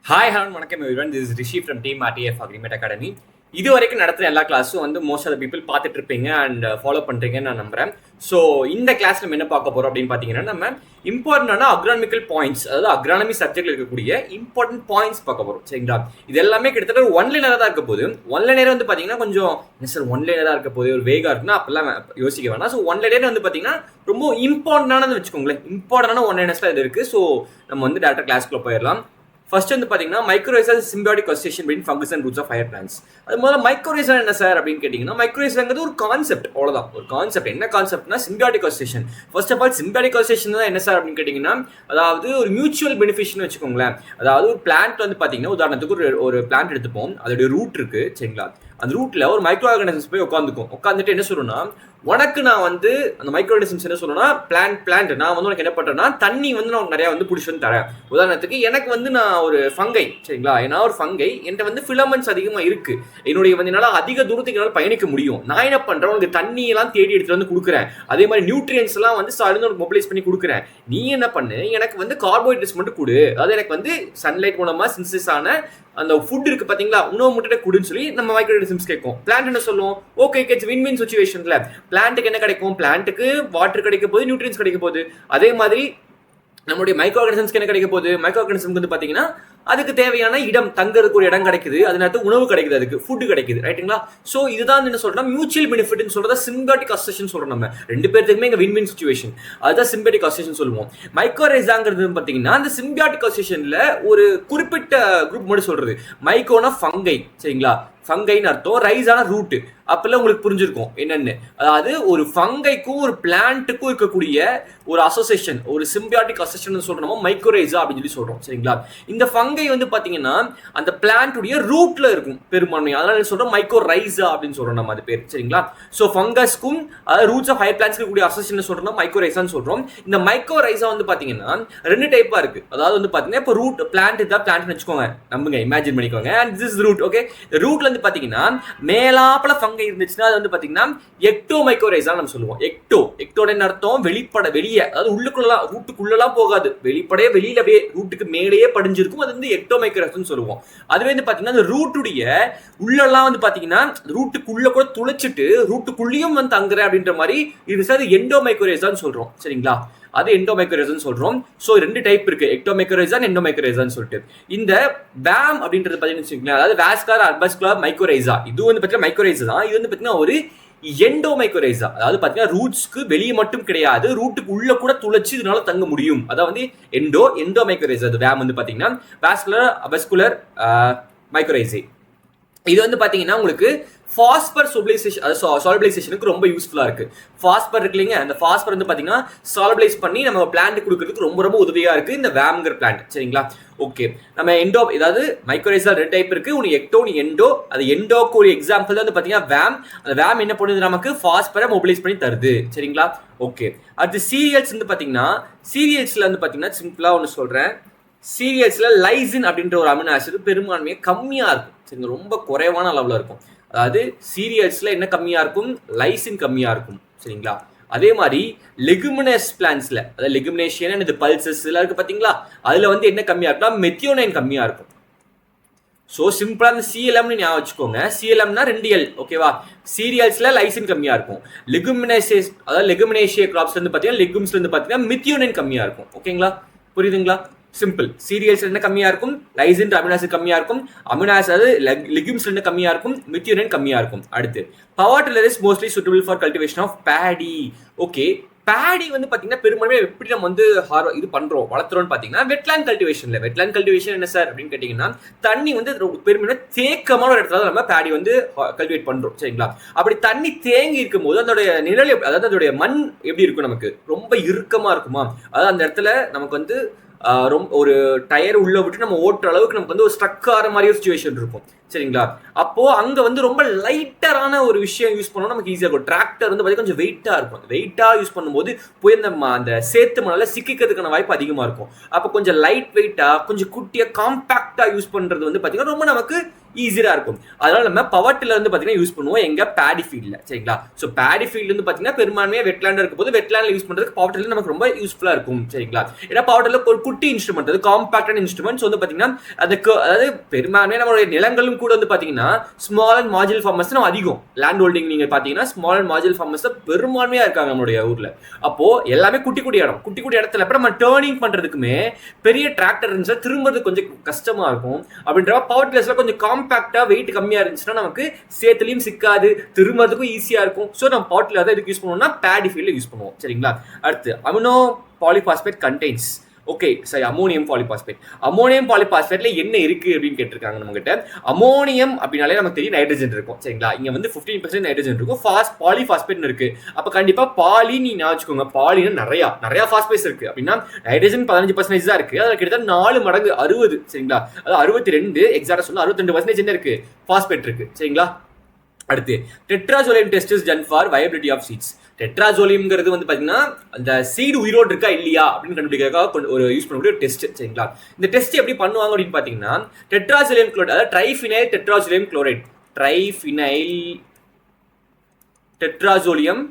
Hi hello வணக்கம் everyone, this is Rishi from team RTF agreement academy. இது வரைக்கும் நடத்துகிற எல்லா கிளாஸும் வந்து மோஸ்ட் ஆஃப் த பீப்புள் பார்த்துட்டு இருப்பீங்க அண்ட் ஃபாலோ பண்ணுறீங்கன்னு நான் நம்புறேன். ஸோ இந்த கிளாஸ் நம்ம என்ன பார்க்க போகிறோம் அப்படின்னு பார்த்தீங்கன்னா, நம்ம இம்பார்ட்டன்டான அக்ரானமிக்கல் பாயிண்ட்ஸ், அதாவது அக்ரானமி சப்ஜெக்ட்ல இருக்கக்கூடிய இம்பார்ட்டன்ட் பாயிண்ட்ஸ் பார்க்க போகிறோம். சரிங்களா? இது எல்லாமே கிட்டத்தட்ட ஒரு ஒன்லைனராக தான் இருக்க போகுது. ஒன்லைனர் வந்து பார்த்தீங்கன்னா கொஞ்சம் என்ன சார் ஒன்லைனராக இருக்க போது ஒரு வேகா இருக்குன்னா அப்பெல்லாம் யோசிக்க வேணாம். ஸோ ஒன்லைனர் வந்து பார்த்தீங்கன்னா ரொம்ப இம்பார்ட்டன்டானது வச்சுக்கோங்களேன். இம்பார்ட்டன்டான ஒன்லைனர்ஸ்லாம் இது இருக்குது. ஸோ நம்ம வந்து டேரக்டாக கிளாஸ்க்குள்ளே போயிடலாம். ஃபர்ஸ்ட் வந்து பார்த்தீங்கன்னா mycorrhizal symbiotic association between fungus and roots of higher plants. அது முதல்ல மைக்ரோரைசல் என்ன சார் அப்படின்னு கேட்டிங்கன்னா, மைக்ரோரைசல்ங்கிறது ஒரு கான்செப்ட், அவ்வளோதான். ஒரு கான்செப்ட். என்ன கான்செப்ட்னா symbiotic association. First of all symbiotic association தான் என்ன சார் அப்படின்னு கேட்டிங்கன்னா, அதாவது ஒரு மியூச்சுவல் பெனிஃபிட்னு வச்சுக்கோங்களேன். அதாவது ஒரு பிளான்ட் வந்து பார்த்தீங்கன்னா, உதாரணத்துக்கு ஒரு பிளான்ட் எடுத்துப்போம், அதோடைய ரூட் இருக்கு. சரிங்களா? அந்த ரூட்ல ஒரு மைக்ரோ ஆர்கானிசம்ஸ் போய் உட்காந்துட்டு என்ன சொல்லணும்னா, உனக்கு நான் வந்து அந்த மைக்ரோ ஆர்கானிசம்ஸ் என்ன சொல்லணும்னா, பிளான்ட் நான் வந்து உனக்கு என்ன பண்றேன்னா தண்ணி வந்து நான் நிறைய வந்து பிடிச்சி வந்து தரேன். உதாரணத்துக்கு எனக்கு வந்து நான் ஒரு ஃபங்கை, சரிங்களா? ஏன்னா ஒரு ஃபங்கை என்கிட்ட வந்து ஃபிலமெண்ட்ஸ் அதிகமாக இருக்கு. என்னுடைய வந்து என்னால் அதிக தூரத்துக்கு என்னால் பயணிக்க முடியும். நான் என்ன பண்றேன், உனக்கு தண்ணியெல்லாம் தேடி எடுத்துட்டு வந்து கொடுக்குறேன். அதே மாதிரி நியூட்ரியன்ஸ் எல்லாம் வந்து உனக்கு மொபிலைஸ் பண்ணி கொடுக்குறேன். நீ என்ன பண்ணு, எனக்கு வந்து கார்போஹைட்ரேட்ஸ் மட்டும் கொடு. அதாவது எனக்கு வந்து சன்லைட் மூலமா சின்சஸ் ஆன அந்த ஃபுட் இருக்கு பாத்தீங்களா, உணவு மட்டும் கொடுன்னு சொல்லி நம்ம மைக்ரோ ஆர்கானிசம்ஸ் கேட்கும். பிளான்ட் என்ன சொல்லுவோம், ஓகே இட்ஸ் வின் வின் சிச்சுவேஷன்ல. பிளான்ட்டுக்கு என்ன கிடைக்கும், பிளான்ட்டுக்கு வாட்டர் கிடைக்க போகுது, நியூட்ரியன்ஸ் கிடைக்க போகுது. அதே மாதிரி நம்மளுடைய மைக்ரோ ஆர்கானிசம்ஸ்க்கு என்ன கிடைக்க போகுது, மைக்ரோ ஆர்கானிசம்க்கு வந்து பாத்தீங்கன்னா அதுக்கு தேவையான இடம், தங்கறதுக்கு ஒரு இடம் கிடைக்குது, அதனால உணவு கிடைக்குது, அதுக்கு ஃபுட் கிடைக்குது. ரைட்டுங்களா? சோ இதுதான் என்ன சொல்றோம், மியூச்சுவல் பெனிஃபிட்னு சொல்றத சிம்பியாட்டிக் அசோசியேஷன் சொல்றோம். நம்ம ரெண்டு பேருக்குமே இங்க வின் வின் சிச்சுவேஷன், அதுதான் சிம்பியாட்டிக் அசோசியேஷன் சொல்லுவோம். மைக்ரோரைசாங்கிறது பாத்தீங்கன்னா அந்த சிம்பியாட்டிக் அசோசியேஷன்ல ஒரு குறிப்பிட்ட குரூப் மட்டும் சொல்றது. மைக்ரோனா ஃபங்கை, சரிங்களா? ஃபங்கைன்னு அர்த்தம், ரைஸான ரூட். அப்பெல்லாம் உங்களுக்கு புரிஞ்சிருக்கும் என்னன்னு. அதாவது ஒரு ஃபங்கைக்கும் ஒரு பிளான்ட்டுக்கும் இருக்கக்கூடிய ஒரு அசோசியேஷன், ஒரு சிம்பியாட்டிக் அசோசியேஷன் சொல்றோம், மைக்ரோரைசா அப்படின்னு சொல்லி சொல்றோம். சரிங்களா? இந்த ஃபங்கை வந்து பாத்தீங்கன்னா அந்த பிளான்ட்டுடைய ரூட்ல இருக்கும் பெரும்பான்மை, அதனால சொல்றோம் மைக்ரோரைசா அப்படின்னு சொல்றோம் நம்ம அது பேர். சரிங்களா? சோ ஃபங்கஸ்க்கும் அதாவது ரூட்ஸ் ஆஃப் ஹையர் பிளான்ட்ஸ்க்கு இருக்கக்கூடிய அசோசியேஷன் சொல்றோம் மைக்ரோரைசான்னு சொல்றோம். இந்த மைக்ரோரைசா வந்து பாத்தீங்கன்னா ரெண்டு டைப்பா இருக்கு. அதாவது வந்து பாத்தீங்கன்னா இப்போ ரூட் பிளான்ட் தான் பிளான்ட்னு வச்சுக்கோங்க, நம்புங்க, இமேஜின் பண்ணிக்கோங்க. And this is root. Okay, ரூட்ல வந்து பாத்தீங்கன்னா மேலாப்பல ஃபங்கை இருந்துச்சுன்னா அது வந்து பாத்தீங்கன்னா எக்டோ மைக்ரோரைசா நம்ம சொல்லுவோம். எக்டோட என்ன அர்த்தம், வெளியே, அதாவது உள்ளுக்குள்ளலாம் ரூட்டுக்குள்ளலாம் போகாது, வெளிப்படையே வெளியில அப்படியே ரூட்டுக்கு மேலேயே படிஞ்சிருக்கும், அது வந்து எக்டோ மைக்ரோரைசான்னு சொல்லுவோம். அதுவே வந்து பாத்தீங்கன்னா அந்த ரூட்டுடைய உள்ளெல்லாம் வந்து பாத்தீங்கன்னா ரூட்டுக்குள்ள கூட துளைச்சிட்டு ரூட்டுக்குள்ளேயும் வந்து தங்குற அப்படின்ற மாதிரி இது அது எண்டோ மைக்ரோரைசான்னு சொல்றோம். சரிங்களா? அது எண்டோமைக்ரோரைசான்னு சொல்றோம். சோ ரெண்டு டைப் இருக்கு, எக்டோமைக்ரோரைசா, எண்டோமைக்ரோரைசான்னு சொல்லிட்டு. இந்த வேம் அப்படின்றது பாத்தீங்கன்னா, அதாவது வாஸ்குலர் அர்பஸ்குலர் மைக்ரோரைசா, இது வந்து பாத்தீங்கன்னா மைக்ரோரைசா தான். இது வந்து பாத்தீங்கன்னா ஒரு எண்டோமைக்ரோரைசா, அதாவது பாத்தீங்கன்னா ரூட்ஸ்க்கு வெளியே மட்டும் கிடையாது, ரூட்டுக்கு உள்ள கூட துளைச்சு இதனால தங்க முடியும். அதாவது வந்து எண்டோமைக்ரோரைசா. அது வேம் வந்து பாத்தீங்கன்னா வாஸ்குலர் அர்பஸ்குலர் மைக்ரோரைசா. இது வந்து பாத்தீங்கன்னா உங்களுக்கு பாஸ்பர் சொலிபிலைசேஷன், அது சாலிபிலைசேஷனுக்கு ரொம்ப யூஸ்ஃபுல்லா இருக்கு. பாஸ்பர் இருக்கு இல்லைங்க, அந்த பாஸ்பர் வந்து பாத்தீங்கன்னா சாலிபிலைஸ் பண்ணி நம்ம பிளான்ட் கொடுக்கிறதுக்கு ரொம்ப ரொம்ப உதவியா இருக்கு இந்த வேம்ங்கிற பிளான்ட். சரிங்களா? ஓகே, நம்ம எண்டோ, அதாவது மைக்ரோரைசா ரெண்டு டைப் இருக்கு, ஒன்னு எக்டோ, ஒன்னு எண்டோ. அது எண்டோக்கு ஒரு எக்ஸாம்பிள் வந்து பாத்தீங்கன்னா வேம். அந்த வேம் என்ன பண்ணுது, நமக்கு பாஸ்பரை மொபிலைஸ் பண்ணி தருது. சரிங்களா? ஓகே, அடுத்து சீரியல்ஸ் வந்து பாத்தீங்கன்னா, சீரியல்ஸ்ல வந்து பாத்தீங்கன்னா சிம்பிளா ஒன்னு சொல்றேன், சீரியல்ஸ்ல லைசின் அப்படின்ற ஒரு அமினோ ஆசிட் பெரும்பான்மையா கம்மியா இருக்கும். சரிங்க, ரொம்ப குறைவான அளவுல இருக்கும். அதாவது சீரியல்ஸ்ல என்ன கம்மியா இருக்கும், லைசின் கம்மியா இருக்கும். சரிங்களா? அதே மாதிரி லெகுமினஸ் பிளான்ட்ஸ்ல, அதாவது லெகுமினேஷியன் இது பல்சஸ் எல்லாம் இருக்கு பாத்தீங்களா, அதுல வந்து என்ன கம்மியா இருக்குன்னா மெத்தியோனைன் கம்மியா இருக்கும். சோ சிம்பிளா அந்த சிஎல்எம்னு ஞாபகம் வச்சுக்கோங்க. சிஎல்எம்னா 2L. ஓகேவா? சீரியல்ஸ்ல லைசின் கம்மியா இருக்கும். லெகுமினேசியஸ், அதாவது லெகுமினேஷிய கிராப்ஸ் வந்து பாத்தீங்கன்னா லெகும்ஸ்ல இருந்து பாத்தீங்கன்னா மெத்தியோனைன் கம்மியா இருக்கும். ஓகேங்களா? புரியுதுங்களா? சிம்பிள். சீரியல்ஸ் என்ன கம்மியா இருக்கும், லைசின் அமினோ ஆசிட் கம்மியா இருக்கும், அமினோ ஆசிட் அதாவது லெகும்ஸ் என்ன கம்மியா இருக்கும், மெத்தியோனைன் கம்மியா இருக்கும். அடுத்து power tiller is mostly suitable for cultivation of paddy. Okay, paddy வந்து பாத்தீங்கன்னா பெரும்பாலுமே எப்படி நம்ம வந்து இது பண்றோம், வளர்த்துறோம்னு பாத்தீங்கன்னா வெட்லேண்ட் கல்டிவேஷன்ல. வெட்லேண்ட் கல்டிவேஷன் என்ன சார் அப்படின்னு கேட்டீங்கன்னா, தண்ணி வந்து பெரும்பாலும் தேக்கமான ஒரு இடத்துல நம்ம பேடி வந்து கல்டிவேட் பண்றோம். சரிங்களா? அப்படி தண்ணி தேங்கி இருக்கும் போது அதோடைய நிழல், அதாவது அதோடைய மண் எப்படி இருக்கும், நமக்கு ரொம்ப இறுக்கமா இருக்குமா, அதாவது அந்த இடத்துல நமக்கு வந்து ரொம்ப ஒரு டயர் உள்ள விட்டு நம்ம ஓட்டுற அளவுக்கு நமக்கு வந்து ஒரு ஸ்ட்ரக் ஆகிற மாதிரி ஒரு சிச்சுவேஷன் இருக்கும். சரிங்களா? அப்போ அங்க வந்து ரொம்ப லைட்டரான ஒரு விஷயம் யூஸ் பண்ணோம், நமக்கு ஈஸியா இருக்கும். டிராக்டர் வந்து பாத்தீங்கன்னா கொஞ்சம் வெயிட்டா இருக்கும். வெயிட்டா யூஸ் பண்ணும்போது போய் அந்த சேத்து மணல சிக்கிக்கிறதுக்கான வாய்ப்பு அதிகமா இருக்கும். அப்போ கொஞ்சம் லைட் வெயிட்டா, கொஞ்சம் குட்டியா காம்பாக்டா யூஸ் பண்றது வந்து பாத்தீங்கன்னா ரொம்ப நமக்கு ஈஸியா இருக்கும். அதனால நம்ம பவர் டில்லர் வந்து பாத்தீங்கன்னா யூஸ் பண்ணுவோம் எங்க பேடி ஃபீல்ட்ல, சரிங்களா? சோ பேடி ஃபீல்ட் வந்து பாத்தீங்கன்னா பெரும்பான்மையா வெட்லாண்ட் இருக்கும் போது வெட்லாண்ட்ல யூஸ் பண்றதுக்கு பவர் டில்லர் நமக்கு ரொம்ப யூஸ்ஃபுல்லா இருக்கும், சரிங்களா? ஏன்னா பவர் டில்லர் ஒரு குட்டி இன்ஸ்ட்ருமெண்ட், அது காம்பாக்டான இன்ஸ்ட்ருமெண்ட்ஸ் வந்து பாத்தீங்கன்னா அதாவது பெரும்பான்மையா நம்மளுடைய நிலங்களும் கூட வந்து பாத்தீங்கன்னா ஸ்மால் அண்ட் மார்ஜினல் ஃபார்மர்ஸ் நம்ம அதிகம் லேண்ட் ஹோல்டிங் நீங்க பாத்தீங்கன்னா ஸ்மால் அண்ட் மார்ஜினல் ஃபார்மர்ஸ் பெரும்பான்மையா இருக்காங்க நம்மளுடைய ஊர்ல. அப்போ எல்லாமே குட்டி குட்டி இடம், குட்டி குட்டி இடத்துல அப்ப நம்ம டேர்னிங் பண்றதுக்குமே பெரிய டிராக்டர் இருந்துச்சுன்னா திரும்புறது கொஞ்சம் கஷ்டமா இருக்கும். அப்படின்ற பவர் டில்லர்ஸ்ல கொஞ்சம் காம்பாக்டா வெயிட் கம்மியா இருந்துச்சுன்னா நமக்கு சேத்துலயும் சிக்காது, திரும்பறதுக்கும் ஈஸியா இருக்கும். ஸோ நம்ம பவர் டில்லர் எதுக்கு யூஸ் பண்ணுவோம்னா பேடி ஃபீல்ட்ல யூஸ் பண்ணுவோம், சரிங்களா? அடுத்து அமினோ பாலிபாஸ்பேட் கண்டெய்ன்ஸ். ஓகே சரி, அமோனியம் பாலிபாஸ்பேட். அமோனியம் பாலிபாஸ்பேட்ல என்ன இருக்கு அப்படின்னு கேட்டிருக்காங்க நம்ம கிட்ட. அமோனியம் அப்படின்னாலே நமக்கு தெரியும் நைட்ரஜன் இருக்கும், சரிங்களா? இங்க வந்து 15% நைட்ரஜன் இருக்கும். பாலிபாஸ்பேட் இருக்கு. அப்ப கண்டிப்பா பாலி நீ ஞாபகம், பாலினா நிறைய பாஸ்பேட்ஸ் இருக்கு அப்படின்னா நைட்ரஜன் 15% தான் இருக்கு. அதுல கிட்டத்தட்ட 4 மடங்கு 60, சரிங்களா? அதாவது 62 எக்ஸாக்டா சொன்னா 62% என்ன இருக்கு, பாஸ்பேட் இருக்கு, சரிங்களா? அடுத்து tetrazolium test is done for viability of seeds. டெட்ராசோலியம்ங்கிறது வந்து பாத்தீங்கன்னா அந்த சீடு உயிரோடு இருக்கா இல்லையா அப்படின்னு கண்டுபிடிக்கிறதுக்காக ஒரு யூஸ் பண்ணக்கூடிய ஒரு டெஸ்ட், சரிங்களா? இந்த டெஸ்ட் எப்படி பண்ணுவாங்க அப்படின்னு பாத்தீங்கன்னா டெட்ராசோலியம் குளோரைட், அதாவது triphenyl tetrazolium chloride, triphenyl tetrazolium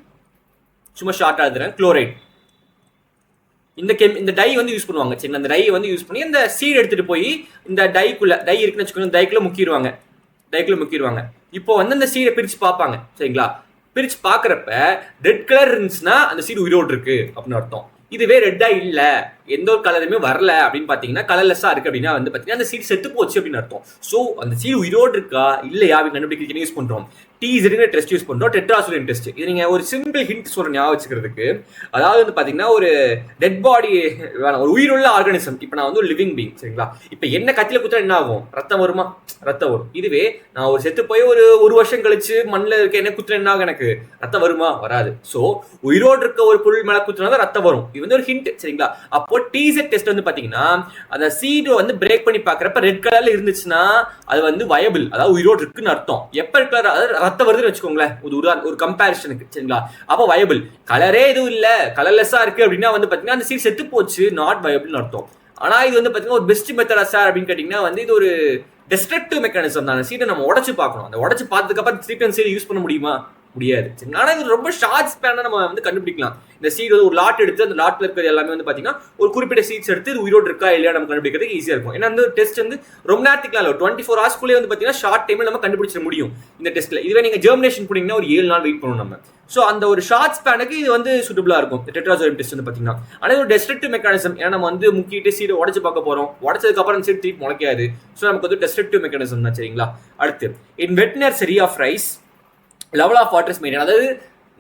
சும்மா ஷார்ட்டா எழுதுறேன் குளோரைட். இந்த டை வந்து யூஸ் பண்ணுவாங்க, சரிங்களா? அந்த டை வந்து யூஸ் பண்ணி அந்த சீடு எடுத்துட்டு போய் இந்த டை இருக்குன்னு வச்சுக்கோங்க, டைக்குள்ள முக்கிடுவாங்க. இப்போ வந்து அந்த சீடை பிரிச்சு பார்ப்பாங்க, சரிங்களா? பிரிச்சு பாக்குறப்ப ரெட் கலர் இருந்துச்சுன்னா அந்த சீடு உயிரோடு இருக்கு அப்படின்னு அர்த்தம். இதுவே ரெட்டா இல்ல, எந்த ஒரு கலருமே வரல அப்படின்னு பாத்தீங்கன்னா கலர்லெஸ்ஸா இருக்கு அப்படின்னா வந்து பாத்தீங்கன்னா அந்த சீடு செத்து போச்சு அப்படின்னு அர்த்தம். சோ அந்த சீடு உயிரோடு இருக்கா இல்லையா அப்படின்னு கண்டுபிடிக்க யூஸ் பண்றோம் TZங்கிற டெஸ்ட் யூஸ் பண்றோம், டெட்ராசோலியம் டெஸ்ட். இது நீங்க ஒரு சிம்பிள் ஹிண்ட் சொல்ற ஞாபகம் வச்சுக்கிறதுக்கு, அதாவது வந்து பாத்தீங்கன்னா ஒரு டெட் பாடி வேணாம், ஒரு உயிருள்ள ஆர்கானிசம். இப்போ நான் வந்து ஒரு லிவிங் பீங், சரிங்களா? இப்போ என்ன கத்தில குத்தா என்ன ஆகும், ரத்தம் வருமா? ரத்தம் வரும். இதுவே நான் ஒரு செத்து போய் ஒரு வருஷம் கழிச்சு மண்ணில் இருக்க என்ன குத்துற என்ன ஆகும், எனக்கு ரத்தம் வருமா? வராது. ஸோ உயிரோடு இருக்க ஒரு பொருள் மேல குத்துனா தான் ரத்தம் வரும். இது வந்து ஒரு ஹிண்ட், சரிங்களா? அப்போ TZ டெஸ்ட் வந்து பாத்தீங்கன்னா அந்த சீடு வந்து பிரேக் பண்ணி பாக்குறப்ப ரெட் கலர்ல இருந்துச்சுன்னா அது வந்து வயபிள், அதாவது உயிரோடு இருக்குன்னு அர்த்தம். எப்ப கலர் அதாவது ரத்தம் வருதுன்னு வச்சுக்கோங்களேன், ஒரு கம்பேரிசனுக்கு, சரிங்களா? அப்போ வயபிள். கலரே எதுவும் இல்ல, கலர்லெஸ்ஸா இருக்கு அப்படின்னா வந்து பாத்தீங்கன்னா அந்த சீட் செத்து போச்சு, நாட் வயபிள்னு அர்த்தம். ஆனா இது வந்து பாத்தீங்கன்னா ஒரு பெஸ்ட் மெத்தடா சார் அப்படின்னு கேட்டீங்கன்னா வந்து இது ஒரு டெஸ்ட்ரக்டிவ் மெக்கானிசம் தான். சீட்டை நம்ம உடச்சு பார்க்கணும். அந்த உடச்சு பார்த்ததுக்கு அப்புறம் திருப்பி சீடை யூஸ் பண்ண முடியுமா? முடியாது. ஆனா இது ரொம்ப ஷார்ட் ஸ்பேனா நம்ம வந்து கண்டுபிடிக்கலாம். இந்த சீட் வந்து ஒரு லாட் எடுத்து அந்த லாட்ல இருக்கிறது எல்லாமே வந்து பாத்தீங்கன்னா ஒரு குறிப்பிட்ட சீட்ஸ் எடுத்து இது உயிரோடு இருக்கா இல்லையா நம்ம கண்டுபிடிக்கிறதுக்கு ஈஸியா இருக்கும். ஏன்னா அந்த டெஸ்ட் வந்து ரொம்ப நேரத்துக்கு இல்லை, 24 ஹவர்ஸ்க்குள்ளே வந்து பாத்தீங்கன்னா ஷார்ட் டைம்ல நம்ம கண்டுபிடிச்சிட முடியும் இந்த டெஸ்ட்ல. இதுவே நீங்க ஜெர்மினேஷன் போனீங்கன்னா ஒரு 7 நாள் வெயிட் பண்ணணும் நம்ம. ஸோ அந்த ஒரு ஷார்ட் ஸ்பேனுக்கு இது வந்து சூட்டபிளா இருக்கும் டெட்ராசோலியம் டெஸ்ட் வந்து பாத்தீங்கன்னா. ஆனால் இது ஒரு டெஸ்ட்ரக்டிவ் மெக்கானிசம். ஏன்னா நம்ம வந்து முக்கிட்டு சீடை உடச்சு பார்க்க போறோம், உடச்சதுக்கு அப்புறம் சீட் திருப்பி முளைக்காது. ஸோ நமக்கு வந்து டெஸ்ட்ரக்டிவ் மெக்கானிசம் தான், சரிங்களா? அடுத்து in wet nursery of rice level of water maintain, அதாவது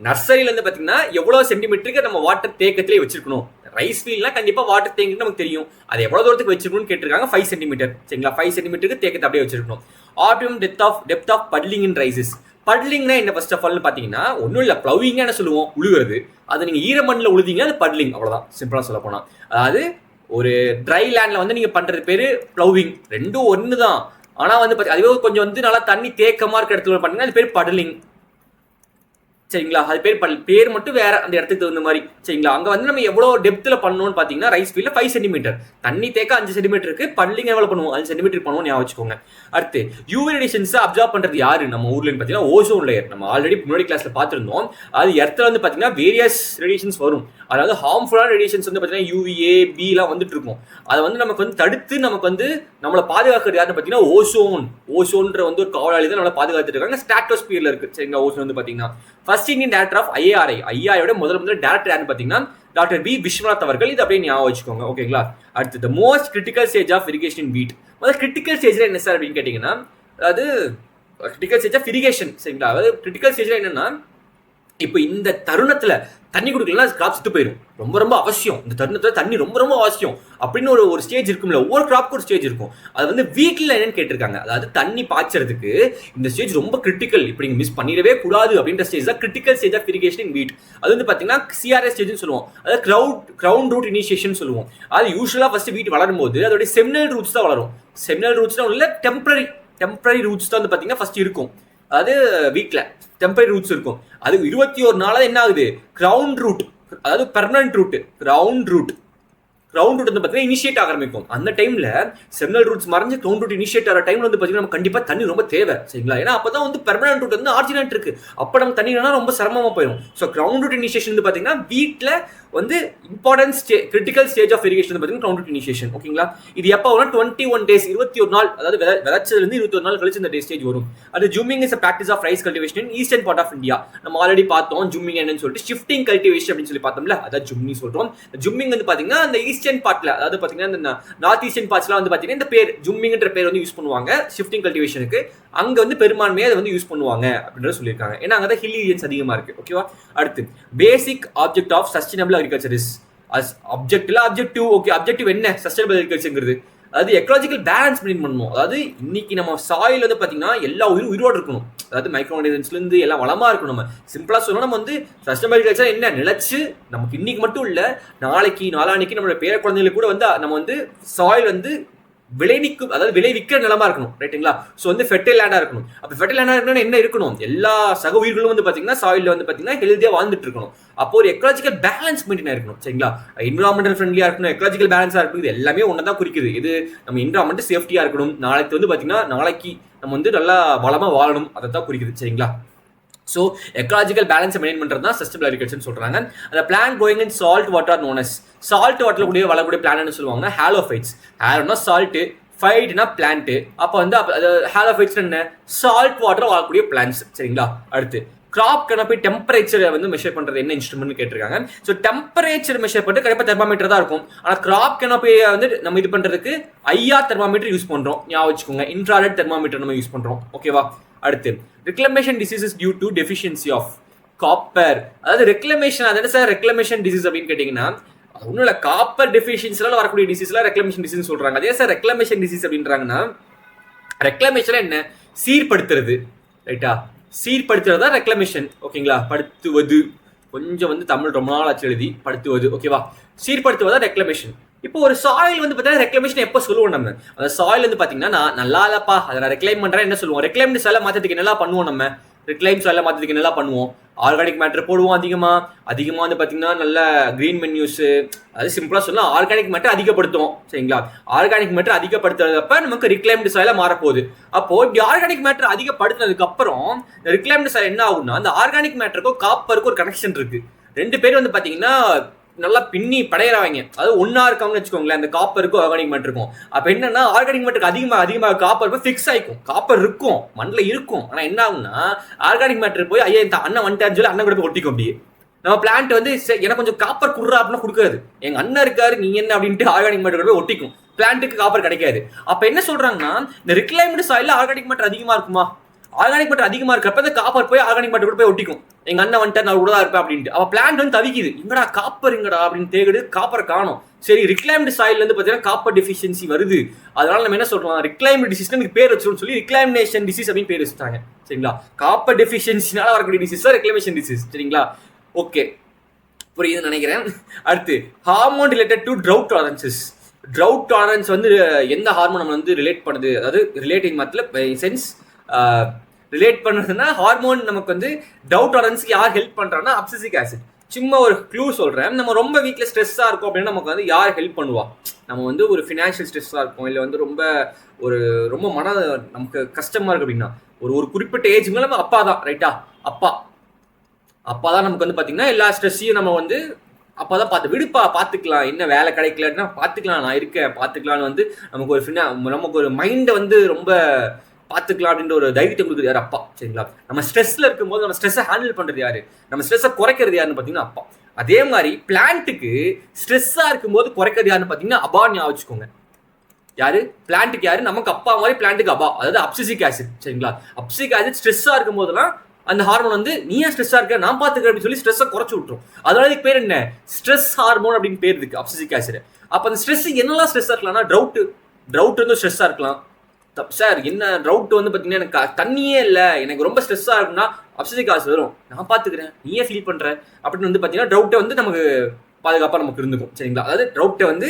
நர்சரியில இருந்து பாத்தீங்கன்னா எவ்வளவு சென்டிமீட்டருக்கு நம்ம வாட்டர் தேக்கத்திலே வச்சிருக்கணும். ரைஸ் ஃபீல்ட்னா கண்டிப்பா வாட்டர் தேங்கிட்டு நமக்கு தெரியும், அது எவ்வளவு தூரத்துக்கு வச்சிருக்கணும்னு கேட்டிருக்காங்க. 5 சென்டிமீட்டர், சரிங்களா? 5 சென்டிமீட்டருக்கு தேக்கத்தை அப்படியே வச்சிருக்கணும். Optimum depth of puddling in rices. பட்லிங்னா என்ன ஃபர்ஸ்ட் ஆஃப் ஆல்னு பாத்தீங்கன்னா ஒன்றும் இல்லை, ப்ளவிங்னா என்ன சொல்லுவோம், உழுகுறது. அது நீங்க ஈரமண்ணில் உழுதிங்கன்னா அது பட்லிங், அவ்வளவுதான் சிம்பிளா சொல்ல போனா. அதாவது ஒரு ட்ரை லேண்ட்ல வந்து நீங்க பண்றது பேரு ப்ளவிங். ரெண்டும் ஒன்று தான். ஆனா வந்து அதுவே கொஞ்சம் வந்து நல்லா தண்ணி தேக்கமா இருக்க இடத்துல பண்ணீங்கன்னா அது பேர் பட்லிங், சரிங்களா? அது பேர் மட்டும் வேற அந்த இடத்துக்கு தகுந்த மாதிரி, சரிங்களா? அங்க வந்து நம்ம எவ்வளவு டெப்த்ல பண்ணணும்னு பாத்தீங்கன்னா ரைஸ் ஃபீல்ட்ல 5 சென்டிமீட்டர், தண்ணி தேக்க 5 சென்டிமீட்டருக்கு, பட்லிங் எவ்வளவு பண்ணுவோம் 5 சென்டிமீட்டர் பண்ணுவோம், ஞாபகம் வச்சுக்கோங்க. அடுத்து யூவி ரேடியேஷன்ஸ் அப்சார்ப் பண்றது யாரு நம்ம ஊர்ல பாத்தீங்கன்னா ஓசோன் லேயர். நம்ம ஆல்ரெடி முன்னாடி கிளாஸ்ல பார்த்திருந்தோம். அது எர்த்ல வந்து பாத்தீங்கன்னா வேரியஸ் ரேடியேஷன்ஸ் வரும். அதாவது ஹார்ம்ஃபுல்லான ரேடியேஷன்ஸ் வந்து பாத்தீங்கன்னா UVA B எல்லாம் வந்துட்டு இருக்கும். அதை வந்து நமக்கு வந்து தடுத்து நமக்கு வந்து நம்மளை பாதுகாக்கிறது யாருன்னு பாத்தீங்கன்னா ஓசோன்ற வந்து ஒரு காவலாளி தான் நம்மளை பாதுகாத்துட்டு இருக்காங்க. ஸ்ட்ராட்டோஸ்பியர்ல இருக்கு, சரிங்களா? ஓசோன் வந்து பாத்தீங்கன்னா ஃபர்ஸ்ட் இந்தியன் டைரக்டர் ஆஃப் ஐஆர்ஐயோட முதல்ல டைரக்டர் யாருன்னு பாத்தீங்கன்னா டாக்டர் பி விஸ்வநாத் அவர்கள். இது அப்படியே ஞாபகம் வச்சுக்கோங்க, ஓகேங்களா? அடுத்து the most critical stage of irrigation in wheat. முதல்ல கிரிட்டிக்கல் ஸ்டேஜ்ல என்ன சார் அப்படின்னு கேட்டீங்கன்னா, அதாவது கிரிட்டிக்கல் ஸ்டேஜ் ஆஃப் இரிகேஷன், சரிங்களா? அதாவது கிரிட்டிக்கல் ஸ்டேஜ்ல என்னன்னா இப்போ இந்த தருணத்துல தண்ணி கொடுக்கலாம் கிராப் செத்து போயிடும். ரொம்ப ரொம்ப அவசியம், இந்த தருணத்துல தண்ணி ரொம்ப ரொம்ப அவசியம் அப்படின்னு ஒரு ஸ்டேஜ் இருக்கும்ல, ஒவ்வொரு கிராப்க்கு ஒரு ஸ்டேஜ் இருக்கும். அது வந்து வீட்டில் என்னன்னு கேட்டிருக்காங்க. அதாவது தண்ணி பாய்ச்சறதுக்கு இந்த ஸ்டேஜ் ரொம்ப கிரிட்டிக்கல், இப்படி மிஸ் பண்ணிடவே கூடாது அப்படின்ற ஸ்டேஜ் தான் critical stage of irrigation in வீட். அது வந்து பாத்தீங்கன்னா CRS ஸ்டேஜ்னு சொல்லுவோம், அதாவது கிரவுண்ட் ரூட் இனிஷியேஷன் சொல்லுவோம். அது யூஸ்வலா ஃபர்ஸ்ட் வீட் வளரும் போது அதோட செமினல் ரூட்ஸ் தான் வளரும். செமினல் ரூட்ஸ் தான் உள்ள டெம்பரரி ரூட்ஸ் தான் வந்து பாத்தீங்கன்னா ஃபர்ஸ்ட் இருக்கும். அதாவது வீட்ல டெம்பரரி ரூட்ஸ் இருக்கும். அது 21 நாளா என்ன ஆகுது, கிரவுண்ட் ரூட், அதாவது permanent root, ground root ground root வந்து பார்த்தீங்கன்னா இனிஷியேட் ஆரம்பிக்கும். அந்த டைம்ல செமினல் ரூட்ஸ் மறைஞ்சு கிரவுண்ட் ரூட் இனிஷியேட் ஆகிற டைம்ல வந்து பார்த்தீங்கன்னா நம்ம கண்டிப்பாக தண்ணி ரொம்ப தேவை, சரிங்களா? ஏன்னா அப்பதான் வந்து பெர்மனன்ட் ரூட் வந்து ஆர்ஜினேட் இருக்கு. அப்போ நம்ம தண்ணி இல்லைனா ரொம்ப சிரமமா போயிடும். ஸோ கிரவுண்ட் ரூட் இனிஷியேஷன் வந்து பார்த்தீங்கன்னா வீட்டில் வந்து important critical stage of irrigation வந்து பார்த்தீங்கன்னா கிரவுண்ட் ரூட் இனிஷியேஷன். ஓகேங்களா? இது எப்போ வரும்? 21 days, 21 நாள், அதாவது விதைச்சதுலேருந்து 21 நாள் கழிச்சு இந்த டே ஸ்டேஜ் வரும். அது jhuming is practice of rice cultivation in eastern part of India. நம்ம ஆல்ரெடி பார்த்தோம் ஜூமிங் என்னன்னு சொல்லிட்டு. ஷிஃப்டிங் கல்டிவேஷன் அப்படின்னு சொல்லி பார்த்தோம்ல, அதான் ஜூமிங் சொல்றோம். ஜூமிங் வந்து பார்த்தீங்கன்னா அந்த ஈஸ்டர்ன் பார்ட்ல, அதாவது பார்த்தீங்கன்னா இந்த நார்த் ஈஸ்டர்ன் பார்ட்ஸ்லாம் வந்து பார்த்தீங்கன்னா இந்த பேர் ஜூமிங்ன்ற பேர் வந்து யூஸ் பண்ணுவாங்க ஷிஃப்டிங் கல்டிவேஷனுக்கு. அங்க வந்து பெரும்பான்மையாக அதை வந்து யூஸ் பண்ணுவாங்க அப்படின்றத சொல்லியிருக்காங்க. ஏன்னா அங்கே தான் ஹில் ஏரியாஸ் அதிகமாக இருக்கு. ஓகேவா? அடுத்து basic object of sustainable agriculture is ஆப்ஜெக்ட்ல ஆப்ஜெக்டிவ். ஓகே, ஆப்ஜெக்டிவ் என்ன? சஸ்டைனபிள் அக்ரிகல்ச்சர்ங்கிறது அதாவது எக்கலாஜிக்கல் பேலன்ஸ் மெயின்டைன் பண்ணணும். அதாவது இன்னைக்கு நம்ம சாயில் வந்து பார்த்தீங்கன்னா எல்லா உயிரோடு இருக்கணும். அதாவது மைக்ரோ ஆர்கானிசம்ஸ்ல இருந்து எல்லாம் வளமா இருக்கணும். நம்ம சிம்பிளா சொல்லணும், நம்ம வந்து சஸ்டைனபிள் அக்ரிகல்ச்சர் என்ன நிலைச்சு நமக்கு இன்னைக்கு மட்டும் இல்ல, நாளைக்கு நாளான்னைக்கு நம்மளோட பேர குழந்தைகளுக்கு கூட வந்து நம்ம வந்து சாயில் வந்து விளைவிக்கும், அதாவது விளைவிக்கிற நிலமா இருக்கணும். ரைட்டுங்களா? ஸோ வந்து ஃபெர்டைல் லேண்டா இருக்கணும். அப்போ ஃபெர்டைல் லேண்டா இருக்கணும்னா என்ன இருக்கணும்? எல்லா சக உயிர்களும் வந்து பார்த்தீங்கன்னா சாயில்ல வந்து பார்த்தீங்கன்னா ஹெல்த்தியா வாழ்ந்துட்டு இருக்கணும். அப்போ ஒரு எக்கலாஜிக்கல் பேலன்ஸ் மெயின்டைன் இருக்கணும். சரிங்களா? என்விரான்மெண்டல் ஃப்ரெண்ட்லியா இருக்கணும், எக்கலாஜிக்கல் பேலன்ஸா இருக்கணும். இது எல்லாமே ஒன்று தான் குறிக்குது. இது நம்ம என்விரான்மெண்ட் சேஃப்டியா இருக்கணும். நாளைக்கு வந்து பார்த்தீங்கன்னா நாளைக்கு நம்ம வந்து நல்லா வளமா வாழணும், அதை தான் குறிக்குது. சரிங்களா? ஸோ எக்கலாஜிக்கல் பேலன்ஸை மெயின்டைன் பண்ணுறது தான் சஸ்டைனபிள் அக்ரிகல்ச்சர்னு சொல்கிறாங்க. அந்த plant growing in salt water known as salt வாட்டரில் கூட வளரக்கூடிய பிளான்ட்னு சொல்லுவாங்கன்னா ஹாலோஃபைட்ஸ். ஹேலோனா சால்ட்டு, ஃபைட்னா பிளான்ட்டு. அப்போ வந்து ஹாலோஃபைட்ஸ் என்ன? சால்ட் வாட்டர் வாழக்கூடிய பிளான்ட்ஸ். சரிங்களா? அடுத்து கிராப் கனப்பி டெம்பரேச்சரை வந்து மெஷர் பண்ணுறது என்ன இன்ஸ்ட்ருமெண்ட் கேட்டிருக்காங்க. ஸோ டெம்பரேச்சர் மெஷர் பண்ணிட்டு கண்டிப்பாக தெர்மாமீட்டர் தான் இருக்கும். ஆனால் கிராப் கனப்பியை வந்து நம்ம இது பண்ணுறதுக்கு ஐஆர் தெர்மாமீட்டர் யூஸ் பண்ணுறோம். ஞாபகம் வச்சுக்கோங்க, இன்ஃப்ராரெட் தெர்மாமீட்டர் நம்ம யூஸ் பண்ணுறோம். ஓகேவா? அடுத்து reclamation diseases due to deficiency of copper. அதாவது ரெக்லமேஷன், அது என்ன சார் ரெக்லமேஷன் டிசீஸ் அப்படின்னு கேட்டிங்கன்னா ஒன்றும் இல்லை, காப்பர் டெஃபிஷியன்சினால வரக்கூடிய டிசீஸ்லாம் ரெக்லமேஷன் டிசீஸ் சொல்கிறாங்க. அதே சார் ரெக்லமேஷன் டிசீஸ் அப்படின்றாங்கன்னா ரெக்லமேஷன் என்ன? சீர்படுத்துறது. ரைட்டா? சீர்படுத்துறது தான் ரெக்லமேஷன். ஓகேங்களா? படுத்துவது, கொஞ்சம் வந்து தமிழ் ரொம்ப நாள் ஆச்சு எழுதி, படுத்துவது. ஓகேவா? சீர்படுத்துவதா ரெக்லமேஷன். இப்போ ஒரு சாயில் வந்து பார்த்தீங்கன்னா ரெக்லமேஷன் எப்போ சொல்லுவோம் நம்ம? அந்த சாயில் வந்து பார்த்தீங்கன்னா நான் நல்லா இல்லப்பா அதை நான் ரெக்ளைம் பண்ணுறேன் என்ன சொல்லுவோம்? ரெக்ளைம்டு சாயிலை மாற்றத்துக்கு என்னெல்லாம் பண்ணுவோம்? நம்ம ரெக்ளைம் சாயிலை மாற்றத்துக்கு என்னெல்லாம் பண்ணுவோம்? ஆர்கானிக் மேட்டர் போடுவோம். அதிகமாக வந்து பார்த்தீங்கன்னா நல்ல க்ரீன் மென்யூஸு, அது சிம்பிளாக சொல்லலாம் ஆர்கானிக் மேட்டர் அதிகப்படுத்துவோம். சரிங்களா? ஆர்கானிக் மேட்டர் அதிகப்படுத்துறதப்ப நமக்கு ரிக்ளைம்டு சாயில மாறப்போகுது. அப்போ இப்படி ஆர்கானிக் மேட்டர் அதிகப்படுத்துனதுக்கு அப்புறம் இந்த ரிக்ளைம்டு சாயில் என்ன ஆகும்னா அந்த ஆர்கானிக் மேட்டருக்கும் காப்பருக்கும் ஒரு கனெக்ஷன் இருக்கு. ரெண்டு பேரும் வந்து பார்த்தீங்கன்னா நல்லா பின்னி படையிறாங்க, அதாவது ஒன்னா இருக்காங்கன்னு வச்சுக்கோங்களேன். அந்த காப்பருக்கும் ஆர்கானிக் மேட்டர் இருக்கும். அப்ப என்னன்னா ஆர்கானிக் மேட்டருக்கு அதிகமாக காப்பர் ஃபிக்ஸ் ஆயிக்கும். காப்பர் இருக்கும், மண்ணில் இருக்கும். ஆனா என்ன ஆகும்னா ஆர்கானிக் மேட்டர் போய் ஐயா இந்த அண்ணன் வந்துட்டான்னு சொல்லி அண்ணன் கூட போய் ஒட்டிக்கும். அப்படியே நம்ம பிளான்ட் வந்து எனக்கு கொஞ்சம் காப்பர் குடுறா அப்படின்னா கொடுக்காது. எங்க அண்ணன் இருக்காரு நீ என்ன அப்படின்ட்டு ஆர்கானிக் மேட்டர் போய் ஒட்டிக்கும். பிளான்ட்டுக்கு காப்பர் கிடைக்காது. அப்ப என்ன சொல்றாங்கன்னா இந்த ரிக்ளைம்டு சாயில்ல ஆர்கானிக் மேட்டர் அதிகமா இருக்குமா? ஆர்கானிக் மேட்டர் அதிகமா இருக்கப்ப இந்த காப்பர் போய் ஆர்கானிக் மேட்டர் கூட போய் ஒட்டிக்கும். எங்க அண்ணன் வந்துட்டு நான் கூட தான் இருப்பேன் அப்படின்ட்டு. அவ பிளான்ட் வந்து தவிக்குது, எங்கடா காப்பர் எங்கடா அப்படின்னு தேடுது, காப்பர் காணும். சரி, ரிக்ளைம்டு சாயில் வந்து பார்த்தீங்கன்னா காப்பர் டெஃபிஷியன்சி வருது. அதனால நம்ம என்ன சொல்றோம்? ரிக்ளைம்டு டிசீஸ் பேர் வச்சிருன்னு சொல்லி ரிக்ளைமேஷன் டிசீஸ் அப்படின்னு பேர் வச்சுட்டாங்க. சரிங்களா? காப்பர் டெஃபிஷியன்சினால வரக்கூடிய டிசீஸ் தான் ரெக்லமேஷன் டிசீஸ். சரிங்களா? ஓகே, புரியுதுன்னு நினைக்கிறேன். அடுத்து hormone related to trout tolerances. Trout tolerance வந்து எந்த ஹார்மோன் நம்ம வந்து ரிலேட் பண்ணுது? அதாவது ரிலேட்டிங் மத்தில சென்ஸ் ரிலேட் பண்ணுறதுன்னா ஹார்மோன் நமக்கு வந்து டவுட் டாலரன்ஸ்க்கு யார் ஹெல்ப் பண்ணுறாங்கன்னா அப்சிசிக் ஆசிட். சும்மா ஒரு க்ளூ சொல்கிறேன். நம்ம ரொம்ப வீட்டில் ஸ்ட்ரெஸ்ஸாக இருக்கும் அப்படின்னா நமக்கு வந்து யார் ஹெல்ப் பண்ணுவா? நம்ம வந்து ஒரு ஃபினான்ஷியல் ஸ்ட்ரெஸ்ஸாக இருக்கும், இல்லை வந்து ரொம்ப மன நமக்கு கஷ்டமாக இருக்குது அப்படின்னா ஒரு குறிப்பிட்ட ஏஜ் மேலே நம்ம அப்பா தான். ரைட்டா? அப்பா தான் நமக்கு வந்து பார்த்தீங்கன்னா எல்லா ஸ்ட்ரெஸ்ஸையும் நம்ம வந்து அப்போ தான் பார்த்துக்கலாம். என்ன வேலை கிடைக்கலன்னா பார்த்துக்கலாம், நான் இருக்கேன் பார்த்துக்கலான்னு வந்து நமக்கு ஒரு மைண்டை வந்து ரொம்ப பார்த்துக்கலாம் அப்படின்ற ஒரு தைரியத்தை கொடுக்குறது யார்? அப்பா. சரிங்களா? நம்ம ஸ்ட்ரெஸ்ல இருக்கும்போது நம்ம ஸ்ட்ரெஸ்ஸை ஹேண்டில் பண்ணுறது யாரு? நம்ம ஸ்ட்ரெஸ்ஸை குறைக்கிறது யாருன்னு பார்த்தீங்கன்னா அப்பா. அதே மாதிரி பிளான்ட்டுக்கு ஸ்ட்ரெஸ்ஸாக இருக்கும்போது குறைக்கிறது யாருன்னு பார்த்தீங்கன்னா அபா. ஞாபகம் வச்சுக்கோங்க. யாரு? பிளான்ட்டுக்கு யாரு? நமக்கு அப்பா மாதிரி பிளான்ட்டுக்கு அபா, அதாவது அப்சிசிக் ஆசிட். சரிங்களா? அப்சிசிக் ஆசிட் ஸ்ட்ரெஸ்ஸாக இருக்கும் போதெல்லாம் அந்த ஹார்மோன் வந்து நீ ஏன் ஸ்ட்ரெஸ்ஸாக இருக்க நான் பார்த்துக்கிறேன் அப்படின்னு சொல்லி ஸ்ட்ரெஸ்ஸை குறைச்சி விட்டுரும். அதனால இதுக்கு பேர் என்ன? ஸ்ட்ரெஸ் ஹார்மோன் அப்படின்னு பேர் இருக்கு, அப்சிசிக் ஆசிட். அப்போ அந்த ஸ்ட்ரெஸ் என்னெல்லாம் ஸ்ட்ரெஸ்ஸாக இருக்கலாம்னா ட்ரவுட் வந்து ஸ்ட்ரெஸ்ஸாக இருக்கலாம். சார் என்ன ட்ரவுட் வந்து பார்த்தீங்கன்னா எனக்கு தண்ணியே இல்லை, எனக்கு ரொம்ப ஸ்ட்ரெஸ்ஸாக இருக்குன்னா அப்சிசிக் ஆசிட் வரும், நான் பார்த்துக்கிறேன் நீ ஏன் ஃபீல் பண்ணுற அப்படின்னு வந்து பார்த்தீங்கன்னா ட்ரவுட்டை வந்து நமக்கு பாதுகாப்பாக நமக்கு இருந்துக்கும். சரிங்களா? அதாவது ட்ரவுட்டை வந்து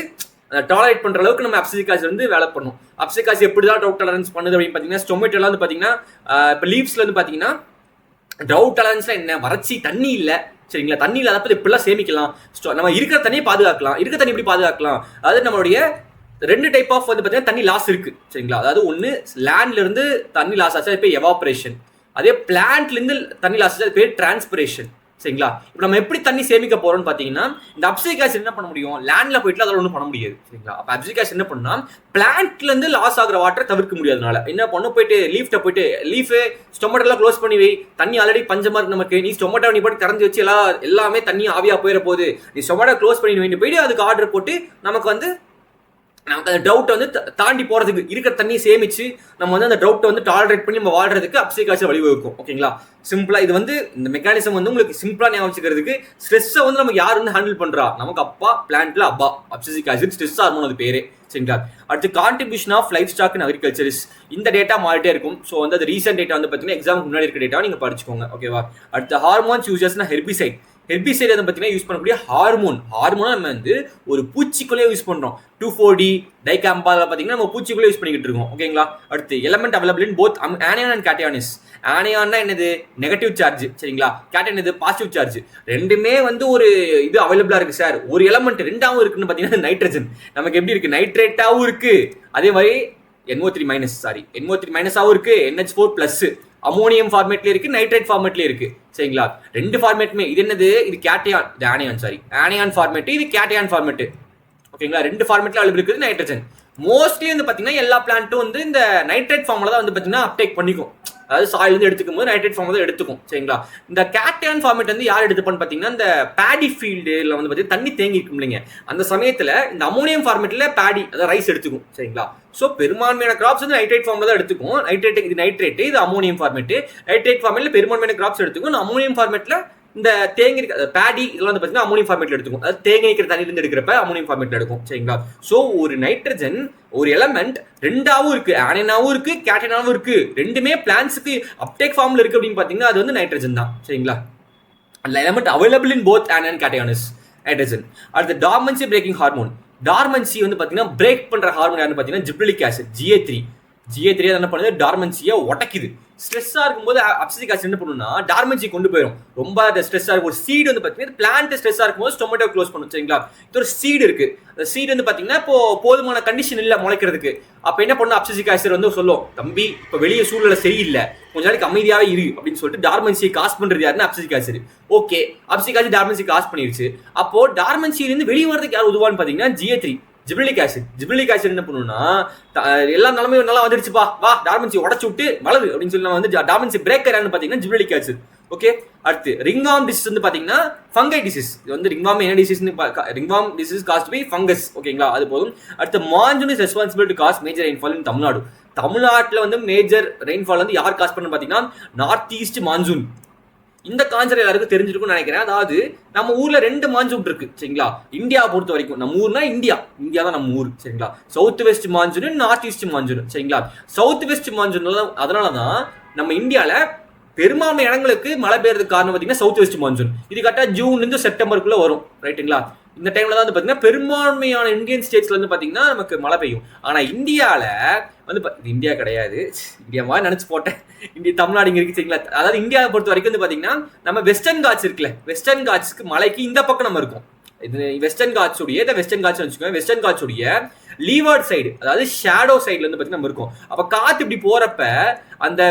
டாலரேட் பண்ணுற அளவுக்கு நம்ம அப்சிசிக் ஆசிட் வந்து வேலை பண்ணும். அப்சிசிக் ஆசிட் எப்படி தான் ட்ரவுட் டாலரன்ஸ் பண்ணுது அப்படின்னு பார்த்தீங்கன்னா ஸ்டொமேட்டோலாம் வந்து பார்த்தீங்கன்னா இப்போ லீவ்ஸில் வந்து பார்த்தீங்கன்னா ட்ரவுட் டாலரன்ஸ்லாம் என்ன? வறட்சி, தண்ணி இல்லை, சரிங்களா. தண்ணி இல்லாதப்ப இப்படிலாம் சேமிக்கலாம், நம்ம இருக்கிற தண்ணியை பாதுகாக்கலாம். இருக்கிற தண்ணி எப்படி பாதுகாக்கலாம், அதாவது நம்மளுடைய 2 டைப் ஆஃப் வந்து பார்த்தீங்கன்னா தண்ணி லாஸ் இருக்கு, சரிங்களா. அதாவது ஒன்று லேண்ட்ல இருந்து தண்ணி லாஸ் ஆச்சு, அது பேர் எவாபரேஷன். அதே பிளான்ட்ல இருந்து தண்ணி லாஸ் ஆச்சு, அது பேர் டிரான்ஸ்பிரேஷன், சரிங்களா. இப்போ நம்ம எப்படி தண்ணி சேமிக்க போறோம்னு பார்த்தீங்கன்னா, இந்த அப்சிக் ஆசிட் என்ன பண்ண முடியும், லேண்ட்ல போயிட்டு அதோட ஒன்றும் பண்ண முடியாது, சரிங்களா. அப்போ அப்சிக் ஆசிட் என்ன பண்ணா பிளான்ட்ல இருந்து லாஸ் ஆகிற வாட்டரை தவிர்க்க முடியாதனால என்ன பண்ணும், போயிட்டு லீஃபு ஸ்டொமேட்டோலாம் க்ளோஸ் பண்ணி வை, தண்ணி ஆல்ரெடி பஞ்சமா இருக்கு நமக்கு, நீ ஸ்டொமேட்டோ நீ போட்டு திறந்து வச்சு எல்லாமே தண்ணி ஆவியா போயிட போகுது, நீ ஸ்டொமேட்டோ க்ளோஸ் பண்ணி போயிட்டு அதுக்கு ஆர்டர் போட்டு நமக்கு அந்த டவுட்டை வந்து தாண்டி போறதுக்கு இருக்கிற தண்ணியை சேமிச்சு நம்ம வந்து அந்த டவுட்டை வந்து டாலரேட் பண்ணி நம்ம வாழ்றதுக்கு அப்சிக் ஆசிட் வழிவகுக்கும், ஓகேங்களா. சிம்பிளா இது வந்து இந்த மெக்கானிசம் வந்து உங்களுக்கு சிம்பிளா ஞாபகம் வச்சுக்கிறதுக்கு, ஸ்ட்ரெஸ்ஸை வந்து நமக்கு யார் வந்து ஹேண்டில் பண்றா, நமக்கு அப்பா, பிளான்ட்ல அப்பா, அப்சிக் ஆசிட் ஸ்ட்ரெஸ் ஹார்மோன் அது பேரு, சரிங்களா. அடுத்து contribution of livestock in agriculture is, இந்த டேட்டா மாறிட்டே இருக்கும். ஸோ வந்து அது ரீசென்ட் டேட்டா வந்து பார்த்தீங்கன்னா எக்ஸாமுக்கு முன்னாடி இருக்க டேட்டா நீங்க படிச்சுக்கோங்க, ஓகேவா. அடுத்து ஹார்மோன்ஸ் யூசஸ்னா ஹெர்பிசைட் வந்து பார்த்தீங்கன்னா யூஸ் பண்ணக்கூடிய ஹார்மோனா நம்ம வந்து ஒரு பூச்சிக்குள்ளே யூஸ் பண்றோம். 2,4-D டைகாம்பால் பார்த்தீங்கன்னா நம்ம பூச்சிக்குள்ளே யூஸ் பண்ணிக்கிட்டு இருக்கோம், ஓகேங்களா. அடுத்து element available in both anion and cations. ஆனியான்னா என்னது, நெகட்டிவ் சார்ஜ், சரிங்களா. கேட்டையான் என்னது, பாசிட்டிவ் சார்ஜ். ரெண்டுமே வந்து ஒரு இது அவைலபிளா இருக்கு சார். ஒரு எலமெண்ட் ரெண்டாவும் இருக்குன்னு பார்த்தீங்கன்னா நைட்ரஜன் நமக்கு எப்படி இருக்கு, நைட்ரேட்டாவும் இருக்கு, அதே மாதிரி NO3- இருக்கு, NH4+, அமோனியம் ஃபார்மேட்ல இருக்கு, நைட்ரேட் ஃபார்மேட்ல இருக்கு, சரிங்களா. ரெண்டு ஃபார்மேட்டுமே இது என்னது, இது கேட்டையான், இது ஆனியான் ஃபார்மேட், இது கேட்டையான் ஃபார்மேட், ஓகேங்களா. ரெண்டு ஃபார்மேட்ல அவைலபிள் இருக்குது நைட்ரஜன். மோஸ்ட்லி வந்து பாத்தீங்கன்னா எல்லா பிளான்ட்டும் வந்து இந்த நைட்ரேட் ஃபார்ம்ல தான் வந்து பாத்தீங்கன்னா அப்டேக் பண்ணிக்கும், அதாவது சாயில் வந்து எடுத்துக்கும் போது நைட்ரேட் ஃபார்ம் தான் எடுத்துக்கும், சரிங்களா. இந்த கேட்டையான் ஃபார்மேட் வந்து யார் எடுத்துப்பான்னு பாத்தீங்கன்னா இந்த பேடி ஃபீல்டுல வந்து பாத்தீங்கன்னா தண்ணி தேங்கி இருக்கும் இல்லைங்க, அந்த சமயத்துல இந்த அமோனியம் ஃபார்மேட்ல பேடி அதாவது ரைஸ் எடுத்துக்கும், சரிங்களா. ஸோ பெரும்பான்மையான கிராப்ஸ் வந்து நைட்ரேட் ஃபார்ம்ல தான் எடுத்துக்கும். நைட்ரேட் இது அமோனியம் ஃபார்மேட். நைட்ரேட் ஃபார்மேட்ல பெரும்பான்மையான கிராப்ஸ் எடுத்துக்கும். அமோனியம் ஃபார்மேட்ல இந்த தேங்கி பேடி இதெல்லாம் வந்து பார்த்தீங்கன்னா அமோனியம் ஃபார்மேட்ல எடுத்துக்கும், அதாவது தேங்கி நிற்கிற தண்ணியிலிருந்து எடுக்கிறப்ப அமோனியம் ஃபார்மேட்ல எடுக்கும், சரிங்களா. ஸோ ஒரு நைட்ரஜன் ஒரு எலமெண்ட் ரெண்டாவும் இருக்கு, ஆனியனாவும் இருக்கு, கேட்டைனாவும் இருக்கு, ரெண்டுமே பிளான்ட்ஸுக்கு அப்டேக் ஃபார்ம்ல இருக்கு அப்படின்னு பார்த்தீங்கன்னா அது வந்து நைட்ரஜன் தான், சரிங்களா. அந்த element available in both anion cations nitrogen. அடுத்து டார்மன்சி பிரேக்கிங் ஹார்மோன். டார்மன்சி வந்து பார்த்தீங்கன்னா பிரேக் பண்ற ஹார்மோன் யாருன்னு பார்த்தீங்கன்னா ஜிப்ரலிக் ஆசிட், GA3 என்ன பண்ணுது, டார்மன்சியை உடைக்குது. ஸ்ட்ரெஸ்ஸாக இருக்கும்போது அப்சிக் ஆசிட் என்ன பண்ணுன்னா டார்மன்சி கொண்டு போயிடும். ரொம்ப ஸ்ட்ரெஸ்ஸாக இருக்கும். ஒரு சீடு வந்து பார்த்தீங்கன்னா பிளான்ட் ஸ்ட்ரெஸ்ஸாக இருக்கும்போது ஸ்டொமேட்டோ க்ளோஸ் பண்ணும், சரிங்களா. இது ஒரு சீடு இருக்கு. அந்த சீடு வந்து பார்த்தீங்கன்னா இப்போ போதுமான கண்டிஷன் இல்லை முளைக்கிறதுக்கு. அப்போ என்ன பண்ணும், அப்சிக் ஆசிட் வந்து சொல்லும், தம்பி இப்போ வெளியே சூழ்நிலை சரியில்லை, கொஞ்ச நாளைக்கு அமைதியாகவே இரு அப்படின்னு சொல்லிட்டு டார்மன்சியை காஸ் பண்றது யாருன்னா abscisic acid. Okay, abscisic acid dormancy cause பண்ணிருச்சு. அப்போ டார்மன்சியிலிருந்து வெளியே வரதுக்கு யார் உதவான்னு பார்த்தீங்கன்னா GA3 ஜிப்ரலிக் ஆசிட் என்ன பண்ணுன்னா, எல்லா நிலமையும் நல்லா வந்துருச்சுப்பா, வா டார்மன்சி உடச்சு விட்டு வளரு அப்படின்னு சொல்லி வந்து டார்மன்சி பிரேக்கர் பார்த்தீங்கன்னா ஜிப்ரலிக் ஆசிட். ஓகே, அடுத்து ரிங்வார்ம் டிசீஸ் வந்து பாத்தீங்கன்னா ஃபங்கை டிசீஸ். இது வந்து ரிங்வார்ம் என்ன டிசீஸ்னு, ringworm disease caused by fungus, ஓகேங்களா. அது போதும். அடுத்து monsoon is responsible to cause major rainfall in Tamil Nadu. தமிழ்நாட்டில் வந்து மேஜர் ரெயின்ஃபால் வந்து யார் காஸ் பண்ணு பாத்தீங்கன்னா நார்த் ஈஸ்ட் மான்சூன். இந்த கான்செப்ட் எல்லாருக்கும் தெரிஞ்சிருக்கும்னு நினைக்கிறேன். அதாவது நம்ம ஊர்ல 2 மான்சூன் இருக்கு, சரிங்களா. இந்தியா பொறுத்த வரைக்கும் நம்ம ஊர்னா இந்தியா தான் நம்ம ஊர், சரிங்களா. South west monsoon, north east monsoon, சரிங்களா. சவுத் வெஸ்ட் மான்சூன் அதனாலதான் நம்ம இந்தியால பெரும்பான்மை இடங்களுக்கு மழை பெய்யறதுக்கு காரணம் பார்த்தீங்கன்னா சவுத் வெஸ்ட் மான்சூன். இது கரெக்டா ஜூன்ல இருந்து செப்டம்பருக்குள்ள வரும், ரைட்டுங்களா. இந்த டைம்ல தான் வந்து பாத்தீங்கன்னா பெரும்பான்மையான இந்தியன் ஸ்டேட்ஸ்ல வந்து பாத்தீங்கன்னா நமக்கு மழை பெய்யும். ஆனா இந்தியால வந்து இந்தியா கிடையாது, இந்தியா மாதிரி நினைச்சு போட்டேன், இந்தியா தமிழ்நாடு இங்க இருக்கு, சரிங்களா. அதாவது இந்தியாவை பொறுத்த வரைக்கும் வந்து பாத்தீங்கன்னா நம்ம வெஸ்டர்ன் காட்ஸ் இருக்குல்ல, வெஸ்டர்ன் காட்ஸ்க்கு மலைக்கு இந்த பக்கம் நம்ம இருக்கும். இது வெஸ்டர்ன் காட்ஸுடைய லீவர்ட் சைடு, அதாவது ஷேடோ சைடுல இருந்து பாத்தீங்கன்னா நம்ம இருக்கும். அப்ப காத்து இப்படி போறப்ப அந்த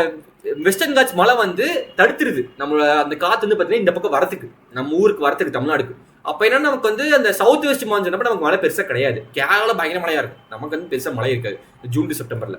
வெஸ்டர்ன் காட்ஸ் மழை வந்து தடுத்துருது நம்மளோட அந்த காத்து வந்து பாத்தீங்கன்னா இந்த பக்கம் வரத்துக்கு, நம்ம ஊருக்கு வரத்துக்கு, தமிழ்நாடுக்கு. அப்ப என்ன நமக்கு வந்து அந்த சவுத் வெஸ்ட் மான்சூன் நமக்கு மழை பெருசா கிடையாது. கேரளா பயங்கர மழையா இருக்கும், நமக்கு வந்து பெருசா மழை இருக்காது ஜூன் டு செப்டம்பர்ல.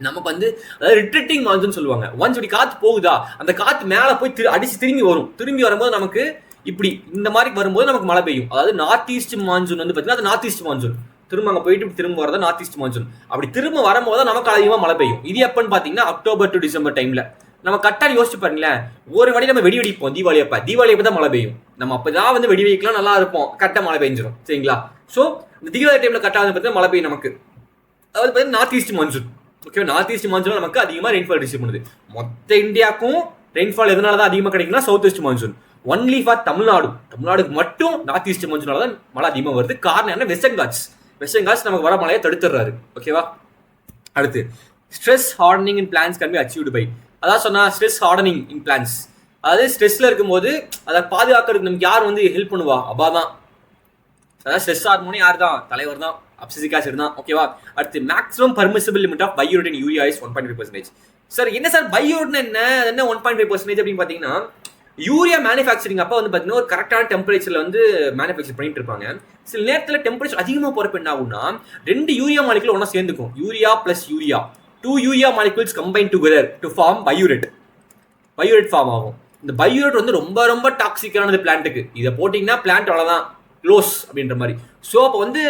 நமக்கு வந்து அதாவது ரிட்ரீட்டிங் மான்சூன் சொல்லுவாங்க. ஒன்ஸ் இப்படி காத்து போகுதா, அந்த காத்து மேல போய் அடிச்சு திரும்பி வரும்போது நமக்கு இப்படி இந்த மாதிரி வரும்போது நமக்கு மழை பெய்யும். அதாவது நார்த் ஈஸ்ட் மான்சூன் வந்து பாத்தீங்கன்னா அது நார்த் ஈஸ்ட் மான்சூன், திரும்ப அங்கே போயிட்டு திரும்ப வரதா நார்த் ஈஸ்ட் மான்சூன். அப்படி திரும்ப வரும்போது நமக்கு அதிகமாக மழை பெய்யும். இது எப்பன்னு பார்த்தீங்கன்னா அக்டோபர் டு டிசம்பர் டைம்ல. நம்ம கரெக்டாக யோசிச்சு பாருங்களேன், ஒரு வாட்டி நம்ம வெடி வெடிப்போம் தீபாவளி அப்போ தான் மழை பெய்யும். நம்ம அப்பதான் வந்து வெடி வெடிக்கலாம் நல்லா இருப்போம், கரெக்டாக மழை பெஞ்சிடும், சரிங்களா. ஸோ இந்த தீபாவளி டைம்ல கரெக்டாக வந்து பார்த்தீங்கன்னா மழை பெய்யும் நமக்கு. அதாவது பார்த்தீங்கன்னா north east monsoon, okay. North east monsoon நமக்கு அதிகமாக ரெயின்ஃபால் ரிசீவ் பண்ணுது. மொத்த இந்தியாவுக்கும் ரெயின்ஃபால் எதனால தான் அதிகமாக கிடைக்குன்னா south west monsoon. Only for தமிழ்நாடுக்கு மட்டும் நார்த் ஈஸ்ட் மான்சூனால தான் மழை அதிகமாக வருது. காரணம் என்ன, வெஸ்டர்ன் காட்ஸ் நமக்கு வர மழையை தடுத்துறாரு, ஓகேவா. அடுத்து stress hardening in plants can be achieved by, அதான் சொன்னா ஸ்ட்ரெஸ் ஹார்டனிங் இன் பிளான்ஸ். அதாவது ஸ்ட்ரெஸ்ல இருக்கும்போது அதை பாதுகாக்கிறதுக்கு நமக்கு யார் வந்து ஹெல்ப் பண்ணுவா? அபா தான். அதாவது ஸ்ட்ரெஸ் ஹார்மோனே யார் தான்? தலைவர் தான், அப்சிசிக் ஆசிட் தான். ஓகேவா? அடுத்து maximum permissible limit of biuret in urea is 1.5%. Sir என்ன சார் பையூரேட்னா என்ன 1.5% அப்படின்னு பார்த்தீங்கன்னா, யூரியா மேனுஃபேக்சரிங் அப்போ வந்து பார்த்தீங்கன்னா ஒரு கரெக்டான டெம்பரேச்சரில் வந்து மேனுஃபேக்சர் பண்ணிட்டு இருப்பாங்க. சில நேரத்தில் டெம்பரேச்சர் அதிகமாக போகிறப்ப என்ன ஆகும்னா 2 யூரியா மாலிகுல் ஒன்றா சேர்ந்துக்கும். Urea plus urea, 2 urea molecules combine together to form biuret form ஆகும். இந்த பையூரேட் வந்து ரொம்ப ரொம்ப டாக்ஸிக்கானது பிளான்ட்டுக்கு. இதை போட்டிங்கன்னா பிளான்ட் அவ்வளோதான் க்ளோஸ் அப்படின்ற மாதிரி. ஸோ அப்போ வந்து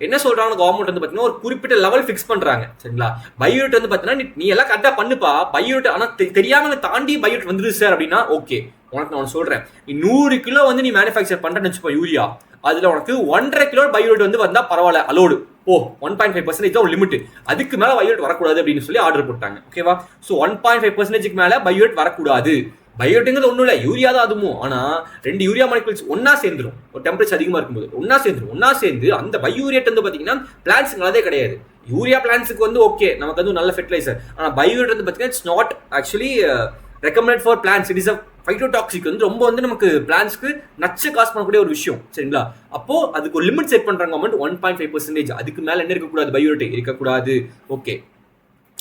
என்ன சொல்றாங்க கவர்மெண்ட் வந்து பார்த்தீங்கன்னா ஒரு குறிப்பிட்ட லெவல் ஃபிக்ஸ் பண்றாங்க. சரிங்களா? பையூரேட் வந்து பார்த்தீங்கன்னா நீ எல்லாம் கரெக்டாக பண்ணுப்பா, பையூரேட் ஆனால் தெரியாம தாண்டி பையூரேட் வந்துருது சார் அப்படின்னா ஓகே, உனக்கு நான் சொல்றேன், நீ 100 கிலோ வந்து நீ மேனுஃபேக்சர் பண்றேன்னு வச்சுப்போ யூரியா, அதுல உனக்கு 1.5 கிலோ பையூரேட் வந்து வந்தா பரவாயில்ல, அலோடு போ, 1.5% தான் ஒரு லிமிட், அதுக்கு மேல பையூரேட் வரக்கூடாது அப்படின்னு சொல்லி ஆர்டர் போட்டாங்க. ஓகேவா? ஸோ 1.5% மேல பையூரேட் வரக்கூடாது. பயோட்டிங்கிறது ஒன்றும் இல்லை, யூரியா தான் அதுவும். ஆனால் 2 யூரியா மாலிகுல்ஸ் ஒன்னா சேர்ந்துடும் ஒரு டெம்பரேச்சர் அதிகமாக இருக்கும்போது, ஒன்னா சேர்ந்து அந்த பையூரியேட் வந்து பார்த்தீங்கன்னா பிளான்ட்ஸுக்கு நல்லதே கிடையாது. யூரியா பிளான்ட்ஸுக்கு வந்து ஓகே, நமக்கு வந்து நல்ல ஃபெர்டிலைசர். ஆனால் பயோரியேட் வந்து பார்த்தீங்கன்னா it's not actually recommended for plants. It is a phytotoxic, வந்து ரொம்ப வந்து நமக்கு பிளான்ட்ஸ்க்கு நச்சு காசு பண்ணக்கூடிய ஒரு விஷயம். சரிங்களா? அப்போ அதுக்கு ஒரு லிமிட் செட் பண்றாங்க கவர்மெண்ட், 1.5%. அதுக்கு மேல என்ன இருக்கக்கூடாது? பயோரியேட் இருக்கக்கூடாது. ஓகே.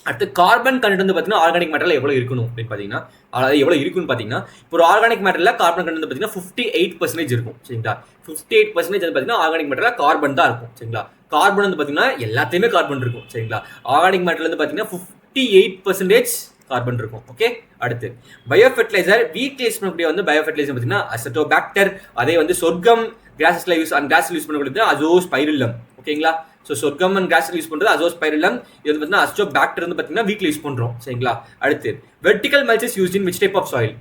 அடுத்து கார்பன் கண்டென்ட் வந்து பார்த்தீங்கன்னா ஆர்கானிக் மேட்டரில் எவ்வளோ இருக்கணும் அப்படின்னு பார்த்தீங்கன்னா, அதாவது எவ்வளோ இருக்குன்னு பார்த்தீங்கன்னா, இப்போ ஒரு ஆர்கானிக் மேட்டரில் கார்பன் கண்டென்ட் பார்த்தீங்கன்னா 58% இருக்கும். சரிங்களா? 58% வந்து பார்த்தீங்கன்னா ஆர்கானிக் மேட்டரில் கார்பன் தான் இருக்கும். சரிங்களா? கார்பன் வந்து பார்த்தீங்கன்னா எல்லாத்தையுமே கார்பன் இருக்கும். சரிங்களா? ஆர்கானிக் மேட்டரில் வந்து பார்த்தீங்கன்னா 58% கார்பன் இருக்கும். ஓகே. அடுத்து பயோ ஃபெர்டிலைசர் வீட்ல யூஸ் பண்ணக்கூடிய வந்து பயோ ஃபெர்டிலைசர் பார்த்தீங்கன்னா அசட்டோபாக்டர், அதே வந்து சொர்க்கம் கிராஸஸ்ல யூஸ் பண்ணக்கூடியது அசோஸ்பைரில்லம். ஓகேங்களா? ஸோ சொர்க்கம் அண்ட் கிராஸ் யூஸ் பண்ணுறது அசோஸ்பைரில்லம். இது வந்து பார்த்தீங்கன்னா அஸ்டோபாக்டர் வந்து பார்த்தீங்கன்னா வீட்டில் யூஸ் பண்ணுறோம். சரிங்களா? அடுத்து vertical mulches use in which type of soil?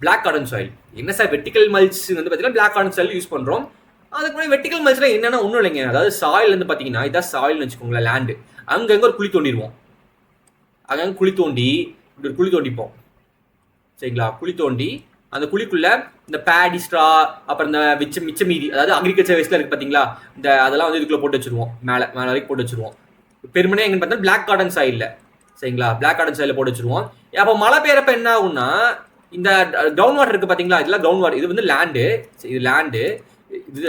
Black cotton soil. என்ன சார் வெர்டிகல் மல்ச் வந்து பார்த்தீங்கன்னா பிளாக் கார்டன் சாயில் யூஸ் பண்ணுறோம். அதுக்கு முன்னாடி வெர்டிகல் மல்ச்சில் என்னென்னா ஒன்றும் இல்லைங்க, அதாவது சாயில் வந்து பார்த்தீங்கன்னா இதான் சாயில்னு வச்சுக்கோங்களேன், லேண்டு. அங்கங்கே ஒரு குழி தோண்டிடுவோம், அங்கங்கே குழி தோண்டி இப்படி குழி தோண்டிப்போம். சரிங்களா? குழி தோண்டி அந்த குழிக்குள்ள இந்த பேடி ஸ்ட்ரா, அப்புறம் இந்த மிச்ச மீதி, அதாவது அக்ரிகல்ச்சர் வேஸ்ட்ல இருக்கு பாத்தீங்களா, இந்த அதெல்லாம் வந்து இதுக்குள்ள போட்டு வச்சிருவோம், மேலே வரைக்கும் போட்டு வச்சிருவோம். பெருமனே எங்கன்னு பார்த்தா பிளாக் கார்டன் சாயில்ல. சரிங்களா? பிளாக் கார்டன் சாயில்ல போட்டு வச்சிருவோம். அப்போ மழை பெய்யறப்ப என்ன ஆகும்னா இந்த கிரவுண்ட் வாட்டர் இருக்கு பாத்தீங்களா, இதெல்லாம் கிரவுண்ட் வாட்டர், இது வந்து லேண்டு, இது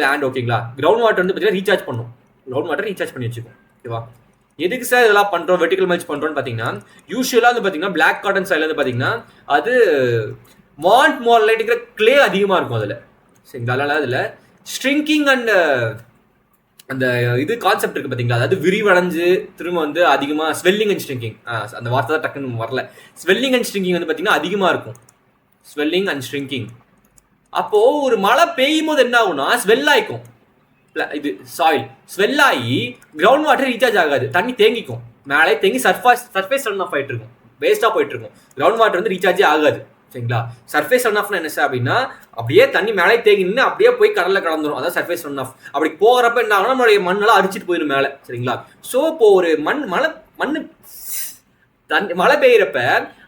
லேண்டு. ஓகேங்களா? கிரவுண்ட் வாட்டர் வந்து பார்த்தீங்கன்னா ரீசார்ஜ் பண்ணும், கிரவுண்ட் வாட்டர் ரீசார்ஜ் பண்ணி வச்சுக்கோம். ஓகேவா? எதுக்கு சார் இதெல்லாம் பண்றோம், வெர்டிகல் மல்ச் பண்றோம்னு பாத்தீங்கன்னா, யூஸ்வலா வந்து பாத்தீங்கன்னா பிளாக் கார்டன் சாயில் வந்து பாத்தீங்கன்னா அது மாண்ட் மோரலைட்டுங்கிற கிளே அதிகமாக இருக்கும் அதில். சரிங்களா? அதனால அதில் ஸ்ட்ரிங்கிங் அண்ட் அந்த இது கான்செப்ட் இருக்குது பார்த்தீங்களா, அதாவது விரிவடைஞ்சு திரும்ப வந்து அதிகமாக ஸ்வெல்லிங் அண்ட் ஸ்ட்ரிங்கிங், அந்த வார்த்தை தான் டக்குன்னு வரல. ஸ்வெல்லிங் அண்ட் ஸ்ட்ரிங்கிங் வந்து பார்த்தீங்கன்னா அதிகமாக இருக்கும், ஸ்வெல்லிங் அண்ட் ஸ்ட்ரிங்கிங். அப்போது ஒரு மழை பெய்யும் போது என்ன ஆகும்னா ஸ்வெல் ஆகிக்கும், இது சாயில் ஸ்வெல் ஆகி கிரவுண்ட் வாட்டர் ரீசார்ஜ் ஆகாது, தண்ணி தேங்கிக்கும், மேலே தேங்கி சர்ஃபேஸ் ரன் ஆஃப் ஆகிட்டு இருக்கும், வேஸ்ட்டாக போயிட்டு இருக்கும். கிரவுண்ட் வாட்டர் வந்து ரீசார்ஜே ஆகாது. சரிங்களா? சர்ஃபேஸ் ரன் ஆஃப்னா என்ன சார் அப்படின்னா, அப்படியே தண்ணி மேலே தேங்கி நின்று அப்படியே போய் கடலில் கலந்துரும், அதான் சர்ஃபேஸ் ரன் ஆஃப். அப்படி போகிறப்ப என்ன ஆகும், நம்மளுடைய மண்ணெல்லாம் அரிச்சிட்டு போயிடும் மேலே. சரிங்களா? ஸோ இப்போ ஒரு மழை பெய்யறப்ப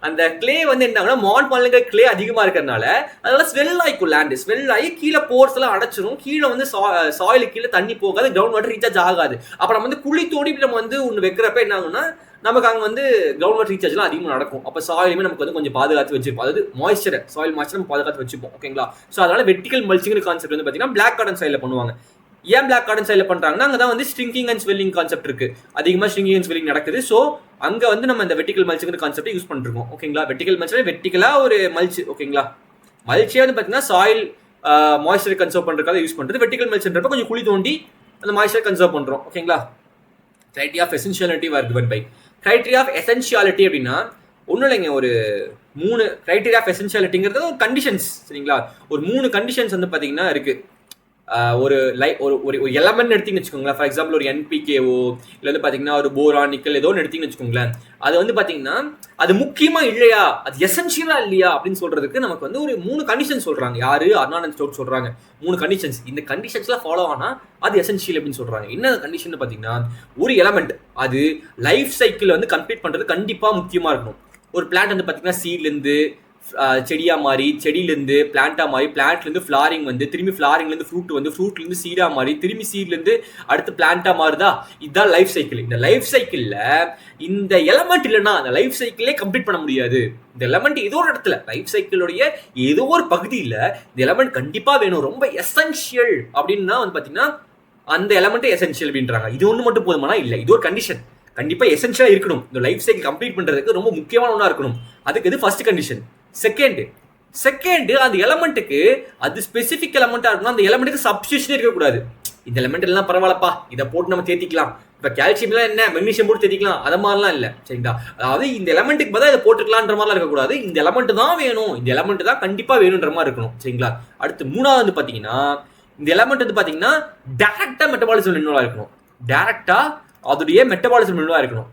அந்த கிளே வந்து என்ன ஆகுனா மாண்ட் மாடலுங்கிற கிளே அதிகமாக இருக்கிறதுனால அதனால ஸ்வெல் ஆகிக்கும், லேண்டு ஸ்வெல் ஆகி கீழே போர்ஸ் எல்லாம் அடைச்சிரும், கீழே வந்து சாயிலுக்கு கீழே தண்ணி போகாது, கிரவுண்ட் வாட்டர் ரீசார்ஜ் ஆகாது. அப்போ நம்ம வந்து குழி தோண்டி நம்ம வந்து ஒன்று வைக்கிறப்ப என்ன ஆகும்னா நமக்கு அங்கே வந்து கிரவுண்ட் வாட்டர் ரீசார்ஜ்லாம் அதிகமாக நடக்கும். அப்போ சாயிலுமே நமக்கு வந்து கொஞ்சம் பாதுகாத்து வச்சிருப்போம், அதாவது சாயில் மாய்ச்சரை நம்ம பாதுகாத்து வச்சுப்போம். ஓகேங்களா? ஸோ அதனால வெர்டிகல் மல்ச்சிங்கிற கான்செப்ட் வந்து பார்த்தீங்கன்னா பிளாக் கார்டன் சாயிலில் பண்ணுவாங்க. ஏன் பிளாக் கார்டன் சாயிலில் பண்ணுறாங்கன்னா அங்கே தான் வந்து ஸ்ட்ரிங்கிங் அண்ட் ஸ்வெல்லிங் கான்செப்ட் இருக்கு, அதிகமாக ஸ்ட்ரிங்கிங் அண்ட் ஸ்வெல்லிங் நடக்குது. ஸோ அங்கே வந்து நம்ம இந்த வெர்டிகல் மல்ச்சிங்கிற கான்செப்ட் யூஸ் பண்ணிருக்கோம். ஓகேங்களா? வெர்டிகல் மல்ச்சில் வெர்டிகலாக ஒரு மல்ச். ஓகேங்களா? மல்ச்சியாக வந்து பார்த்தீங்கன்னா சாயில் மாய்ச்சரை கன்சர்வ் பண்ணுறதுக்காக யூஸ் பண்ணுறது. வெர்டிகல் மல்ச்ன்றப்ப கொஞ்சம் குழி தோண்டி அந்த மாய்ச்சரை கன்சர்வ் பண்ணுறோம். ஓகேங்களா? Criteria of essentiality are given by. Criteria of essentiality அப்படின்னா ஒன்றும் இல்லைங்க, ஒரு 3 கிரைட்டீரியா ஆஃப் எசென்ஷியாலிட்டிங்கிறது ஒரு கண்டிஷன்ஸ். சரிங்களா? ஒரு 3 கண்டிஷன்ஸ் வந்து பார்த்தீங்கன்னா இருக்கு. ஒரு எலமெண்ட் எடுத்தீங்கன்னு வச்சுக்கோங்களேன், ஃபார் எக்ஸாம்பிள் ஒரு என்பிகேவோ இல்லை வந்து பார்த்தீங்கன்னா ஒரு போரான் நிக்கல் ஏதோ ஒன்று எடுத்தீங்கன்னு வச்சுக்கோங்களேன், அது வந்து பார்த்தீங்கன்னா அது முக்கியமா இல்லையா, அது எசென்ஷியலா இல்லையா அப்படின்னு சொல்றதுக்கு நமக்கு வந்து ஒரு 3 கண்டிஷன் சொல்றாங்க. யாரு? அர்னால்ட் ஸ்டோக் சொல்றாங்க 3 கண்டிஷன்ஸ். இந்த கண்டிஷன்ஸ்லாம் ஃபாலோ ஆனா அது எசென்ஷியல் அப்படின்னு சொல்றாங்க. என்ன கண்டிஷன் பார்த்தீங்கன்னா, ஒரு எலமெண்ட் அது லைஃப் சைக்கிள் வந்து கம்ப்ளீட் பண்றது கண்டிப்பா முக்கியமா இருக்கணும். ஒரு பிளான்ட் வந்து பார்த்தீங்கன்னா சீட்லேருந்து செடியா மாறி, செடியிலேருந்து பிளான்ட்டா மாறி, பிளான்ட்லேருந்து ஃப்ளாரிங் வந்து திரும்பி ஃப்ளாரிங்லேருந்து ஃப்ரூட் வந்து ஃப்ரூட்லேருந்து சீடா மாறி திரும்பி சீட்லேருந்து அடுத்து பிளான்ட்டா மாறுதா. இதுதான் லைஃப் சைக்கிள். இந்த லைஃப் சைக்கிளில் இந்த எலமெண்ட் இல்லைன்னா அந்த லைஃப் சைக்கிளே கம்ப்ளீட் பண்ண முடியாது. இந்த எலமெண்ட் ஏதோ ஒரு இடத்துல லைஃப் சைக்கிளுடைய ஏதோ ஒரு பகுதியில் இந்த எலமெண்ட் கண்டிப்பாக வேணும், ரொம்ப எசென்ஷியல் அப்படின்னா வந்து பார்த்தீங்கன்னா அந்த எலமெண்ட் எசென்ஷியல் அப்படின்றாங்க. இது ஒன்று மட்டும் போதுமானா இல்லை, இது ஒரு கண்டிஷன். கண்டிப்பா எசென்ஷியலா இருக்கணும். இந்த லைஃப் சைக்கிள் கம்ப்ளீட் பண்றதுக்கு ரொம்ப முக்கியமான ஒன்றா இருக்கணும். அதுக்கு இது ஃபர்ஸ்ட் கண்டிஷன். செகண்ட் அந்த எலமெண்ட்டுக்கு அது ஸ்பெசிபிக் எலமெண்டா இருக்கணும். அந்த எலமெண்ட்டுக்கு சப்ஸ்டியூஷனே இருக்கக்கூடாது. இந்த எலமெண்ட் எல்லாம் பரவாயில்லப்பா, இதை போட்டு நம்ம தேத்திக்கலாம். இப்போ கால்சியம்லாம் என்ன மெக்னீஷியம் போட்டு தேத்திக்கலாம், அது மாதிரிலாம் இல்லை. சரிங்களா? அதாவது இந்த எலமெண்ட்டுக்கு பதிலாக இதை போட்டுக்கலான்ற மாதிரிலாம் இருக்கக்கூடாது. இந்த எலமெண்ட் தான் வேணும், இந்த எலமெண்ட் தான் கண்டிப்பா வேணுன்ற மாதிரி இருக்கணும். சரிங்களா? அடுத்து மூணாவது வந்து பாத்தீங்கன்னா இந்த எலமெண்ட் வந்து பாத்தீங்கன்னா டைரக்டா மெட்டபாலிசம் இன்வால்வ் இருக்கணும். டைரக்டா அதோடைய மெட்டபாலிசம் இன்வால்வ் இருக்கணும்.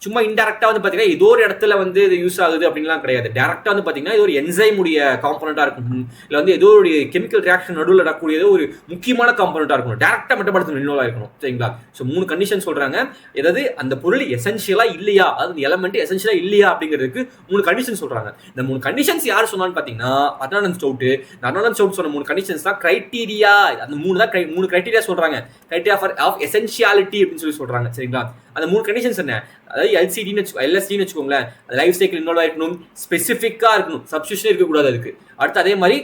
சும்மா இன்டெரக்டா வந்து பாத்தீங்கன்னா ஏதோ ஒரு இடத்துல வந்து இது யூஸ் ஆகுது அப்படின்லாம் கிடையாது. டேரக்டா வந்து பாத்தீங்கன்னா இது ஒரு என்சைம் உடைய காம்பனண்டா இருக்கும், இல்ல வந்து ஏதோ ஒரு கெமிக்கல் ரியாக்ஷன் நடுவில் நடக்கக்கூடிய ஒரு முக்கியமான காம்பனண்டா இருக்கணும். டேரக்டா மெட்டபாலிசம் இன்வால்வ் ஆயிருக்கணும். சரிங்களா? ஸோ 3 கண்டிஷன் சொல்றாங்க. ஏதாவது அந்த பொருள் எசென்ஷியலா இல்லையா, அது எலமெண்ட் எசென்ஷியலா இல்லையா அப்படிங்கிறதுக்கு 3 கண்டிஷன் சொல்றாங்க. இந்த 3 கண்டிஷன்ஸ் யார் சொன்னான்னு பாத்தீங்கன்னா அர்னால்ட் ஸ்டவுட் சொன்ன 3 கண்டிஷன்ஸ் தான் கிரைட்டீரியா. அந்த 3 கிரைட்டீரியா சொல்றாங்க. கிரைட்டீரியா ஆஃப் எசென்ஷியாலிட்டி அப்படின்னு சொல்றாங்க. சரிங்களா? அந்த 3 கண்டிஷன்ஸ் என்ன, அதாவது எல்எஸ்டின்னு வச்சுக்கோங்களேன். அது லைஃப் சைக்கிள் இன்வால்வ் ஆயிருக்கணும், ஸ்பெசிஃபிக்கா இருக்கணும், சப்ஸ்டியூஷன் இருக்கக்கூடாது அதுக்கு. அடுத்து அதே மாதிரி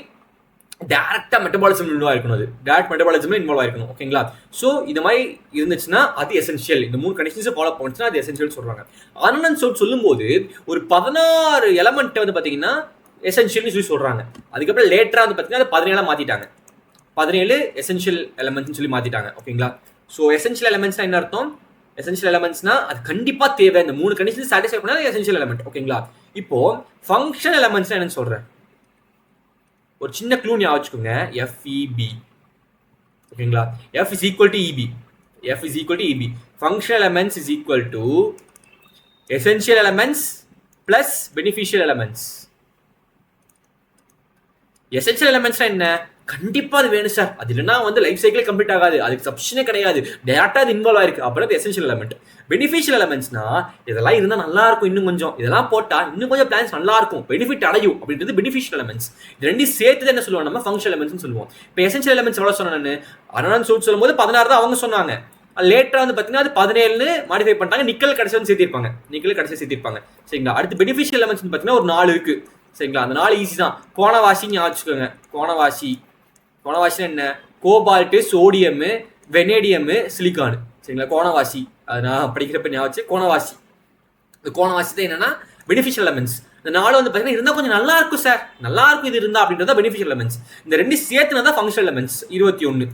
டேரக்டா மெட்டபாலிசம் இன்வால்வ் ஆயிருக்கணும், அது டேரக்ட் மெட்டபாலிசம் இன்வால்வ் ஆயிருக்கணும். ஓகேங்களா? ஸோ இது மாதிரி இருந்துச்சுன்னா அது எசென்ஷியல். இந்த 3 கண்டிஷன்ஸ் ஃபாலோ பண்ணுச்சுன்னா அது எசென்ஷியல் சொல்றாங்க. அர்னால்ட் சொல்லும்போது ஒரு 16 எலமெண்ட் வந்து பாத்தீங்கன்னா எசென்ஷியல்னு சொல்லி சொல்றாங்க. அதுக்கப்புறம் லேட்டரா வந்து பாத்தீங்கன்னா 17 மாத்திட்டாங்க. 17 எசென்ஷியல் எலமெண்ட்னு சொல்லி மாத்திட்டாங்க. ஓகேங்களா? ஸோ எசென்ஷியல் எலமெண்ட்ஸ்னா என்ன அர்த்தம்? எசென்ஷியல் எலமெண்ட்ஸ்னா அது கண்டிப்பா தேவை. இந்த 3 கண்டிஷன் சாட்டிஸ்ஃபை பண்ணா எசென்ஷியல் எலமெண்ட். ஓகேங்களா? இப்போ ஃபங்க்ஷனல் எலமெண்ட்ஸ்னா என்னன்னு சொல்றேன். ஒரு சின்ன க்ளூ ஞாபகம் வச்சுக்கோங்க. FEB. ஓகேங்களா? F is equal to EB. F is equal to EB. Functional elements is equal to essential elements plus beneficial elements. Essential எலமெண்ட்ஸ்னா என்ன? கண்டிப்பா அது வேணும் சார், அது இல்லைன்னா வந்து லைஃப் சைக்கிள் கம்ப்ளீட் ஆகாது, அதுக்கு சப்ஷனே கிடையாது, டேரக்டா அது இன்வால்வ் ஆயிருக்கு, அப்புறம் அது எசென்ஷியல் எலமெண்ட். பெனிஃபிஷியல் எலமெண்ட்ஸ்னா இதெல்லாம் இருந்தால் நல்லா இருக்கும், இன்னும் கொஞ்சம் இதெல்லாம் போட்டா இன்னும் கொஞ்சம் பிளான்ஸ் நல்லா இருக்கும், பெனிஃபிட் அடையும் அப்படின்றது பெனிஃபிஷியல் எலமெண்ட்ஸ். இது ரெண்டும் சேர்த்து என்ன சொல்லுவோம், நம்ம ஃபங்க்ஷனல் எலமெண்ட்ஸ் சொல்லுவோம். இப்போ எசென்ஷியல் எலமெண்ட்ஸ் எவ்வளோ சொன்னேன்னு அர்னால்ட் சொல்லும்போது 16 தான் அவங்க சொன்னாங்க. லேட்டரா வந்து பார்த்தீங்கன்னா அது 17 மாடிஃபை பண்ணிட்டாங்க. நிக்கல் கடைசி வந்து சேர்த்திருப்பாங்க. சரிங்களா? அடுத்து பெனிஃபிஷியல் எலமெண்ட்ஸ் பார்த்தீங்கன்னா ஒரு 4 இருக்கு. சரிங்களா? அந்த 4 ஈஸி தான். கோணவாசின்னு ஞாபகம். கோணவாசினா என்ன? Cobalt, sodium, vanadium, silicon. சரிங்களா? கோணவாசி அது நான் படிக்கிறப்ப ஞாபகம். கோணவாசி தான் என்னன்னா பெனிஃபிஷியல் எலமெண்ட்ஸ். இந்த 4 வந்து பார்த்தீங்கன்னா இருந்தால் கொஞ்சம் நல்லா இருக்கும் சார், நல்லா இருக்கும் இது இருந்தால் அப்படின்றத பெனிஃபிஷியல் எலமெண்ட்ஸ். இந்த 2 சேர்த்துனா தான் ஃபங்க்ஷனல் எலமெண்ட்ஸ் 21.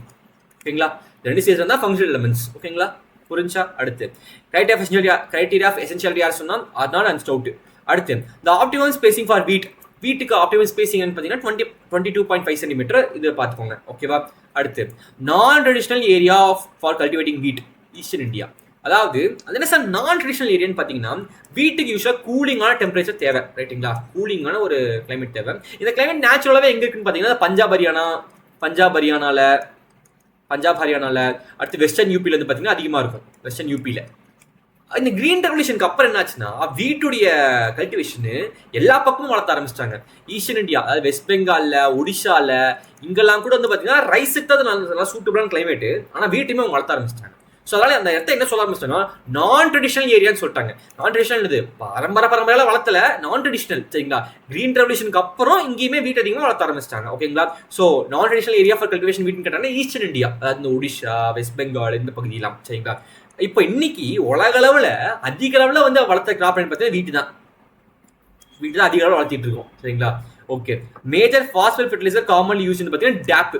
ஓகேங்களா? 2 சேர்த்துனா தான் ஃபங்க்ஷனல் எலமெண்ட்ஸ். ஓகேங்களா? புரிஞ்சா? அடுத்து கிரைட்டீரியா ஆஃப் எசென்ஷியாலிட்டி யார் சொன்னால் அர்னால்ட் ஸ்டவுட். அடுத்து the optimum spacing for வீட்டுக்கு ஆப்டிமம் ஸ்பேசிங் பார்த்தீங்கன்னா 22.5 சென்டிமீட்டர். இதை பார்த்துக்கோங்க. ஓகேவா? அடுத்து நான் ட்ரெடிஷனல் ஏரியா ஃபார் கல்டிவேட்டிங் வீட் ஈஸ்டர்ன் இந்தியா. அதாவது அது என்ன சார் நான் ட்ரெடிஷனல் ஏரியான்னு பார்த்தீங்கன்னா வீட்டுக்கு யூஸ்வலாக கூலிங்கான டெம்பரேச்சர் தேவை. ரைட்டுங்களா? கூலிங்கான ஒரு கிளைமேட் தேவை. இந்த கிளைமேட் நேச்சுரலாகவே எங்கே இருக்குன்னு பார்த்தீங்கன்னா பஞ்சாப் ஹரியானால அடுத்து வெஸ்டர்ன் யூபியில் வந்து பார்த்தீங்கன்னா அதிகமாக இருக்கும். வெஸ்டர்ன் யூபியில் இந்த கிரீன் ரெவல்யூஷனுக்கு அப்புறம் என்னாச்சுன்னா வீட்டுடைய கல்டிவேஷன் எல்லா பக்கமும் வளர்த்த ஆரம்பிச்சிட்டாங்க. ஈஸ்டர்ன் இந்தியா, அதாவது வெஸ்ட் பெங்காலில், ஒடிஷாவில் இங்கெல்லாம் கூட வந்து பார்த்தீங்கன்னா ரைஸுக்கு தான் நல்லா சூட்டபிளான கிளைமேட்டு, ஆனால் வீட்டுமே அவங்க வளர்த்த ஆரம்பிச்சிட்டாங்க. ஸோ அதனால அந்த இடத்த என்ன சொல்ல ஆரம்பிச்சிட்டாங்கன்னா நான் ட்ரெடிஷனல் ஏரியான்னு சொல்லிட்டாங்க. நான் ட்ரெடிஷனல் இது பரம்பரையில வளர்த்தல, நான் ட்ரெடிஷனல். சரிங்களா? கிரீன் ரெவல்யூஷனுக்கு அப்புறம் இங்கேயுமே வீட்டு அதிகமாக வளர்த்த ஆரம்பிச்சிட்டாங்க. ஓகேங்களா? ஸோ நான் ட்ரெடிஷனல் ஏரியா ஃபார் கல்டிவேஷன் வீட்டுன்னு கேட்டாங்கன்னா ஈஸ்டர்ன் இந்தியா, அதாவது இந்த ஒடிஷா, வெஸ்ட் பெங்கால் இந்த பகுதியெல்லாம். சரிங்களா? இப்போ இன்னைக்கு உலக அளவில் அதிக அளவில் வந்து வளர்த்த கிராப் பார்த்தீங்கன்னா வீட்டு தான் அதிக அளவில் வளர்த்திட்டு இருக்கோம். சரிங்களா? Okay. Major phosphate fertiliser commonly use பார்த்தீங்கன்னா DAP,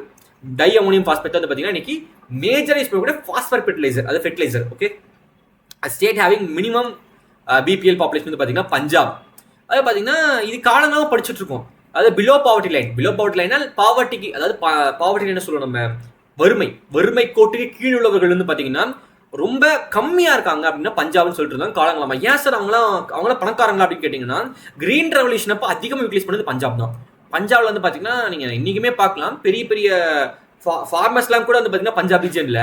டை அமோனியம் பாஸ்பேட் வந்து பார்த்தீங்கன்னா இன்னைக்கு மேஜர் யூஸ் பண்ணக்கூடிய ஃபாஸ்பேட் ஃபெர்டிலைசர், அது fertiliser. Okay. State having minimum BPL population வந்து பார்த்தீங்கன்னா பஞ்சாப். அது பார்த்தீங்கன்னா இது காலமாக படிச்சுட்டு இருக்கோம். அதாவது பிலோ பாவர்ட்டி லைன் பாவர்ட்டிக்கு, அதாவது பாவர்ட்டி என்ன சொல்லுவோம் நம்ம, வறுமை கோட்டுக்கு கீழ் உள்ளவர்கள் வந்து பார்த்தீங்கன்னா ரொம்ப கம்மியா இருக்காங்க அப்படின்னா பஞ்சாப்னு சொல்லிட்டு இருந்தாங்க காலங்களாமா. ஏன் சார் அவங்களாம் பணக்காரங்களா அப்படின்னு கேட்டீங்கன்னா கிரீன் ரெவல்யூஷன் அப்போ அதிகமாக யூட்டிலைஸ் பண்ணது பஞ்சாப் தான். பஞ்சாப்ல வந்து பாத்தீங்கன்னா நீங்க இன்னைக்குமே பார்க்கலாம், பெரிய ஃபார்மர்ஸ்லாம் கூட வந்து பாத்தீங்கன்னா பஞ்சாப் ரீஜன்ல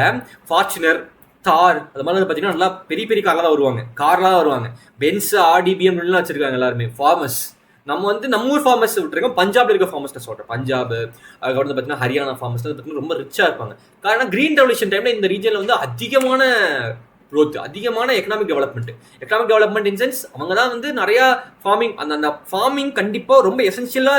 ஃபார்ச்சுனர், தார் அது மாதிரி வந்து பாத்தீங்கன்னா நல்லா பெரிய கார்லாம் தான் வருவாங்க. பென்ஸ், RDBM வச்சிருக்காங்க எல்லாருமே ஃபார்மர்ஸ். நம்ம வந்து நம்ம ஊர் ஃபார்மர்ஸ் விட்டுருக்கோம், பஞ்சாப்ல இருக்க ஃபார்மர்ஸ் சொல்றேன். பஞ்சாப், அதுக்கப்புறம் வந்து பார்த்தீங்கன்னா ஹரியானா ஃபார்மர்ஸ் பார்த்தீங்கன்னா ரொம்ப ரிச்சா இருப்பாங்க. காரணம் கிரீன் ரெவல்யூஷன் டைம்ல இந்த ரீஜன்ல வந்து அதிகமான growth, அதிகமான எக்கனாமிக் டெவலப்மெண்ட் இன் சென்ஸ் அவங்க தான் வந்து நிறைய ஃபார்மிங், அந்த ஃபார்மிங் கண்டிப்பா ரொம்ப எசென்சியலா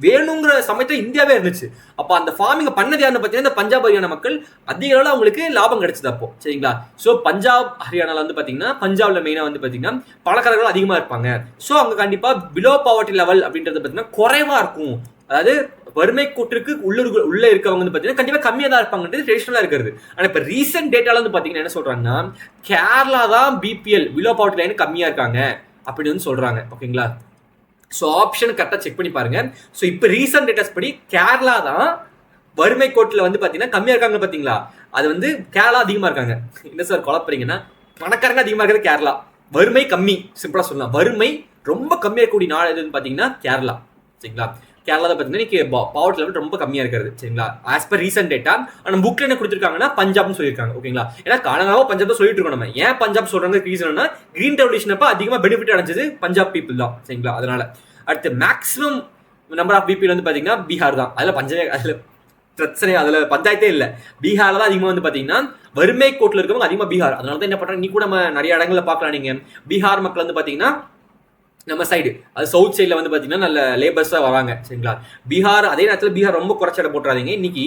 வேணுங்கிற சமயத்துல இந்தியாவே இருந்துச்சு. அப்ப அந்த ஃபார்மிங் பண்ணது யாருன்னு பார்த்தீங்கன்னா இந்த பஞ்சாப் ஹரியானா மக்கள் அதிக அளவில் அவங்களுக்கு லாபம் கிடைச்சது அப்போ. சரிங்களா? ஸோ பஞ்சாப் ஹரியானால வந்து பார்த்தீங்கன்னா பஞ்சாப்ல மெயினா வந்து பார்த்தீங்கன்னா பணக்காரர்கள் அதிகமா இருப்பாங்க. ஸோ அங்க கண்டிப்பா பிலோ பாவர்ட்டி லெவல் அப்படின்றது பார்த்தீங்கன்னா குறைவா இருக்கும். அதாவது வறுமை கூட்டிற்கு உள்ள இருக்கவங்க வந்து பார்த்தீங்கன்னா கண்டிப்பா கம்மியாக தான் இருப்பாங்கன்றது ட்ரெடிஷனலா இருக்கிறது. ஆனால் இப்போ ரீசெண்ட் டேட்டால வந்து பார்த்தீங்கன்னா என்ன சொல்றாங்கன்னா கேரளா தான் பிபிஎல் பிலோ பாவர்ட்டி லைன் கம்மியா இருக்காங்க அப்படின்னு வந்து சொல்றாங்க. ஓகேங்களா? ஸோ ஆப்ஷன் கரெக்டாக செக் பண்ணி பாருங்க. ஸோ இப்போ ரீசெண்ட் டேட்டாஸ் படி கேரளா தான் வறுமை கோட்டில் வந்து பார்த்தீங்கன்னா கம்மியா இருக்காங்க. பார்த்தீங்களா? அது வந்து கேரளா அதிகமா இருக்காங்க. என்ன சார் குழப்பறீங்கன்னா, பணக்காரங்க அதிகமா இருக்கிறது கேரளா, வறுமை கம்மி. சிம்பிளா சொல்லலாம், வறுமை ரொம்ப கம்மியா இருக்கக்கூடிய நாடு எதுன்னு பார்த்தீங்கன்னா கேரளா. சரிங்களா? கேரளா தான் பார்த்தீங்கன்னா பாவர்ட்டி லெவல் ரொம்ப கம்மியா இருக்கிறது. சரிங்களா? As per recent data. ஆனால் புக்ல என்ன கொடுத்துருக்காங்கன்னா பஞ்சாப்னு சொல்லியிருக்காங்க. ஓகேங்களா? ஏன்னா காலங்காலமா பஞ்சாப் தான் சொல்லிட்டு இருக்கோம். நம்ம ஏன் பஞ்சாப் சொல்றாங்க ரீசன்னா கிரீன் ரெவல்யூஷன் அப்ப அதிகமா பெனிஃபிட் அடைஞ்சது பஞ்சாப் பீப்புள் தான். சரிங்களா? அதனால அடுத்து மேக்ஸிமம் நம்பர் ஆஃப் பிபிஎல் வந்து பார்த்தீங்கன்னா பீகார் தான். அதுல பிரச்சனை, அதுல பஞ்சாயத்தே இல்லை. பீகார்ல தான் அதிகமாக வந்து பார்த்தீங்கன்னா வறுமை கோட்டில் இருக்கவங்க அதிகமாக பீகார். அதனால தான் என்ன பண்றாங்க, நீ கூட நம்ம நிறைய இடங்கள்ல பார்க்கலாம். நீங்க பீகார் மக்கள் வந்து பார்த்தீங்கன்னா நம்ம சைடு, அது சவுத் சைடில் வந்து பார்த்தீங்கன்னா நல்ல லேபர்ஸாக வராங்க. சரிங்களா? பீகார் அதே நேரத்தில் பீகார் ரொம்ப குறைச்சட போட்டுறாதீங்க. இன்னைக்கு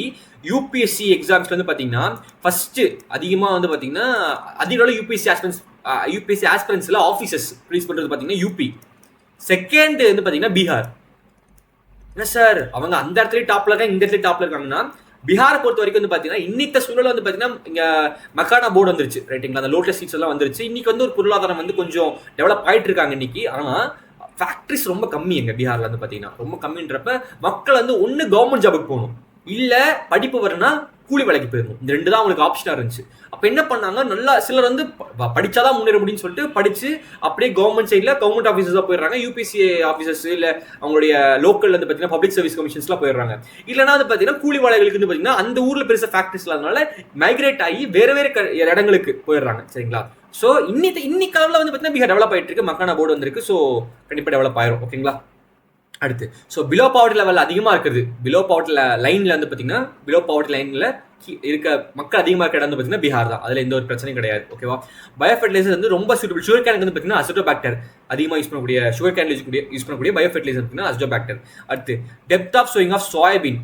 யூபிஎஸ்சி எக்ஸாம்ஸ்ல வந்து பார்த்தீங்கன்னா ஃபர்ஸ்ட் அதிகமாக வந்து பார்த்தீங்கன்னா அதிக அளவு யூபிஎஸ்சி ஆஸ்பிரன்ஸ்ல ஆஃபீஸர்ஸ் ரிலீஸ் பண்ணுறது பார்த்தீங்கன்னா யூபி. செகண்ட் வந்து பார்த்தீங்கன்னா பீகார். என்ன சார் அவங்க அந்த இடத்துல டாப்ல இருக்காங்க, இந்த இடத்துல டாப்ல இருக்காங்கன்னா பீகாரை பொறுத்த வரைக்கும் வந்து பார்த்தீங்கன்னா இன்னித்த சூழல் வந்து பார்த்தீங்கன்னா இங்கே மக்கானா போர்டு வந்துருச்சு. ரைட்டுங்களா? அந்த லோட்டஸ் சீட்ஸ் எல்லாம் வந்துருச்சு. இன்னைக்கு வந்து ஒரு பொருளாதாரம் வந்து கொஞ்சம் டெவலப் ஆகிட்டு இருக்காங்க இன்னைக்கு. ஆனால் ஃபேக்ட்ரிஸ் ரொம்ப கம்மி எங்க பீகார்ல வந்து பார்த்தீங்கன்னா ரொம்ப கம்மின்றப்ப மக்கள் வந்து ஒன்று கவர்மெண்ட் ஜாபுக்கு போகணும், இல்லை படிப்பு வரனா கூலி வேலைக்கு போயிடணும். இந்த ரெண்டு தான் அவங்களுக்கு ஆப்ஷனாக இருந்துச்சு. அப்போ என்ன பண்ணாங்க, நல்லா சிலர் வந்து படிச்சாதான் முன்னேற முடியும்னு சொல்லிட்டு படிச்சு அப்படியே கவர்மெண்ட் சைடில் கவர்மெண்ட் ஆஃபீஸர்ஸாக போயிடுறாங்க. யூபிஎஸ்சி ஆஃபீஸர்ஸ் இல்லை அவங்களுடைய லோக்கல் வந்து பார்த்தீங்கன்னா பப்ளிக் சர்வீஸ் கமிஷன்ஸ்லாம் போயிடுறாங்க. இல்லைனா வந்து பார்த்தீங்கன்னா கூலி வேலைகளுக்கு வந்து பார்த்தீங்கன்னா அந்த ஊரில் பெருசாக ஃபேக்ட்ரிஸ் இல்லாதனால மைக்ரேட் ஆகி வேறு இடங்களுக்கு போயிடுறாங்க. சரிங்களா? ஸோ இன்னைக்காவில் வந்து பார்த்தீங்கன்னா பீகார் டெவலப் ஆகிட்டு இருக்கு, மக்கானா போர்டு வந்திருக்கு. ஸோ கண்டிப்பாக டெவலப் ஆயிரும். ஓகேங்களா? அடுத்து ஸோ பிலோ பாவர்ட்டி லெவல் அதிகமாக இருக்குது. பிலோ பாவர்ட்டி லைனில் வந்து பார்த்தீங்கன்னா பிலோ பாவர்ட்டி லைனில் இருக்க மக்கள் அதிகமாக இருக்க இடம் வந்து பார்த்தீங்கன்னா பீகார் தான். அதில் எந்த ஒரு பிரச்சனையும் கிடையாது. ஓகேவா? பயோஃபர்டிலைசர் வந்து ரொம்ப சூட்டபிள். சுகர் கேனுக்கு வந்து பார்த்தீங்கன்னா அசிட்டோபாக்டர் அதிகமாக யூஸ் பண்ணக்கூடிய பயோஃபர்டிலைசர் பார்த்தீங்கன்னா அசிட்டோபாக்டர். அடுத்து depth of sowing of soybean